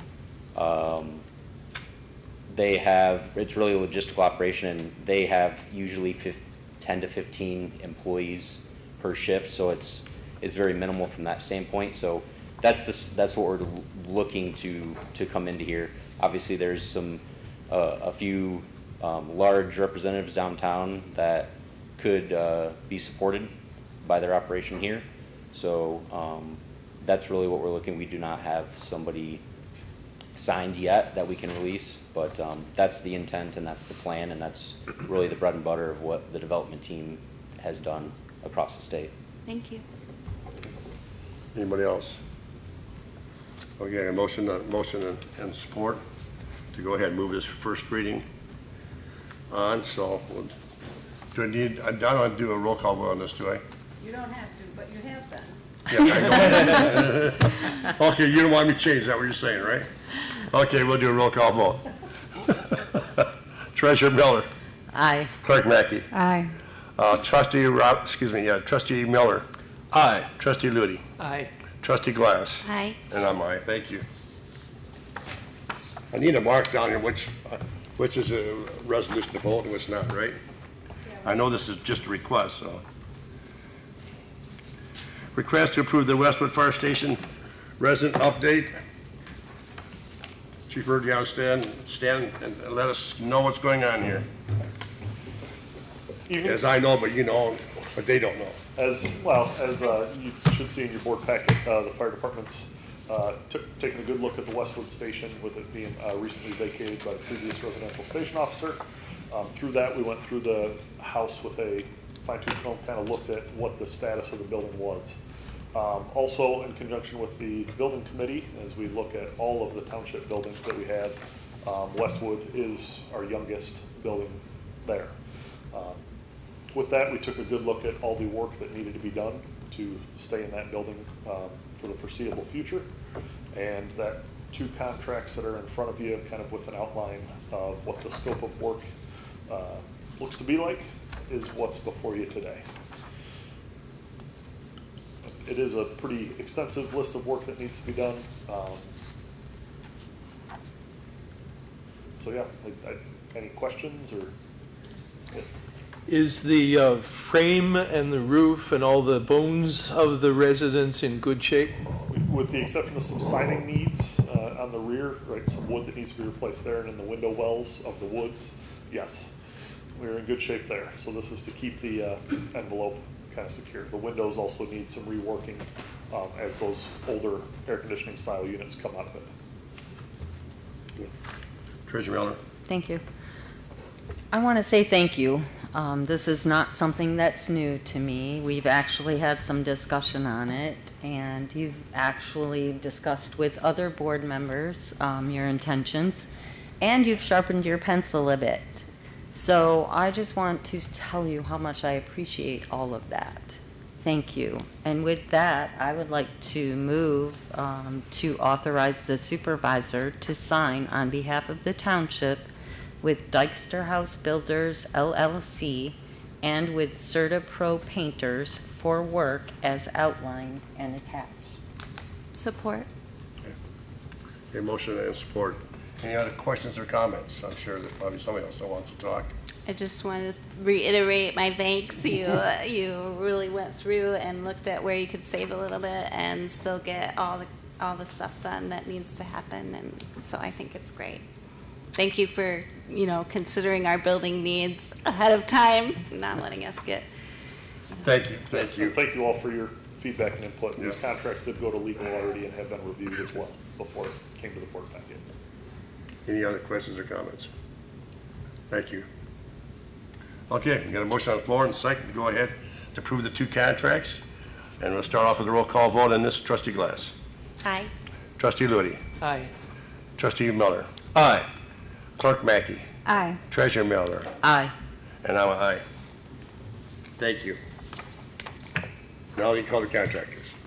have, it's really a logistical operation, and they have usually 10 to 15 employees per shift, so it's very minimal from that standpoint. So that's what we're looking to come into here. Obviously, there's a few large representatives downtown that could be supported by their operation here. So that's really what we're looking. We do not have somebody signed yet that we can release, but that's the intent and that's the plan, and that's really the bread and butter of what the development team has done across the state. Thank you. Anybody else? Okay, a motion and support to go ahead and move this first reading on, so do I need, I don't want to do a roll call vote on this, do I? You don't have to, but you have done. Yeah, I know. Okay, you don't want me to change that, what you're saying, right? Okay, we'll do a roll call vote. Treasurer Miller. Aye. Clerk Mackey. Aye. Trustee Trustee Miller. Aye. Trustee Ludi. Aye. Trustee Glass. Aye. And I'm aye, thank you. I need a mark down here which is a resolution to vote and which not, right? I know this is just a request, so. Request to approve the Westwood Fire Station resident update. Chief Bird, you want to stand and let us know what's going on here? As I know, but you know, but they don't know. As well, as you should see in your board packet, the fire department's taking a good look at the Westwood Station with it being recently vacated by the previous residential station officer. Through that, we went through the house with a fine-tooth comb, kind of looked at what the status of the building was. Also, in conjunction with the building committee, as we look at all of the township buildings that we have, Westwood is our youngest building there. With that, we took a good look at all the work that needed to be done to stay in that building for the foreseeable future. And that 2 contracts that are in front of you, kind of with an outline of what the scope of work looks to be like, is what's before you today. It is a pretty extensive list of work that needs to be done. So yeah, any questions or? Yeah. Is the frame and the roof and all the bones of the residence in good shape? With the exception of some siding needs on the rear, right, some wood that needs to be replaced there, and in the window wells of the woods, yes, we're in good shape there. So this is to keep the envelope kind of secure. The windows also need some reworking as those older air conditioning style units come out of it. Treasurer Miller. Thank you. I want to say thank you. This is not something that's new to me. We've actually had some discussion on it, and you've actually discussed with other board members your intentions, and you've sharpened your pencil a bit. So I just want to tell you how much I appreciate all of that. Thank you. And with that, I would like to move to authorize the supervisor to sign on behalf of the township with Dykster House Builders LLC and with CertaPro Painters for work as outlined and attached. Support. Okay, motion and support. Any other questions or comments? I'm sure there's probably somebody else that wants to talk. I just want to reiterate my thanks. You really went through and looked at where you could save a little bit and still get all the stuff done that needs to happen, and so I think it's great. Thank you for, considering our building needs ahead of time, not letting us get. Thank you. Thank you all for your feedback and input. These contracts did go to legal already and have been reviewed as well before it came to the board packet. Any other questions or comments? Thank you. Okay, we got a motion on the floor and second to go ahead to approve the 2 contracts. And we'll start off with a roll call vote on this. Trustee Glass. Aye. Trustee Ludi. Aye. Trustee Miller. Aye. Clerk Mackey. Aye. Treasurer Miller. Aye. And I'm an aye. Thank you. Now we can call the contractors.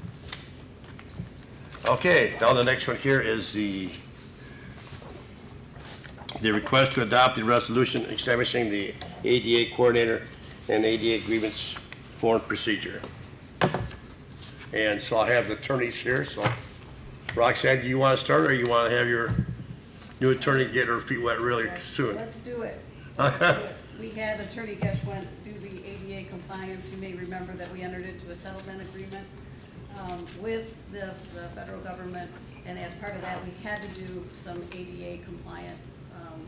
Okay, now the next one here is the request to adopt the resolution establishing the ADA coordinator and ADA grievance form procedure. And so I have the attorneys here, so Roxanne, do you want to start, or you want to have your new attorney get her feet wet really soon? Let's do it. We had Attorney Geschwint do the ADA compliance. You may remember that we entered into a settlement agreement with the federal government, and as part of that, we had to do some ADA compliant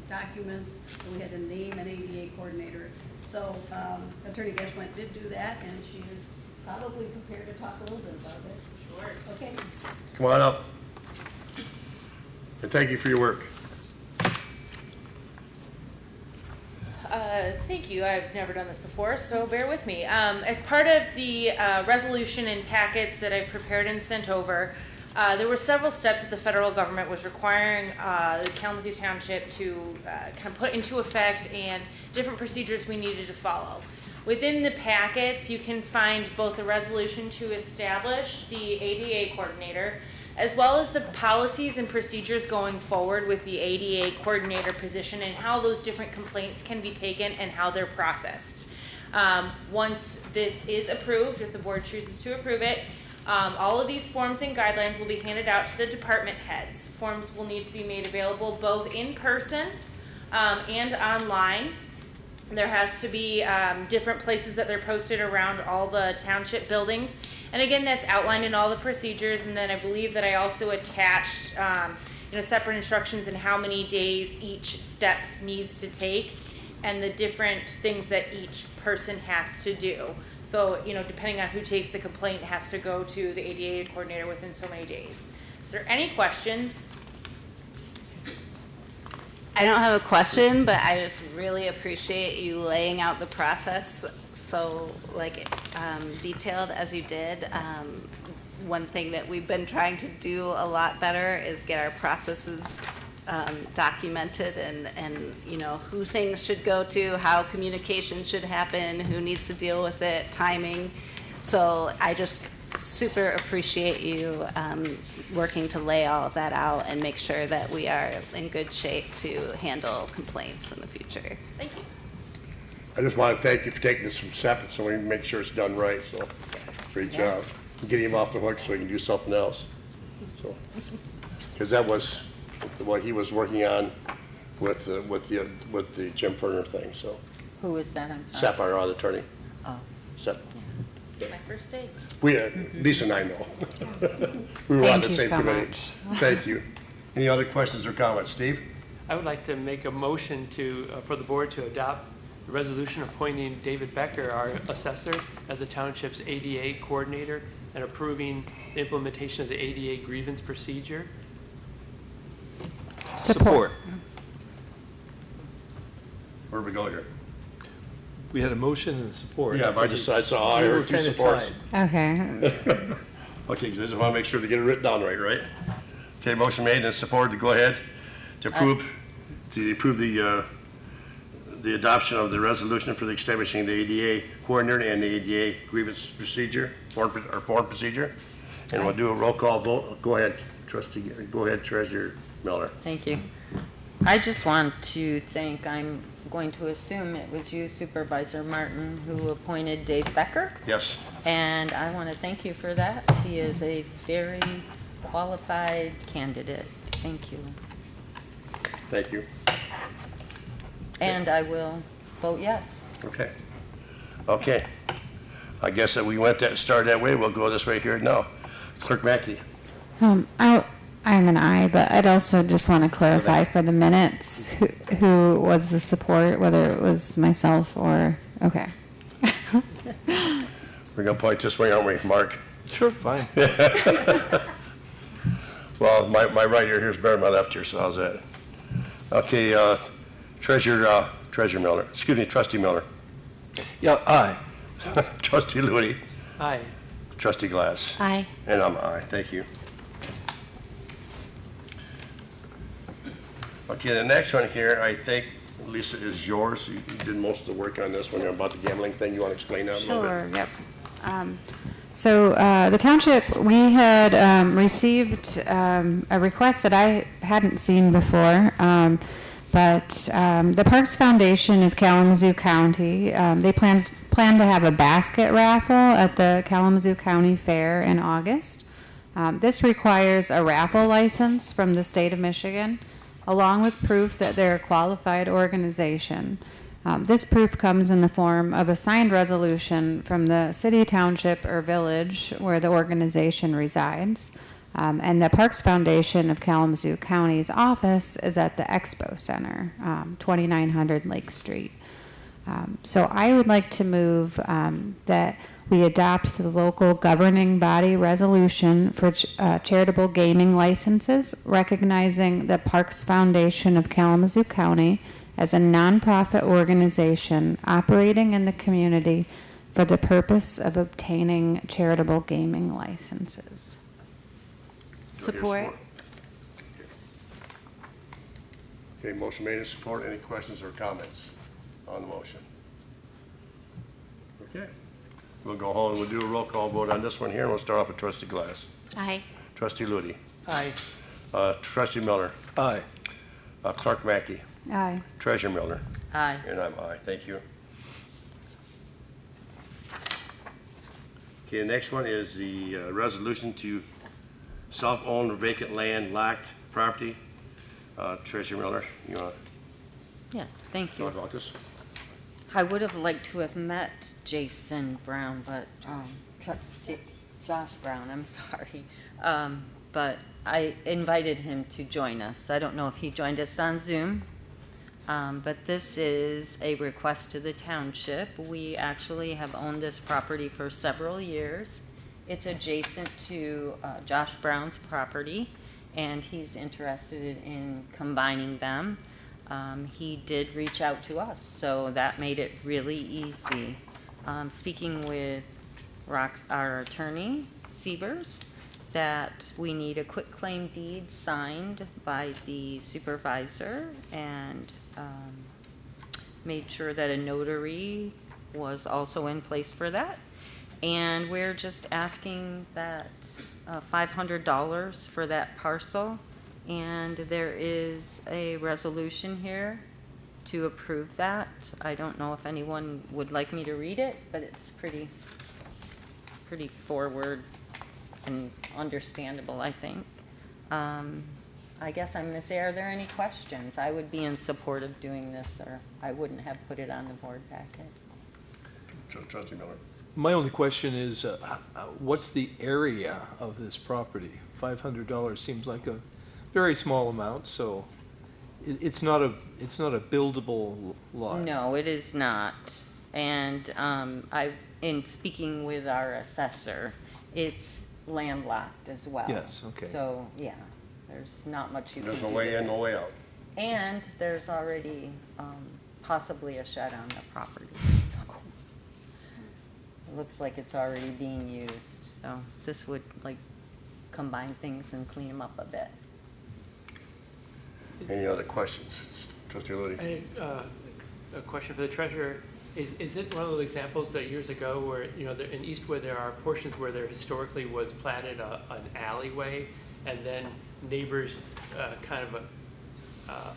documents. We had to name an ADA coordinator. So Attorney Geschwint did do that, and she is probably prepared to talk a little bit about it. Sure. Okay. Come on up. And thank you for your work. Thank you. I've never done this before, so bear with me. As part of the resolution and packets that I've prepared and sent over, there were several steps that the federal government was requiring the Kalamazoo Township to kind of put into effect and different procedures we needed to follow. Within the packets, you can find both the resolution to establish the ADA coordinator, as well as the policies and procedures going forward with the ADA coordinator position and how those different complaints can be taken and how they're processed. Once this is approved, if the board chooses to approve it, all of these forms and guidelines will be handed out to the department heads. Forms will need to be made available both in person and online. There has to be different places that they're posted around all the township buildings. And again, that's outlined in all the procedures. And then I believe that I also attached separate instructions in how many days each step needs to take and the different things that each person has to do. So, depending on who takes the complaint, it has to go to the ADA coordinator within so many days. Is there any questions? I don't have a question, but I just really appreciate you laying out the process so detailed as you did. One thing that we've been trying to do a lot better is get our processes documented and who things should go to, how communication should happen, who needs to deal with it, timing. So I just super appreciate you working to lay all of that out and make sure that we are in good shape to handle complaints in the future. Thank you. I just want to thank you for taking this from separate so we can make sure it's done right, so great job. Getting him off the hook so he can do something else. So, because that was what he was working on with the Jim Ferner thing, so. Who is that? I'm sorry. Sapphire, our attorney. Oh. Sap. It's my first day. Lisa and I know. We were on the same committee. Thank you. Any other questions or comments? Steve? I would like to make a motion for the board to adopt the resolution appointing David Becker, our assessor, as the township's ADA coordinator and approving the implementation of the ADA grievance procedure. Support. Where do we go here? We had a motion and support. Yeah, I heard two supports. Okay. Okay, because I just want to make sure to get it written down right? Okay, motion made and supported to go ahead to approve the adoption of the resolution for the establishing the ADA coordinator and the ADA grievance procedure, form procedure. And we'll do a roll call vote. Go ahead, Treasurer Miller. Thank you. I just want to thank, I'm going to assume it was you, Supervisor Martin, who appointed Dave Becker. Yes. And I want to thank you for that. He is a very qualified candidate. Thank you. Thank you. And I will vote yes. Okay. I guess that we started that way. We'll go this way here now. Clerk Mackey. I'm an aye, but I'd also just want to clarify for the minutes who was the support, whether it was myself or, okay. We're going to point this way, aren't we, Mark? Sure, fine. Well, my right ear here's better than my left ear, so how's that? Okay, Trustee Miller. Yeah, aye. Trustee Lewis. Aye. Trustee Glass. Aye. And I'm aye. Thank you. Okay, the next one here, I think, Lisa, is yours. You did most of the work on this one about the gambling thing. You want to explain that a little bit? Sure, yep. So the township, we had received a request that I hadn't seen before, but the Parks Foundation of Kalamazoo County, they plan to have a basket raffle at the Kalamazoo County Fair in August. This requires a raffle license from the state of Michigan, along with proof that they're a qualified organization. This proof comes in the form of a signed resolution from the city, township, or village where the organization resides. And the Parks Foundation of Kalamazoo County's office is at the Expo Center, 2900 Lake Street. So I would like to move that we adopt the local governing body resolution for charitable gaming licenses, recognizing the Parks Foundation of Kalamazoo County as a nonprofit organization operating in the community for the purpose of obtaining charitable gaming licenses. Do I hear Support. Okay, motion made and support. Any questions or comments on the motion? Okay. We'll go home and we'll do a roll call vote on this one here. We'll start off with trustee Glass. Aye. Trustee Ludi. Aye. Trustee Miller. Aye. Clerk Mackey. Aye. Treasurer Miller. Aye. And I'm aye. Thank you. Okay, the next one is the resolution to self-owned vacant land locked property. Treasurer Miller, you want Yes, thank to you. talk about this? I would have liked to have met Jason Brown, but, Josh Brown, I'm sorry. But I invited him to join us. I don't know if he joined us on Zoom. But this is a request to the township. We actually have owned this property for several years. It's adjacent to Josh Brown's property, and he's interested in combining them. He did reach out to us, so that made it really easy. Speaking with our attorney, Sievers, that we need a quitclaim deed signed by the supervisor, and made sure that a notary was also in place for that. And we're just asking that $500 for that parcel. And there is a resolution here to approve that. I don't know if anyone would like me to read it, but it's pretty forward and understandable, I think. I guess I'm going to say, are there any questions? I would be in support of doing this, or I wouldn't have put it on the board packet. Trustee Miller. My only question is, what's the area of this property? $500 seems like a very small amount, so it's not a buildable lot. No, it is not. And in speaking with our assessor, it's landlocked as well. Yes, okay. So, yeah, there's not much you can do. There's no way in, no way out. And there's already possibly a shed on the property, so it looks like it's already being used. So this would combine things and clean them up a bit. Any other questions? Trustee Ludi. A question for the treasurer. Is it one of those examples that years ago where, in Eastwood, there are portions where there historically was platted an alleyway, and then neighbors kind of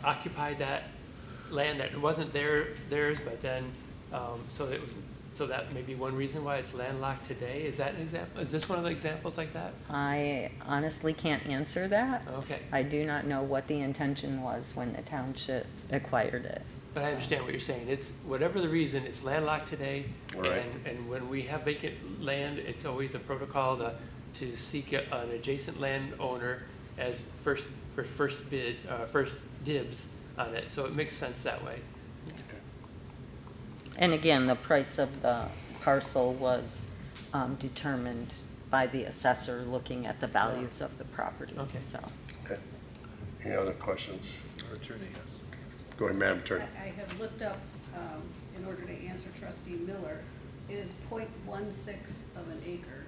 occupied that land that wasn't theirs, but then, so that may be one reason why it's landlocked today? Is that an example? Is this one of the examples like that? I honestly can't answer that. Okay. I do not know what the intention was when the township acquired it. But I understand what you're saying. It's, whatever the reason, it's landlocked today. Right. And when we have vacant land, it's always a protocol to seek an adjacent landowner as first dibs on it. So it makes sense that way. And again, the price of the parcel was determined by the assessor looking at the values of the property. Okay. So. Okay. Any other questions? Our attorney has. Go ahead, Madam Attorney. I have looked up, in order to answer trustee Miller, it is 0.16 of an acre.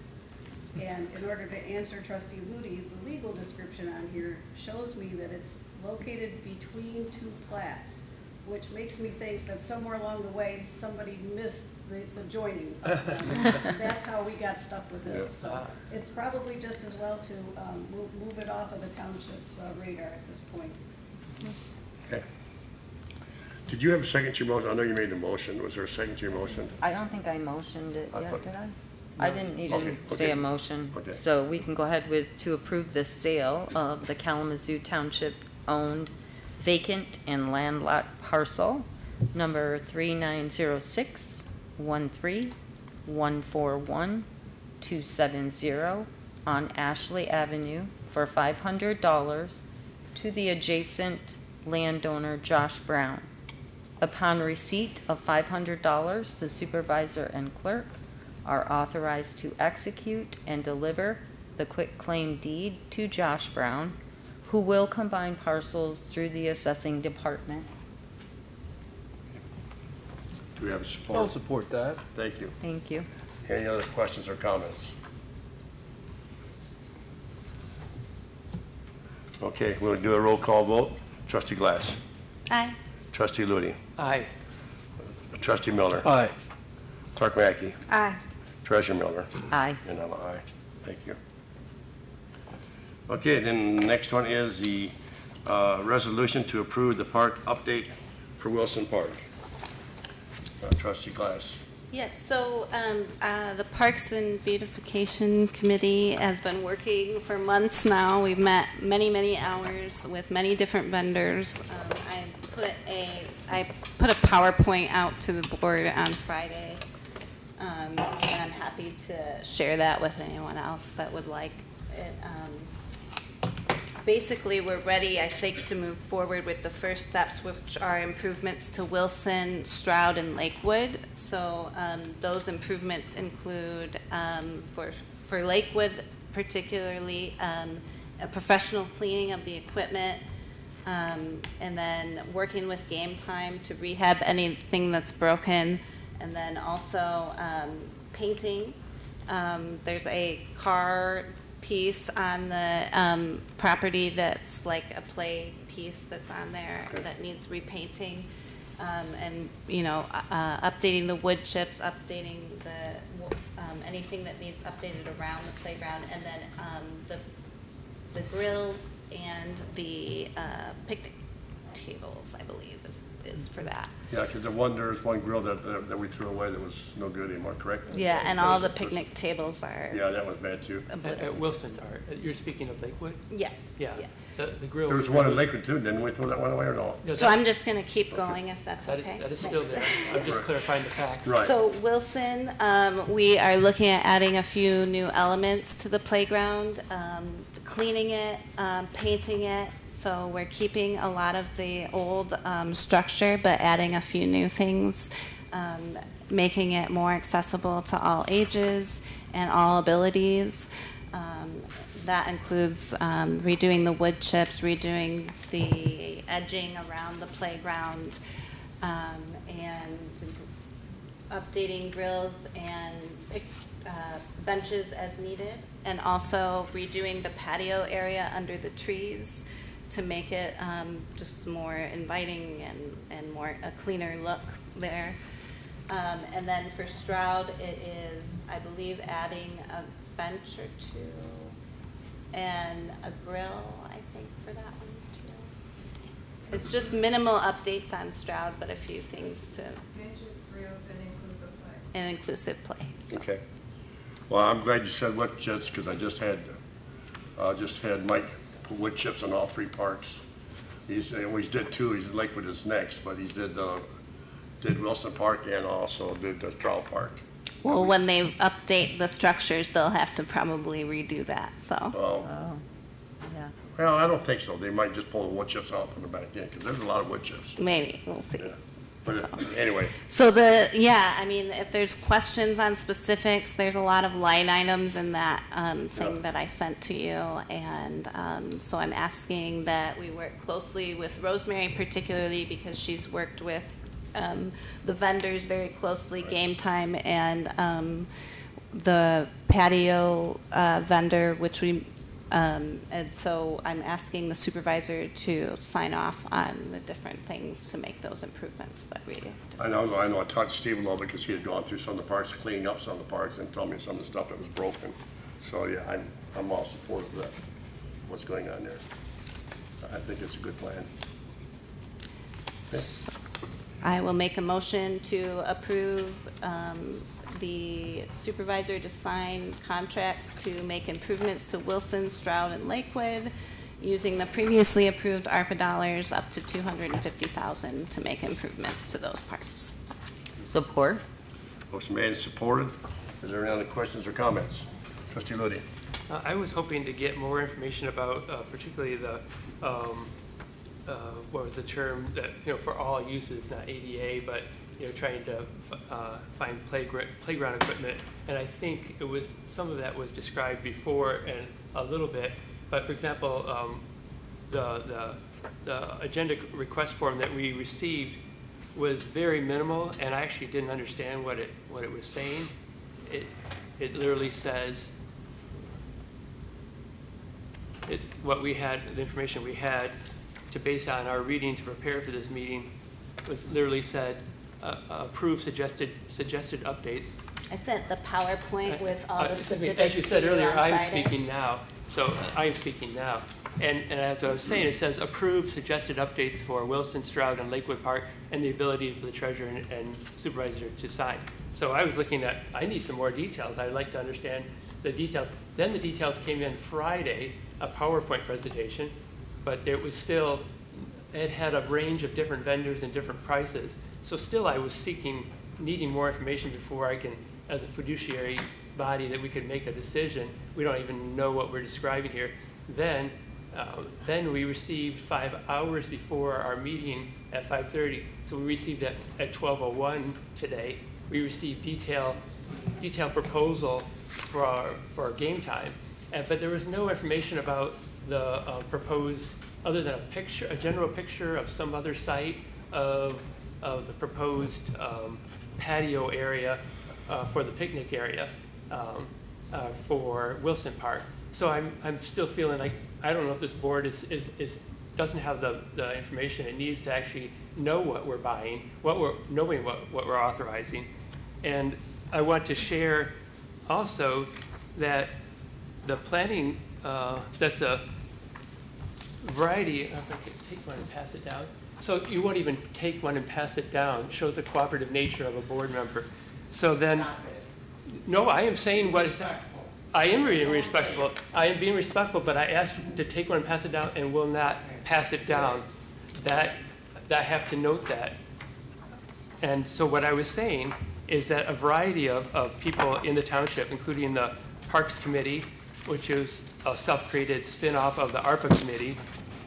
And in order to answer trustee Ludi, the legal description on here shows me that it's located between two plats, which makes me think that somewhere along the way, somebody missed the joining of them. That's how we got stuck with this. So it's probably just as well to move it off of the township's radar at this point. Okay. Did you have a second to your motion? I know you made the motion. Was there a second to your motion? I don't think I motioned it I yet, thought- did I? I didn't even say okay. a motion. Okay. So we can go ahead to approve the sale of the Kalamazoo Township owned vacant and landlocked parcel number 3906-13-141-270 on Ashley Avenue for $500 to the adjacent landowner Josh Brown. Upon receipt of $500, the supervisor and clerk are authorized to execute and deliver the quitclaim deed to Josh Brown, who will combine parcels through the assessing department. Do we have support? I'll support that. Thank you. Thank you. Any other questions or comments? Okay, we'll do a roll call vote. Trustee Glass. Aye. Trustee Ludi. Aye. Trustee Miller. Aye. Clerk Mackey. Aye. Treasurer Miller. Aye. And I'm an aye. Thank you. Okay, then the next one is the resolution to approve the park update for Wilson Park. Trustee Glass. Yes, so the Parks and Beautification Committee has been working for months now. We've met many, many hours with many different vendors. I put a PowerPoint out to the board on Friday, and I'm happy to share that with anyone else that would like it. Basically, we're ready, I think, to move forward with the first steps, which are improvements to Wilson, Stroud, and Lakewood. So those improvements include, for Lakewood particularly, a professional cleaning of the equipment, and then working with Game Time to rehab anything that's broken, and then also painting. There's a car piece on the property that's like a play piece that's on there that needs repainting, and updating the wood chips, updating the anything that needs updated around the playground, and then the grills and the picnic tables, I believe, is for that. Yeah, because there's one grill that we threw away that was no good anymore, correct? Yeah, and all the picnic tables are. Yeah, that was bad too. At Wilson, you're speaking of Lakewood? Yes. Yeah. The grill. There was one in Lakewood too, didn't we throw that one away or no? So I'm just going to keep going if that's That okay. is still there. I'm just clarifying the facts. Right. So Wilson, we are looking at adding a few new elements to the playground, cleaning it, painting it. So we're keeping a lot of the old structure, but adding a few new things, making it more accessible to all ages and all abilities. That includes redoing the wood chips, redoing the edging around the playground, and updating grills and benches as needed, and also redoing the patio area under the trees to make it just more inviting and more a cleaner look there. And then for Stroud, it is, I believe, adding a bench or two and a grill, I think, for that one too. It's just minimal updates on Stroud, but a few things to. Benches, grills, and inclusive play. And inclusive play. So. Okay. Well, I'm glad you said wood chips because I just had Mike put wood chips on all three parks. He's did two. He's Lakewood is next, but he's did Wilson Park and also did the Stroud Park. Well, when they update the structures, they'll have to probably redo that, so. Yeah. Well, I don't think so. They might just pull the wood chips out and put them back in because there's a lot of wood chips. Maybe, we'll see. Yeah. But anyway. So if there's questions on specifics, there's a lot of line items in that thing that I sent to you. And so I'm asking that we work closely with Rosemary particularly because she's worked with the vendors very closely, Game Time, and the patio vendor, which we, and so I'm asking the supervisor to sign off on the different things to make those improvements that we discussed. I know. I talked to Steve a little bit because he had gone through some of the parks, cleaning up some of the parks, and told me some of the stuff that was broken. So yeah, I'm all supportive of that. What's going on there? I think it's a good plan. Okay. I will make a motion to approve the supervisor to sign contracts to make improvements to Wilson, Stroud, and Lakewood using the previously approved ARPA dollars up to $250,000 to make improvements to those parks. Support. Motion made and supported. Is there any other questions or comments? Trustee Ludi. I was hoping to get more information about particularly the what was the term that, for all uses, not ADA, but, trying to find playground equipment. And I think some of that was described before and a little bit, but for example, the agenda request form that we received was very minimal, and I actually didn't understand what it was saying. It literally says, what we had, the information we had to base on our reading to prepare for this meeting was literally said, approve suggested updates. I sent the PowerPoint with all the specifics. As you said to you earlier, on I'm Friday. speaking now. So I'm speaking now. And as I was saying, it says approve suggested updates for Wilson, Stroud, and Lakewood Park, and the ability for the treasurer and supervisor to sign. So I was looking at, I need some more details. I'd like to understand the details. Then the details came in Friday, a PowerPoint presentation, but it was still, it had a range of different vendors and different prices. So still I was needing more information before I can, as a fiduciary body, that we could make a decision. We don't even know what we're describing here. Then we received 5 hours before our meeting at 5:30. So we received at 12:01 today. We received detailed proposal for our game time, but there was no information about the proposed, other than a general picture of some other site of the proposed patio area for the picnic area for Wilson Park. So I'm still feeling like, I don't know if this board doesn't have the information it needs to actually know what we're buying, knowing what we're authorizing. And I want to share also that the planning, that the variety, if I could take one and pass it down. So you won't even take one and pass it down, shows the cooperative nature of a board member. So then, no, I am saying what is, I am being respectful. I am being respectful, but I asked to take one and pass it down and will not pass it down. That I have to note that. And so what I was saying is that a variety of people in the township, including the Parks Committee, which is a self-created spin-off of the ARPA committee,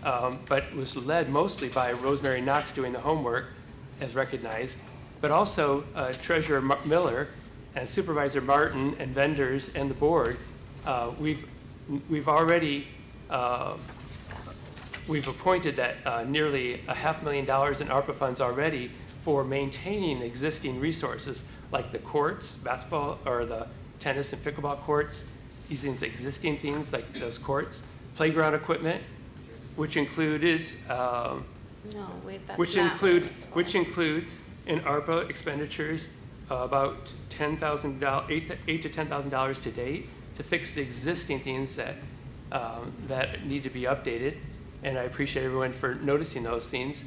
but was led mostly by Rosemary Knox doing the homework, as recognized, but also Treasurer Miller and Supervisor Martin and vendors and the board. We've already we've appointed that nearly $500,000 in ARPA funds already for maintaining existing resources like the courts, basketball or the tennis and pickleball courts, using existing things like those courts, playground equipment, which includes which includes in ARPA expenditures about $8,000 to $10,000 to date to fix the existing things that that need to be updated. And I appreciate everyone for noticing those things.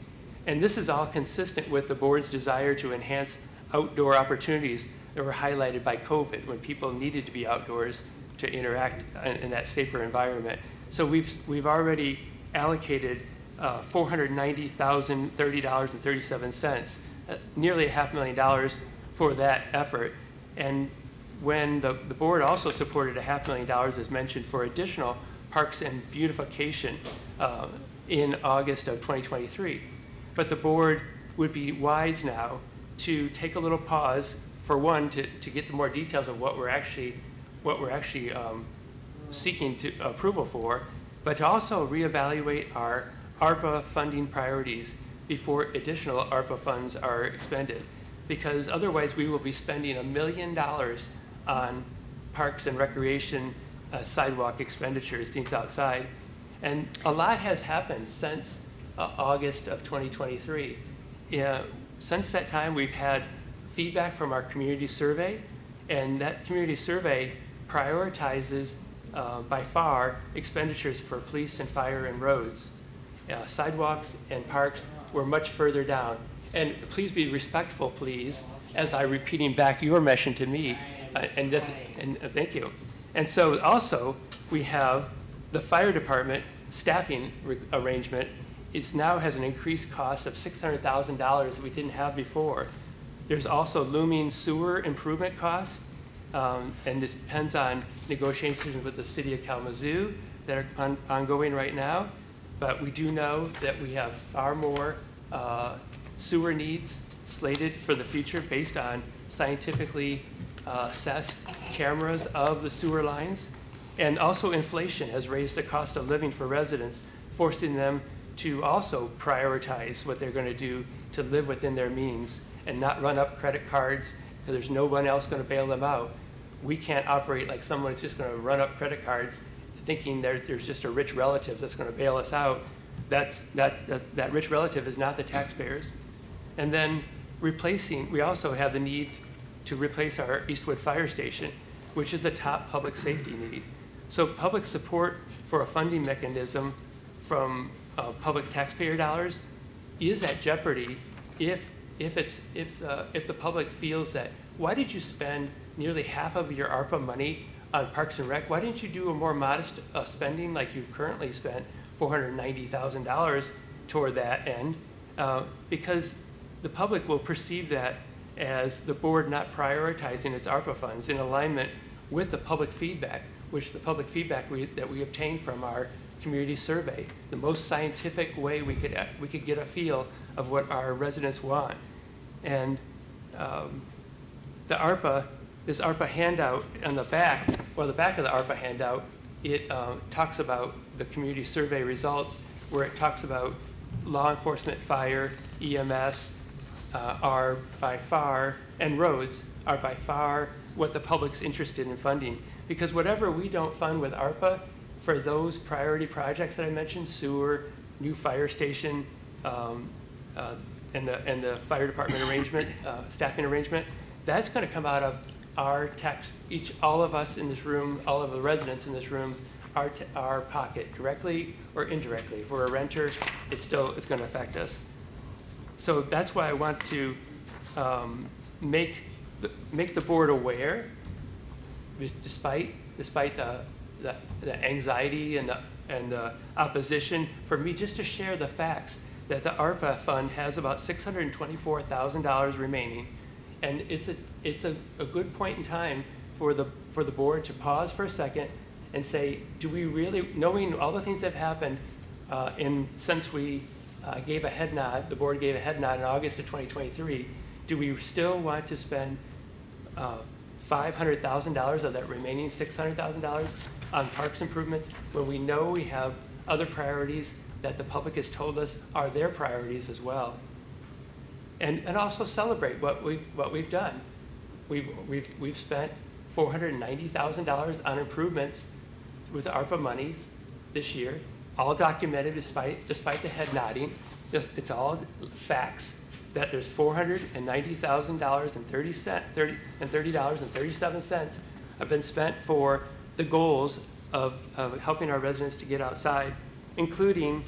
And this is all consistent with the board's desire to enhance outdoor opportunities that were highlighted by COVID, when people needed to be outdoors to interact in that safer environment. So we've already allocated $490,030.37, nearly $500,000 for that effort. And when the board also supported $500,000, as mentioned, for additional parks and beautification in August of 2023. But the board would be wise now to take a little pause, for one, to get the more details of what we're actually seeking to approval for, but to also reevaluate our ARPA funding priorities before additional ARPA funds are expended. Because otherwise we will be spending $1 million on parks and recreation sidewalk expenditures, things outside. And a lot has happened since August of 2023. Since that time, we've had feedback from our community survey, and that community survey prioritizes by far expenditures for police and fire and roads. Sidewalks and parks were much further down. And please be respectful, please, as I'm repeating back your mission to me, and thank you. And so also, we have the fire department staffing arrangement now has an increased cost of $600,000 that we didn't have before. There's also looming sewer improvement costs, and this depends on negotiations with the city of Kalamazoo that are ongoing right now. But we do know that we have far more sewer needs slated for the future based on scientifically assessed cameras of the sewer lines. And also inflation has raised the cost of living for residents, forcing them to also prioritize what they're going to do to live within their means and not run up credit cards because there's no one else going to bail them out. We can't operate like someone who's just going to run up credit cards thinking there's just a rich relative that's going to bail us out. That rich relative is not the taxpayers. And then we also have the need to replace our Eastwood Fire Station, which is a top public safety need. So public support for a funding mechanism from public taxpayer dollars is at jeopardy if the public feels that, why did you spend nearly half of your ARPA money on Parks and Rec? Why didn't you do a more modest spending like you've currently spent $490,000 toward that end? Because the public will perceive that as the board not prioritizing its ARPA funds in alignment with the public feedback, which the public feedback that we obtained from our community survey, the most scientific way we could get a feel of what our residents want. And this ARPA handout on the back, the back of the ARPA handout, it talks about the community survey results, where it talks about law enforcement, fire, EMS, are by far, and roads are by far what the public's interested in funding. Because whatever we don't fund with ARPA for those priority projects that I mentioned, sewer, new fire station, and the fire department arrangement, staffing arrangement, that's going to come out of our tax, all of us in this room, all of the residents in this room, our pocket, directly or indirectly. If we're a renter, it's going to affect us. So that's why I want to make the board aware, despite the anxiety and the opposition, for me just to share the facts that the ARPA fund has about $624,000 remaining, and it's a good point in time for the board to pause for a second and say, do we really, knowing all the things that have happened, since we gave a head nod, the board gave a head nod in August of 2023, do we still want to spend $500,000 of that remaining $600,000 on parks improvements when we know we have other priorities that the public has told us are their priorities as well? And also celebrate what we've done. We've spent $490,000 on improvements with ARPA monies this year, all documented despite the head nodding. It's all facts that there's $490,030.37 have been spent for the goals of helping our residents to get outside, including,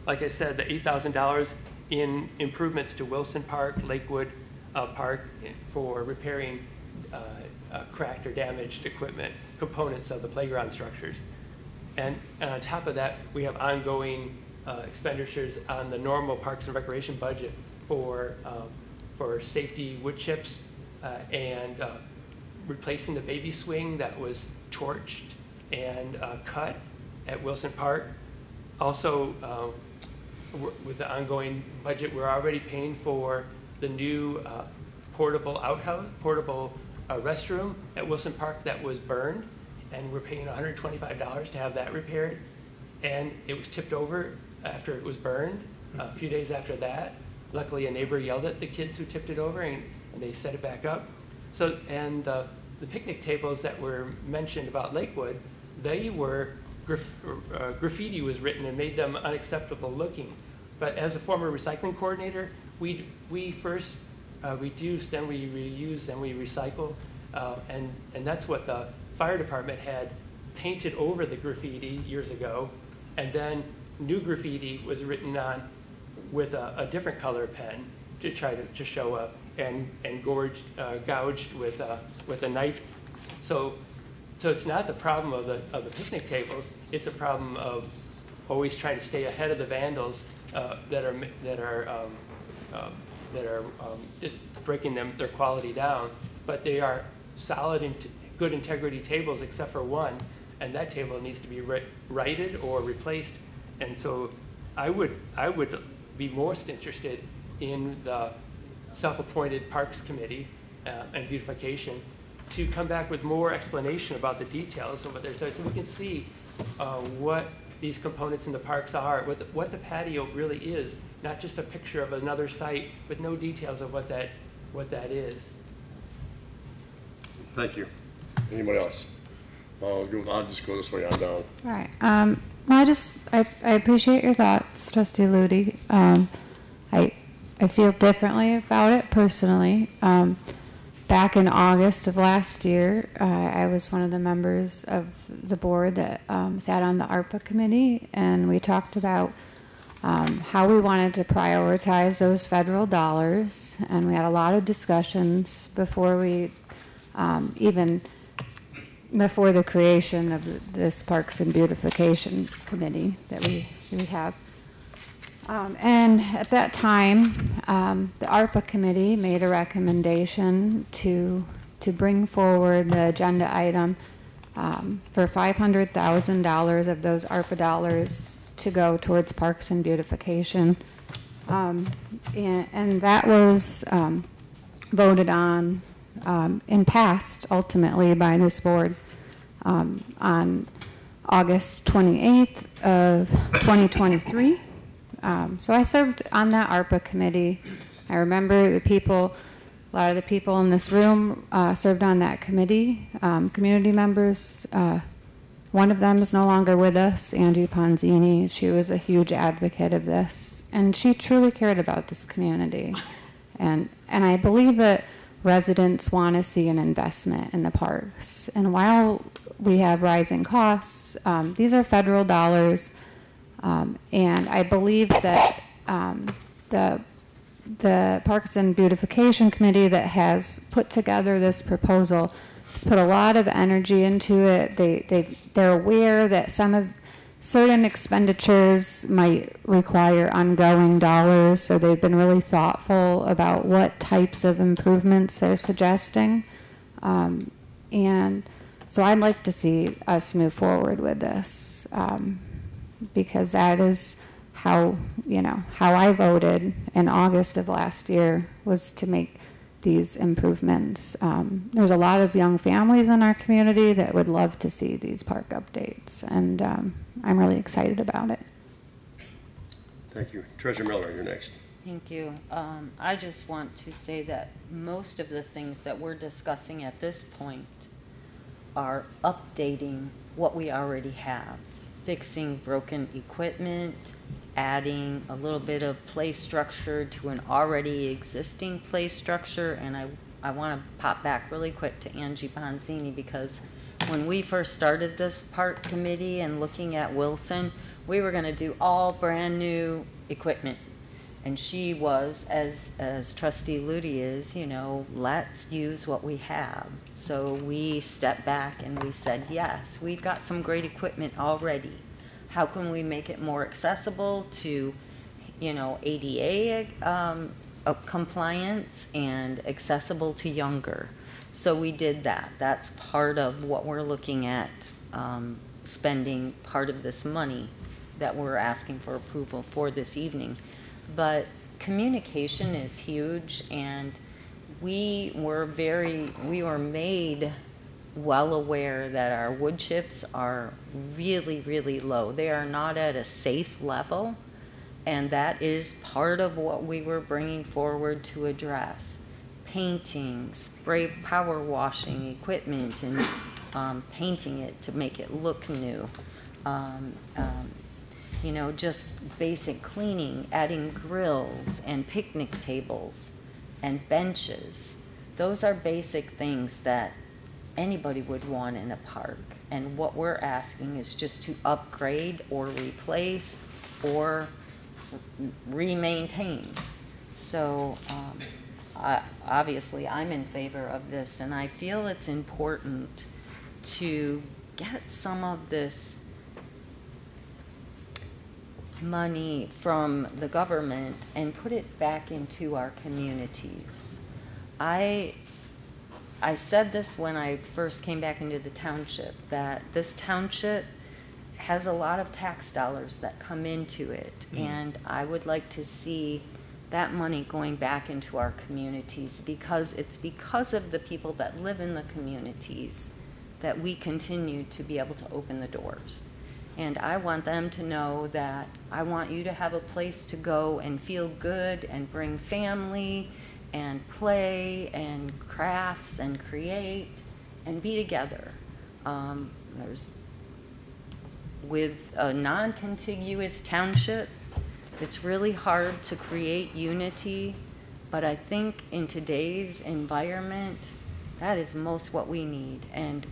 like I said, the $8,000 in improvements to Wilson Park, Lakewood Park for repairing cracked or damaged equipment, components of the playground structures. And on top of that, we have ongoing expenditures on the normal Parks and Recreation budget for safety wood chips and replacing the baby swing that was torched and cut at Wilson Park. Also, with the ongoing budget, we're already paying for the new portable restroom at Wilson Park that was burned, and we're paying $125 to have that repaired. And it was tipped over after it was burned, a few days after that. Luckily, a neighbor yelled at the kids who tipped it over, and they set it back up. So, and the picnic tables that were mentioned about Lakewood, they were, graffiti was written and made them unacceptable looking. But as a former recycling coordinator, we first reduce, then we reuse, then we recycle, and that's what the fire department had painted over the graffiti years ago, and then new graffiti was written on with a different color pen to try to show up, and gouged with a knife. So it's not the problem of the picnic tables. It's a problem of always trying to stay ahead of the vandals that are breaking their quality down. But they are solid and good integrity tables, except for one and that table needs to be righted or replaced. And so I would be most interested in the self-appointed Parks Committee and Beautification to come back with more explanation about the details of what they're doing, so we can see what these components in the parks are, what the patio really is, not just a picture of another site with no details of what that is. Thank you. Anybody else? I'll just go this way on down. All right. Well, I appreciate your thoughts, Trustee Ludi. I feel differently about it personally. Back in August of last year, I was one of the members of the board that sat on the ARPA committee, and we talked about how we wanted to prioritize those federal dollars, and we had a lot of discussions before we even before the creation of this Parks and Beautification Committee that we have. And at that time, the ARPA committee made a recommendation to bring forward the agenda item for $500,000 of those ARPA dollars to go towards Parks and Beautification. And that was voted on and passed ultimately by this board on August 28th of 2023. So I served on that ARPA committee. I remember a lot of the people in this room served on that committee, community members. One of them is no longer with us, Angie Ponzini. She was a huge advocate of this, and she truly cared about this community. And I believe that residents want to see an investment in the parks. And while we have rising costs, these are federal dollars. And I believe that the Parks and Beautification Committee that has put together this proposal has put a lot of energy into it. They're aware that certain expenditures might require ongoing dollars, so they've been really thoughtful about what types of improvements they're suggesting. And so I'd like to see us move forward with this. Because that is how I voted in August of last year, was to make these improvements. There's a lot of young families in our community that would love to see these park updates, and I'm really excited about it. Thank you. Treasurer Miller, you're next. Thank you. I just want to say that most of the things that we're discussing at this point are updating what we already have. Fixing broken equipment, adding a little bit of play structure to an already existing play structure. And I want to pop back really quick to Angie Ponzini, because when we first started this park committee and looking at Wilson, we were going to do all brand new equipment. And she was, as Trustee Ludi is, let's use what we have. So we stepped back and we said, yes, we've got some great equipment already. How can we make it more accessible to, ADA compliance and accessible to younger? So we did that. That's part of what we're looking at, spending part of this money that we're asking for approval for this evening. But communication is huge, and we were made well aware that our wood chips are really, really low. They are not at a safe level, and that is part of what we were bringing forward to address. Painting, spray power washing equipment, and painting it to make it look new. Just basic cleaning, adding grills and picnic tables and benches. Those are basic things that anybody would want in a park. And what we're asking is just to upgrade or replace or re-maintain. So obviously I'm in favor of this, and I feel it's important to get some of this money from the government and put it back into our communities. I said this when I first came back into the township, that this township has a lot of tax dollars that come into it, and I would like to see that money going back into our communities, because it's because of the people that live in the communities that we continue to be able to open the doors. And I want them to know that I want you to have a place to go and feel good and bring family and play and crafts and create and be together. With a non-contiguous township, it's really hard to create unity, but I think in today's environment, that is most what we need. And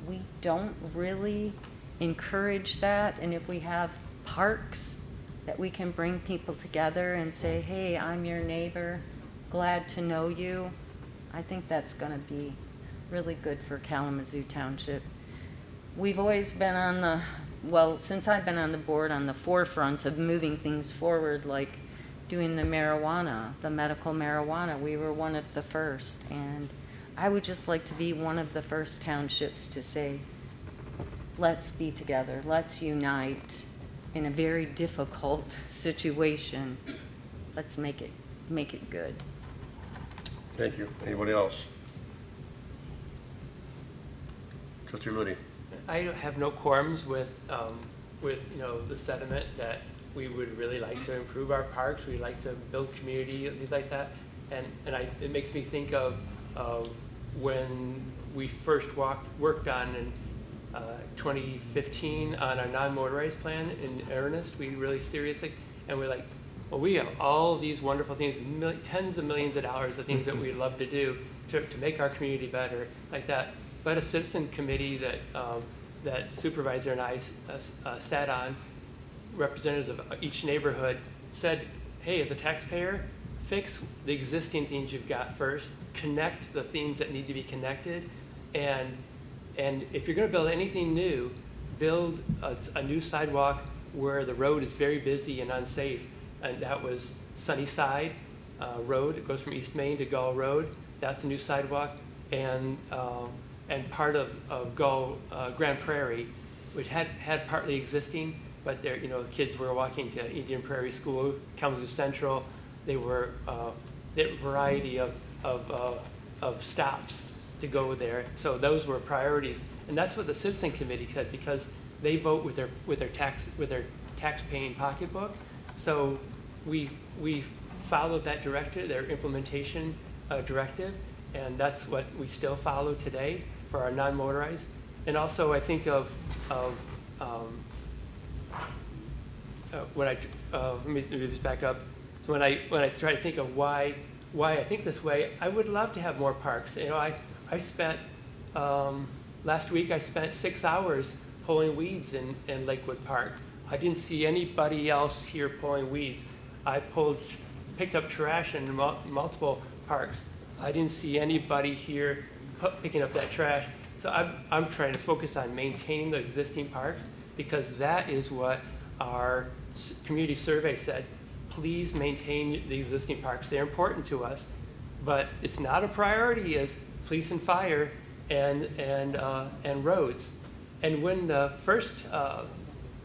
we don't really encourage that. And if we have parks that we can bring people together and say, hey, I'm your neighbor, glad to know you, I think that's going to be really good for Kalamazoo Township. We've always been on the, well, since I've been on the board, on the forefront of moving things forward, like doing the marijuana, the medical marijuana. We were one of the first, and I would just like to be one of the first townships to say, let's be together, let's unite in a very difficult situation. Let's make it good. Thank you. Anybody else? Trustee Rudy. I have no qualms with the sentiment that we would really like to improve our parks. We like to build community, things like that. And it makes me think of when we first worked on in 2015 on our non-motorized plan in earnest. We really seriously, and we're like, well, we have all these wonderful things, tens of millions of dollars of things that we'd love to do to make our community better, like that. But a citizen committee that Supervisor and I sat on, representatives of each neighborhood, said, hey, as a taxpayer, fix the existing things you've got first, connect the things that need to be connected, and if you're going to build anything new, build a new sidewalk where the road is very busy and unsafe. And that was Sunnyside Road. It goes from East Main to Gull Road. That's a new sidewalk. And part of Gull Grand Prairie, which had partly existing, but there, kids were walking to Indian Prairie School, Kalamazoo Central. They were there were a variety of stops to go there. So those were priorities, and that's what the citizen committee said, because they vote with their tax-paying pocketbook. So we followed that directive, their implementation directive, and that's what we still follow today for our non-motorized. And also, I think of when I let me just back up. So when I try to think of why I think this way, I would love to have more parks. I spent last week. I spent 6 hours pulling weeds in Lakewood Park. I didn't see anybody else here pulling weeds. I picked up trash in multiple parks. I didn't see anybody here picking up that trash. So I'm trying to focus on maintaining the existing parks, because that is what our community survey said. Please maintain the existing parks. They're important to us, but it's not a priority as police and fire and roads. And when the first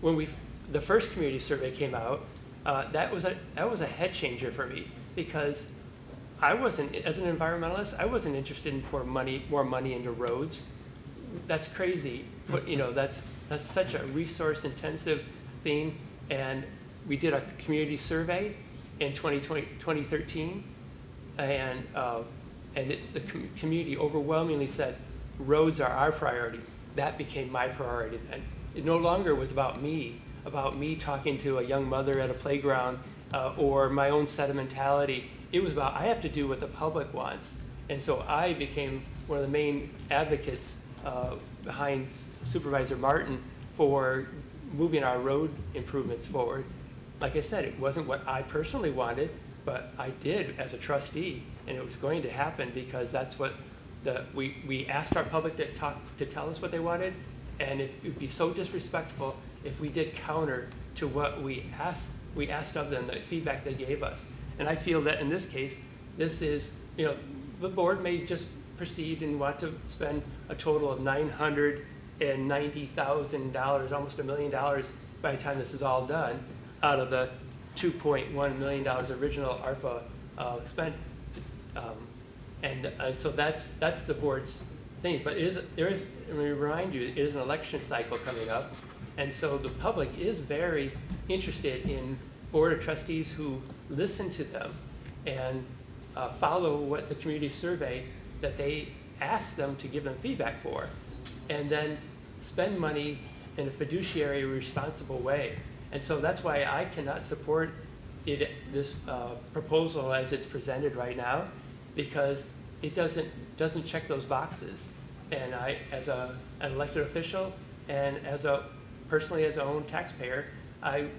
community survey came out, that was a head changer for me, because I wasn't, as an environmentalist, I wasn't interested in more money into roads. That's crazy. But that's such a resource-intensive thing. And we did a community survey in 2013, and the community overwhelmingly said roads are our priority. That became my priority then. It no longer was about me talking to a young mother at a playground or my own sentimentality. It was about, I have to do what the public wants. And so I became one of the main advocates behind Supervisor Martin for moving our road improvements forward. Like I said, it wasn't what I personally wanted, but I did as a trustee, and it was going to happen because that's what we asked our public to tell us what they wanted, and if it would be so disrespectful if we did counter to what we asked of them, the feedback they gave us. And I feel that in this case, this is, the board may just proceed and want to spend a total of $990,000, almost $1 million by the time this is all done, out of the $2.1 million original ARPA spend. And so that's the board's thing. But let me remind you, it is an election cycle coming up. And so the public is very interested in board of trustees who listen to them and follow what the community survey that they ask them to give them feedback for, and then spend money in a fiduciary responsible way. And so that's why I cannot support this proposal as it's presented right now, because it doesn't check those boxes. And I, as an elected official and personally as a own taxpayer, I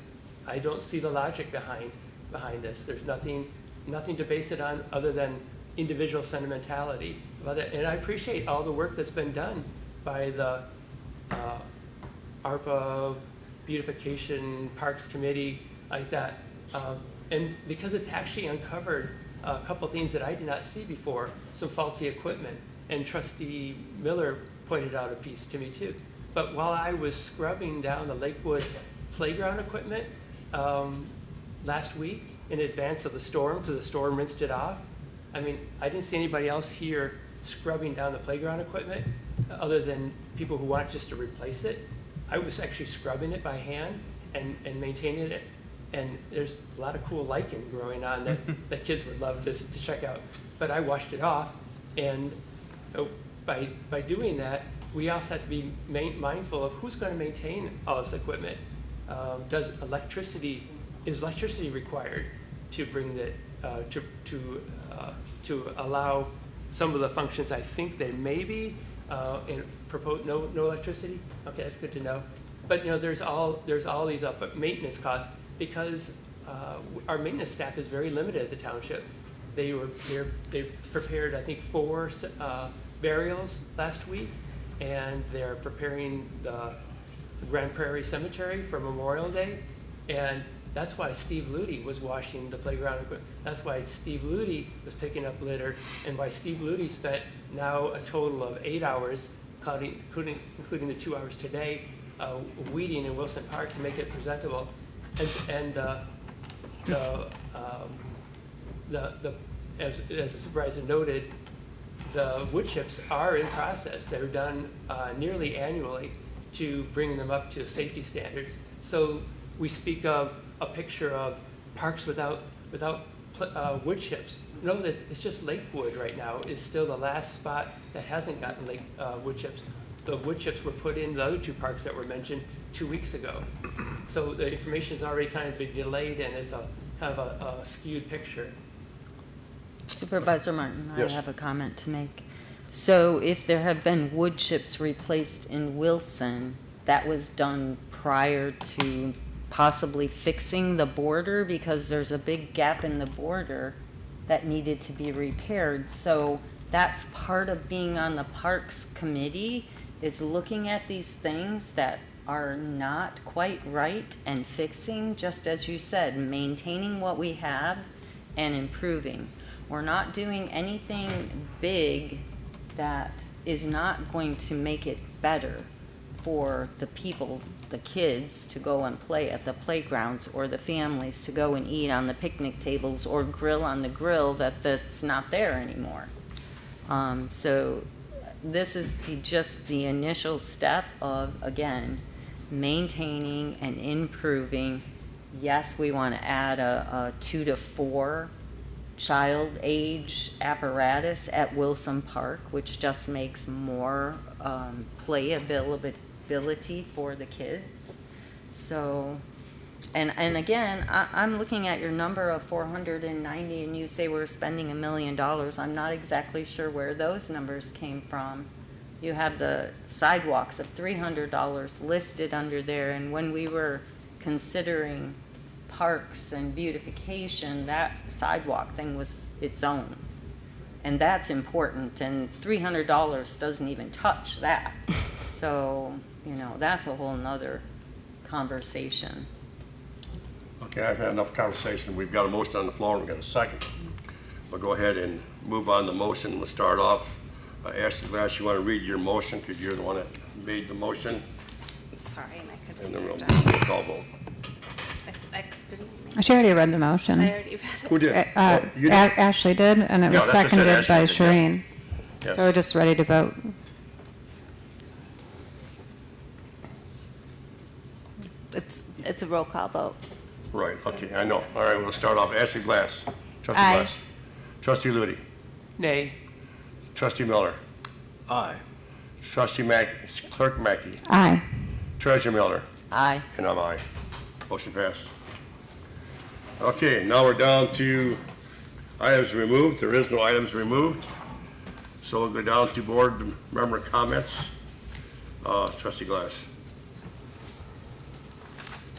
don't see the logic behind this. There's nothing to base it on other than individual sentimentality about it. And I appreciate all the work that's been done by the ARPA Beautification Parks Committee, like that. And because it's actually uncovered a couple things that I did not see before, some faulty equipment. And Trustee Miller pointed out a piece to me too. But while I was scrubbing down the Lakewood playground equipment last week in advance of the storm, because the storm rinsed it off, I mean, I didn't see anybody else here scrubbing down the playground equipment other than people who want just to replace it. I was actually scrubbing it by hand and maintaining it. And there's a lot of cool lichen growing on that kids would love to check out. But I washed it off, and by doing that, we also have to be mindful of who's going to maintain all this equipment. Is electricity required to bring that to allow some of the functions? I think there may be propose no electricity. Okay, that's good to know. But there's all these maintenance costs, because our maintenance staff is very limited at the township. They prepared, I think, 4 burials last week, and they're preparing the Grand Prairie Cemetery for Memorial Day, and that's why Steve Ludy was washing the playground equipment. That's why Steve Ludy was picking up litter, and why Steve Ludy spent now a total of 8 hours, including the 2 hours today, weeding in Wilson Park to make it presentable. And as the supervisor noted, the wood chips are in process. They're done nearly annually to bring them up to safety standards. So we speak of a picture of parks without wood chips. No, it's just Lakewood right now is still the last spot that hasn't gotten wood chips. The wood chips were put in the other 2 parks that were mentioned 2 weeks ago. So the information has already kind of been delayed, and it's kind of a skewed picture. Supervisor Martin, Yes. I have a comment to make. So if there have been wood chips replaced in Wilson, that was done prior to possibly fixing the border, because there's a big gap in the border that needed to be repaired. So that's part of being on the Parks Committee, is looking at these things that are not quite right and fixing, just as you said, maintaining what we have and improving. We're not doing anything big that is not going to make it better for the people, the kids, to go and play at the playgrounds, or the families to go and eat on the picnic tables or grill on the grill that's not there anymore. So this is just the initial step of, again, maintaining and improving. Yes, we want to add a 2 to 4 child age apparatus at Wilson Park, which just makes more play availability for the kids. So, and again, I'm looking at your number of 490, and you say we're spending $1 million. I'm not exactly sure where those numbers came from. You have the sidewalks of $300 listed under there, and when we were considering parks and beautification, that sidewalk thing was its own. And that's important, and $300 doesn't even touch that. So, that's a whole nother conversation. Okay, I've had enough conversation. We've got a motion on the floor, and we've got a second. We'll go ahead and move on the motion. We'll start off Ashley Glass, you want to read your motion, because you're the one that made the motion, I'm sorry, and I couldn't. and then we'll read that. call vote. I didn't make. She already read the motion. I already read it. Who did? Uh, Oh, you did? Ashley did, and it Yeah, was that's what I said, seconded Ashley by did, yeah. Shireen. Yes. So we're just ready to vote. It's a roll call vote. Right, okay, I know. All right, we'll start off. Ashley Glass. Trustee Aye. Glass. Trustee Ludi. Nay. Trustee Miller. Aye. Trustee Clerk Mackey. Aye. Treasurer Miller. Aye. And I'm aye. Motion passed. Okay, now we're down to items removed. There is no items removed. So we'll go down to board member comments. Trustee Glass.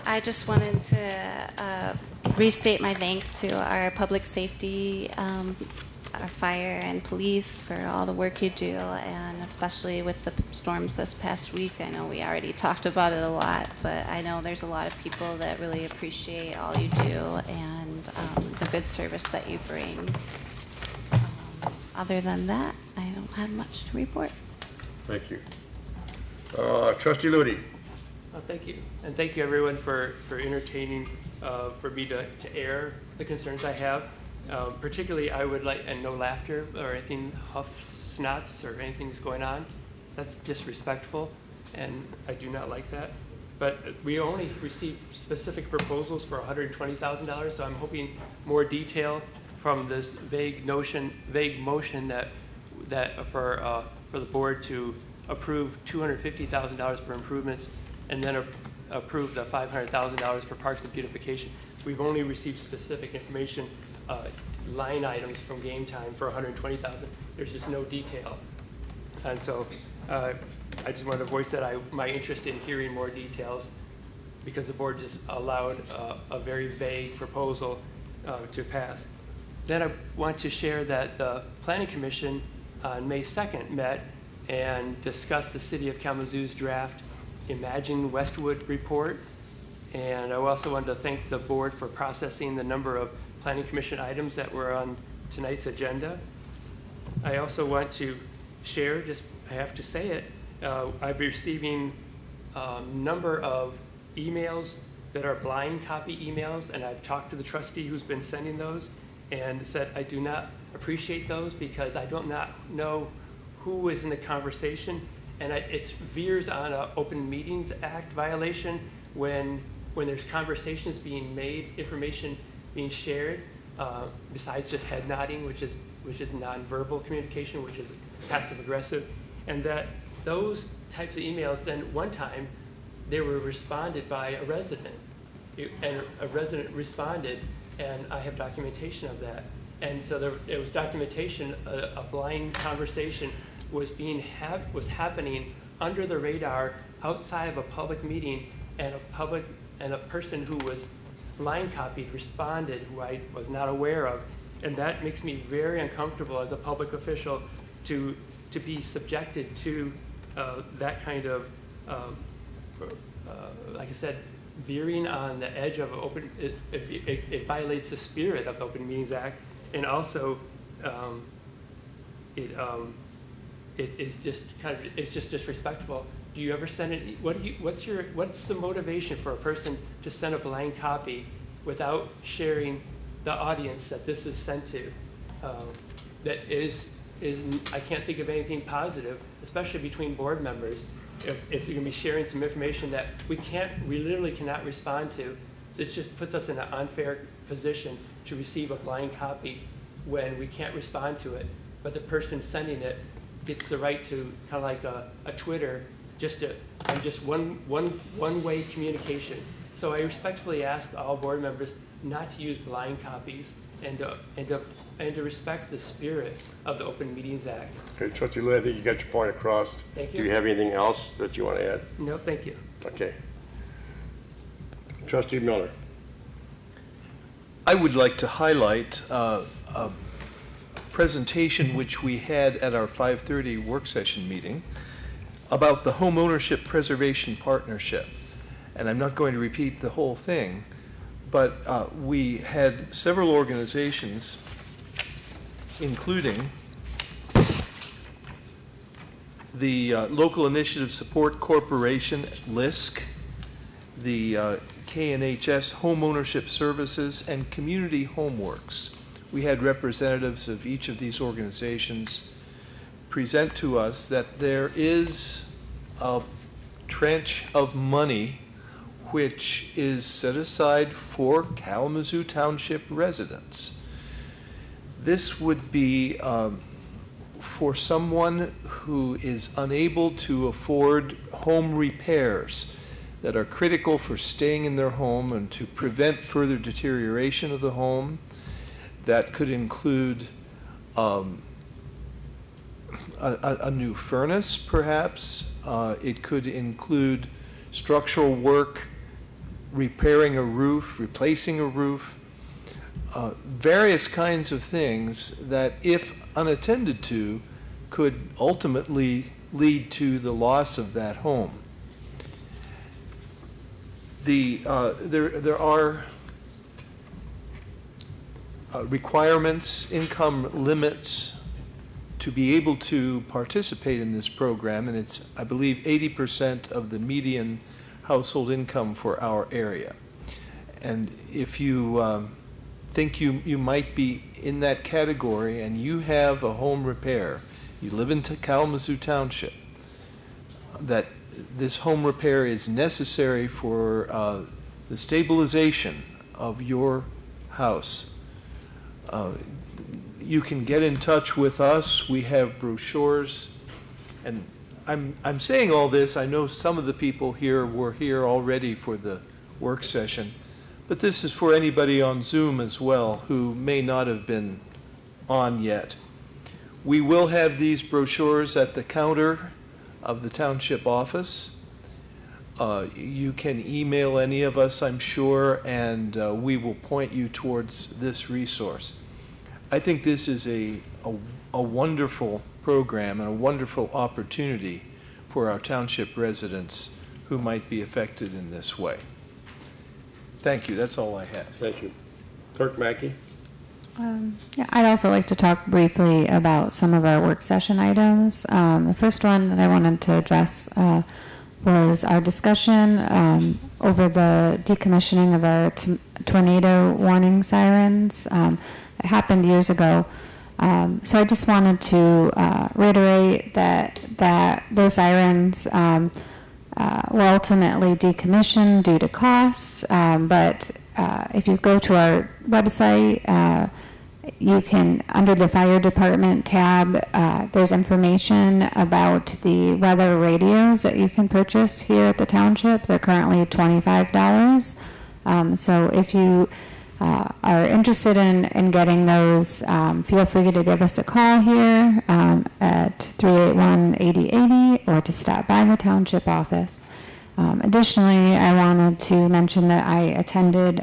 I just wanted to restate my thanks to our public safety, our fire and police for all the work you do, and especially with the storms this past week. I know we already talked about it a lot, but I know there's a lot of people that really appreciate all you do and the good service that you bring. Other than that, I don't have much to report. Thank you. Trustee Ludi. Well, thank you. And thank you, everyone, for entertaining, for me to air the concerns I have. Particularly, I would like, and no laughter or anything, huff, snots, or anything that's going on. That's disrespectful, and I do not like that. But we only received specific proposals for $120,000, so I'm hoping more detail from this vague motion that for the board to approve $250,000 for improvements, and then approve the $500,000 for parks and beautification. We've only received specific information, line items from Game Time for $120,000. There's just no detail. And so I just wanted to voice that my interest in hearing more details, because the board just allowed a very vague proposal to pass. Then I want to share that the Planning Commission on May 2nd met and discussed the City of Kalamazoo's draft Imagine Westwood report. And I also wanted to thank the board for processing the number of Planning Commission items that were on tonight's agenda. I also want to share, just I have to say it, I've been receiving a number of emails that are blind copy emails, and I've talked to the trustee who's been sending those and said I do not appreciate those because I do not know who is in the conversation, and it veers on an Open Meetings Act violation when there's conversations being made, information being shared, besides just head nodding, which is nonverbal communication, which is passive aggressive, and that those types of emails, then one time they were responded by a resident, and a resident responded, and I have documentation of that. And so there was documentation, a blind conversation was happening under the radar outside of a public meeting, and a person who was blind copied responded who I was not aware of. And that makes me very uncomfortable as a public official to be subjected to that kind of, like I said, veering on the edge of open, it violates the spirit of the Open Meetings Act, and also it is just kind of, it's just disrespectful. Do you ever send it? What's the motivation for a person to send a blind copy without sharing the audience that this is sent to? That is I can't think of anything positive, especially between board members. If you're gonna be sharing some information that we literally cannot respond to, it just puts us in an unfair position to receive a blind copy when we can't respond to it, but the person sending it gets the right to kind of like a Twitter, just one-way communication. So I respectfully ask all board members not to use blind copies and to respect the spirit of the Open Meetings Act. Okay, Trustee Lynn, I think you got your point across. Thank you. Do you have anything else that you want to add? No, thank you. Okay. Trustee Miller. I would like to highlight a presentation which we had at our 5:30 work session meeting about the Home Ownership Preservation Partnership. And I'm not going to repeat the whole thing, but we had several organizations, including the Local Initiative Support Corporation, LISC, the KNHS Homeownership Services, and Community Homeworks. We had representatives of each of these organizations present to us that there is a tranche of money which is set aside for Kalamazoo Township residents. This would be for someone who is unable to afford home repairs that are critical for staying in their home and to prevent further deterioration of the home. That could include a new furnace, perhaps. It could include structural work, repairing a roof, replacing a roof, various kinds of things that, if unattended to, could ultimately lead to the loss of that home. There are requirements, income limits to be able to participate in this program, and it's, I believe, 80% of the median household income for our area. And if you think you might be in that category and you have a home repair, you live in Kalamazoo Township, that this home repair is necessary for the stabilization of your house, you can get in touch with us. We have brochures, and I'm saying all this. I know some of the people here were here already for the work session, but this is for anybody on Zoom as well who may not have been on yet. We will have these brochures at the counter of the township office. You can email any of us, I'm sure, and we will point you towards this resource. I think this is a wonderful program and a wonderful opportunity for our township residents who might be affected in this way. Thank you. That's all I have. Thank you. Clerk Mackey? Yeah, I'd also like to talk briefly about some of our work session items. The first one that I wanted to address was our discussion over the decommissioning of our tornado warning sirens. It happened years ago. So I just wanted to reiterate that those sirens were ultimately decommissioned due to costs, but if you go to our website, you can, under the fire department tab, there's information about the weather radios that you can purchase here at the township. They're currently $25. So if you are interested in getting those, feel free to give us a call here at 381-8080 or to stop by the township office. Additionally, I wanted to mention that I attended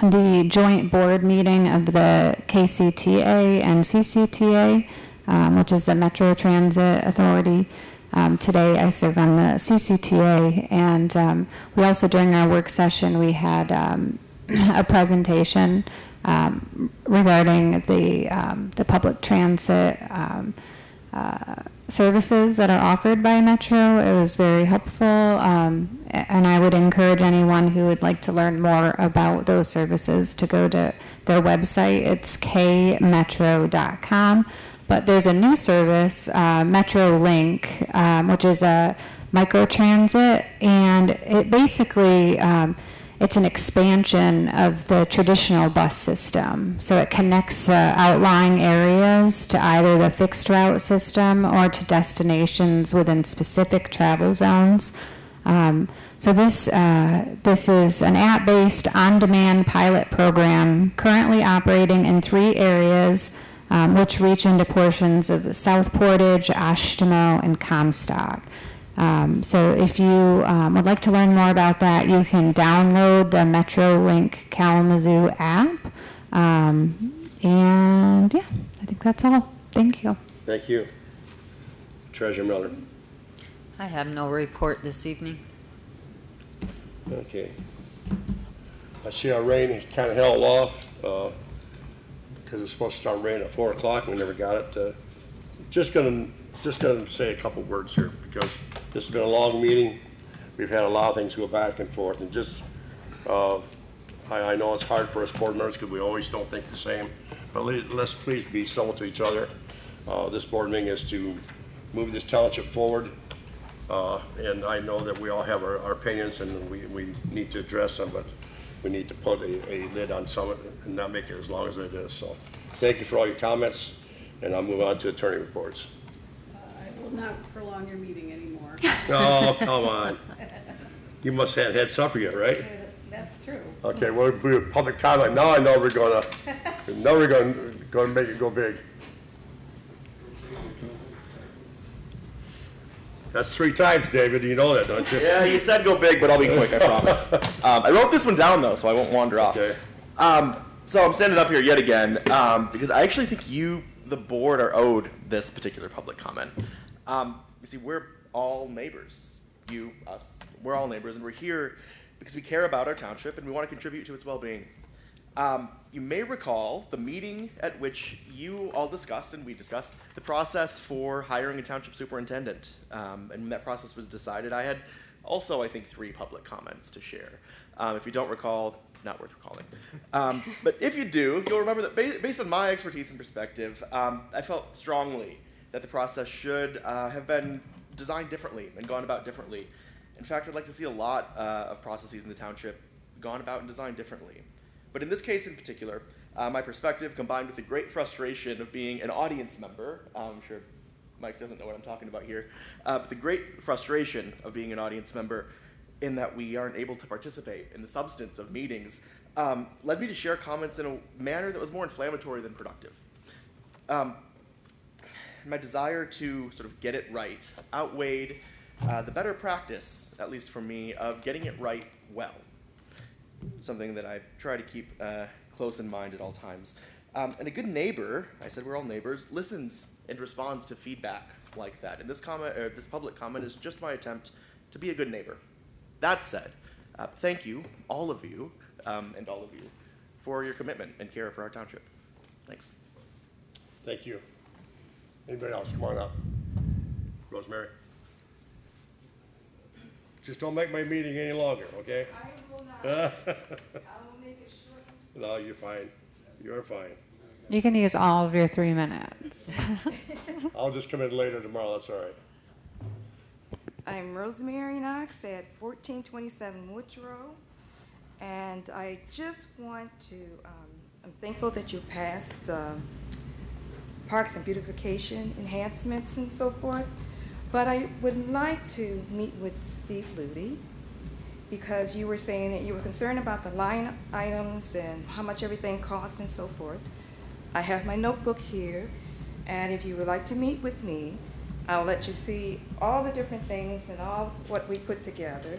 the joint board meeting of the KCTA and CCTA, which is the Metro Transit Authority. Today I serve on the CCTA, and we also, during our work session, we had a presentation regarding the public transit services that are offered by Metro. It was very helpful, and I would encourage anyone who would like to learn more about those services to go to their website. It's kmetro.com, but there's a new service, Metro Link, which is a microtransit, and it basically it's an expansion of the traditional bus system. So it connects outlying areas to either the fixed route system or to destinations within specific travel zones. So this is an app-based, on-demand pilot program currently operating in 3 areas, which reach into portions of the South Portage, Ashtimo, and Comstock. So if you would like to learn more about that, you can download the MetroLink Kalamazoo app. And yeah, I think that's all. Thank you. Thank you. Treasurer Miller? I have no report this evening. Okay. I see our rain kind of held off because it was supposed to start raining at 4 o'clock. We never got it Just gonna say a couple words here, because this has been a long meeting. We've had a lot of things go back and forth, and just, I know it's hard for us board members, because we always don't think the same, but let's please be civil to each other. This board meeting is to move this township forward, and I know that we all have our opinions, and we need to address them, but we need to put a lid on some of it and not make it as long as it is. So thank you for all your comments, and I'll move on to attorney reports. I will not prolong your meeting anymore. Oh, come on. You must have had supper yet, right? That's true. Okay, well, we have public comment. Now I know we're gonna make it go big. That's 3 times, David. You know that, don't you? Yeah, you said go big, but I'll be quick, I promise. I wrote this one down, though, so I won't wander off. Okay. So I'm standing up here yet again because I actually think you, the board, are owed this particular public comment. You see, we're all neighbors. You, us, we're all neighbors, and we're here because we care about our township and we want to contribute to its well-being. You may recall the meeting at which you all discussed, and we discussed, the process for hiring a township superintendent. And when that process was decided, I had also, I think, 3 public comments to share. If you don't recall, it's not worth recalling. But if you do, you'll remember that based on my expertise and perspective, I felt strongly that the process should have been designed differently and gone about differently. In fact, I'd like to see a lot of processes in the township gone about and designed differently. But in this case in particular, my perspective combined with the great frustration of being an audience member, I'm sure Mike doesn't know what I'm talking about here, but the great frustration of being an audience member in that we aren't able to participate in the substance of meetings led me to share comments in a manner that was more inflammatory than productive. My desire to sort of get it right outweighed the better practice, at least for me, of getting it right well. Something that I try to keep close in mind at all times. And a good neighbor, I said we're all neighbors, listens and responds to feedback like that. And this comment, or this public comment, is just my attempt to be a good neighbor. That said, thank you, all of you, and all of you, for your commitment and care for our township. Thanks. Thank you. Anybody else? Come on up. Rosemary. Just don't make my meeting any longer, okay? I will not. I will make it short. No, you're fine. You're fine. You can use all of your 3 minutes. I'll just come in later tomorrow. That's all right. I'm Rosemary Knox at 1427 Woodrow, and I just want to, I'm thankful that you passed parks and beautification enhancements and so forth, but I would like to meet with Steve Ludy, because you were saying that you were concerned about the line items and how much everything cost and so forth. I have my notebook here, and if you would like to meet with me, I'll let you see all the different things and all what we put together.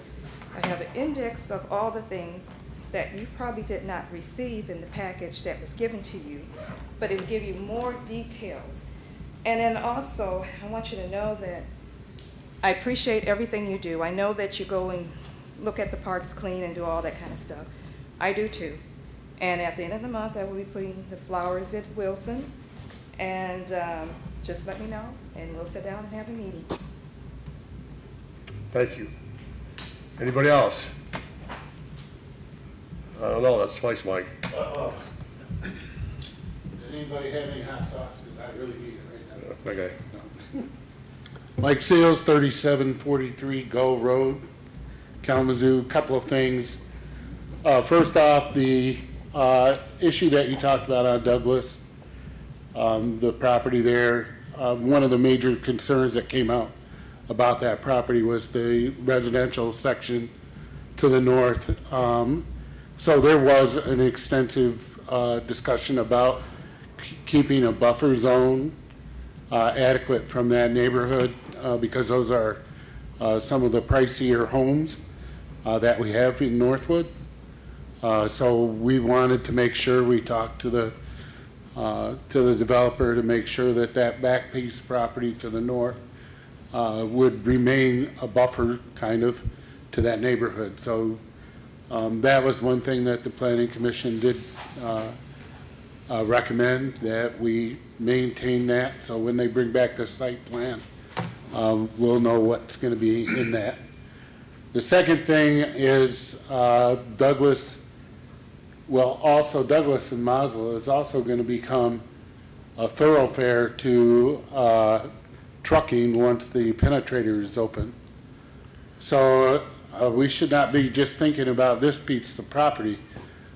I have an index of all the things that you probably did not receive in the package that was given to you, but it will give you more details. And then also, I want you to know that I appreciate everything you do. I know that you go and look at the parks clean and do all that kind of stuff. I do too. And at the end of the month, I will be putting the flowers at Wilson. And just let me know, and we'll sit down and have a meeting. Thank you. Anybody else? I don't know. That's twice, Mike. Did anybody have any hot sauce? Because I really need it right now. Okay. No. Mike Seals, 3743 Gull Road, Kalamazoo. Couple of things. First off, the issue that you talked about on Douglas, the property there, one of the major concerns that came out about that property was the residential section to the north. So there was an extensive discussion about keeping a buffer zone adequate from that neighborhood because those are some of the pricier homes that we have in Northwood. So we wanted to make sure we talked to the developer to make sure that that back piece property to the north would remain a buffer kind of to that neighborhood. So that was one thing that the Planning Commission did recommend, that we maintain that, so when they bring back their site plan, we'll know what's gonna be in that. The second thing is, Douglas and Mazel is also gonna become a thoroughfare to, trucking once the penetrator is open. So, we should not be just thinking about this piece of property.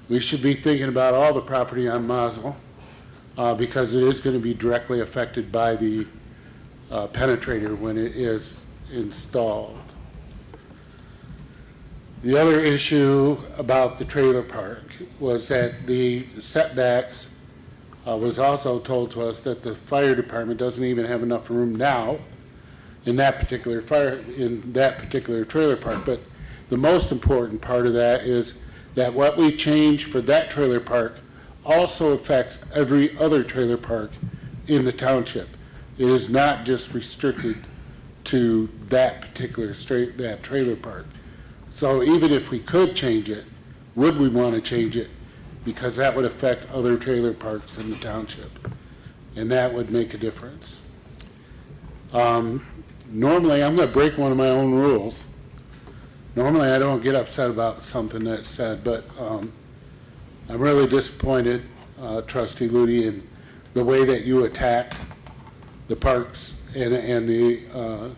We should be thinking about all the property on Mazel, because it is gonna be directly affected by the, penetrator when it is installed. The other issue about the trailer park was that the setbacks, was also told to us that the fire department doesn't even have enough room now in that particular trailer park. But the most important part of that is that what we change for that trailer park also affects every other trailer park in the township. It is not just restricted to that particular that trailer park. So even if we could change it, would we want to change it? Because that would affect other trailer parks in the township, and that would make a difference. Normally, I'm going to break one of my own rules. Normally, I don't get upset about something that's said, but I'm really disappointed, Trustee Ludi, in the way that you attacked the parks and the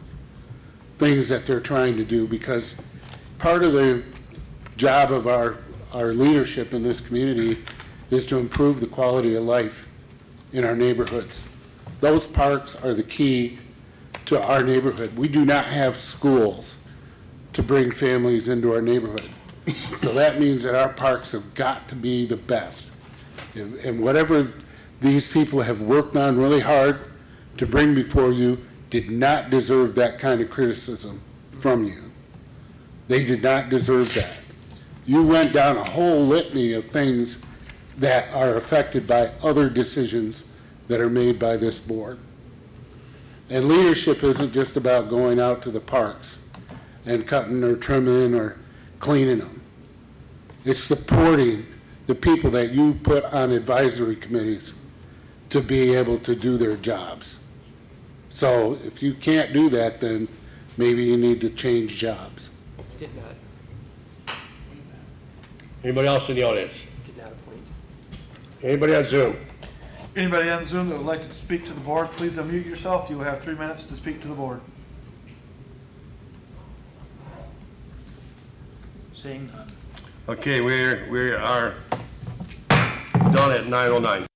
things that they're trying to do, because part of the job of our leadership in this community is to improve the quality of life in our neighborhoods. Those parks are the key to our neighborhood. We do not have schools to bring families into our neighborhood. So that means that our parks have got to be the best. And whatever these people have worked on really hard to bring before you did not deserve that kind of criticism from you. They did not deserve that. You went down a whole litany of things that are affected by other decisions that are made by this board. And leadership isn't just about going out to the parks and cutting or trimming or cleaning them. It's supporting the people that you put on advisory committees to be able to do their jobs. So if you can't do that, then maybe you need to change jobs. Did not. Anybody else in the audience? Did not appoint. Anybody on Zoom? Anybody on Zoom that would like to speak to the board, please unmute yourself. You will have 3 minutes to speak to the board. Seeing none. Okay, we are done at 9:09.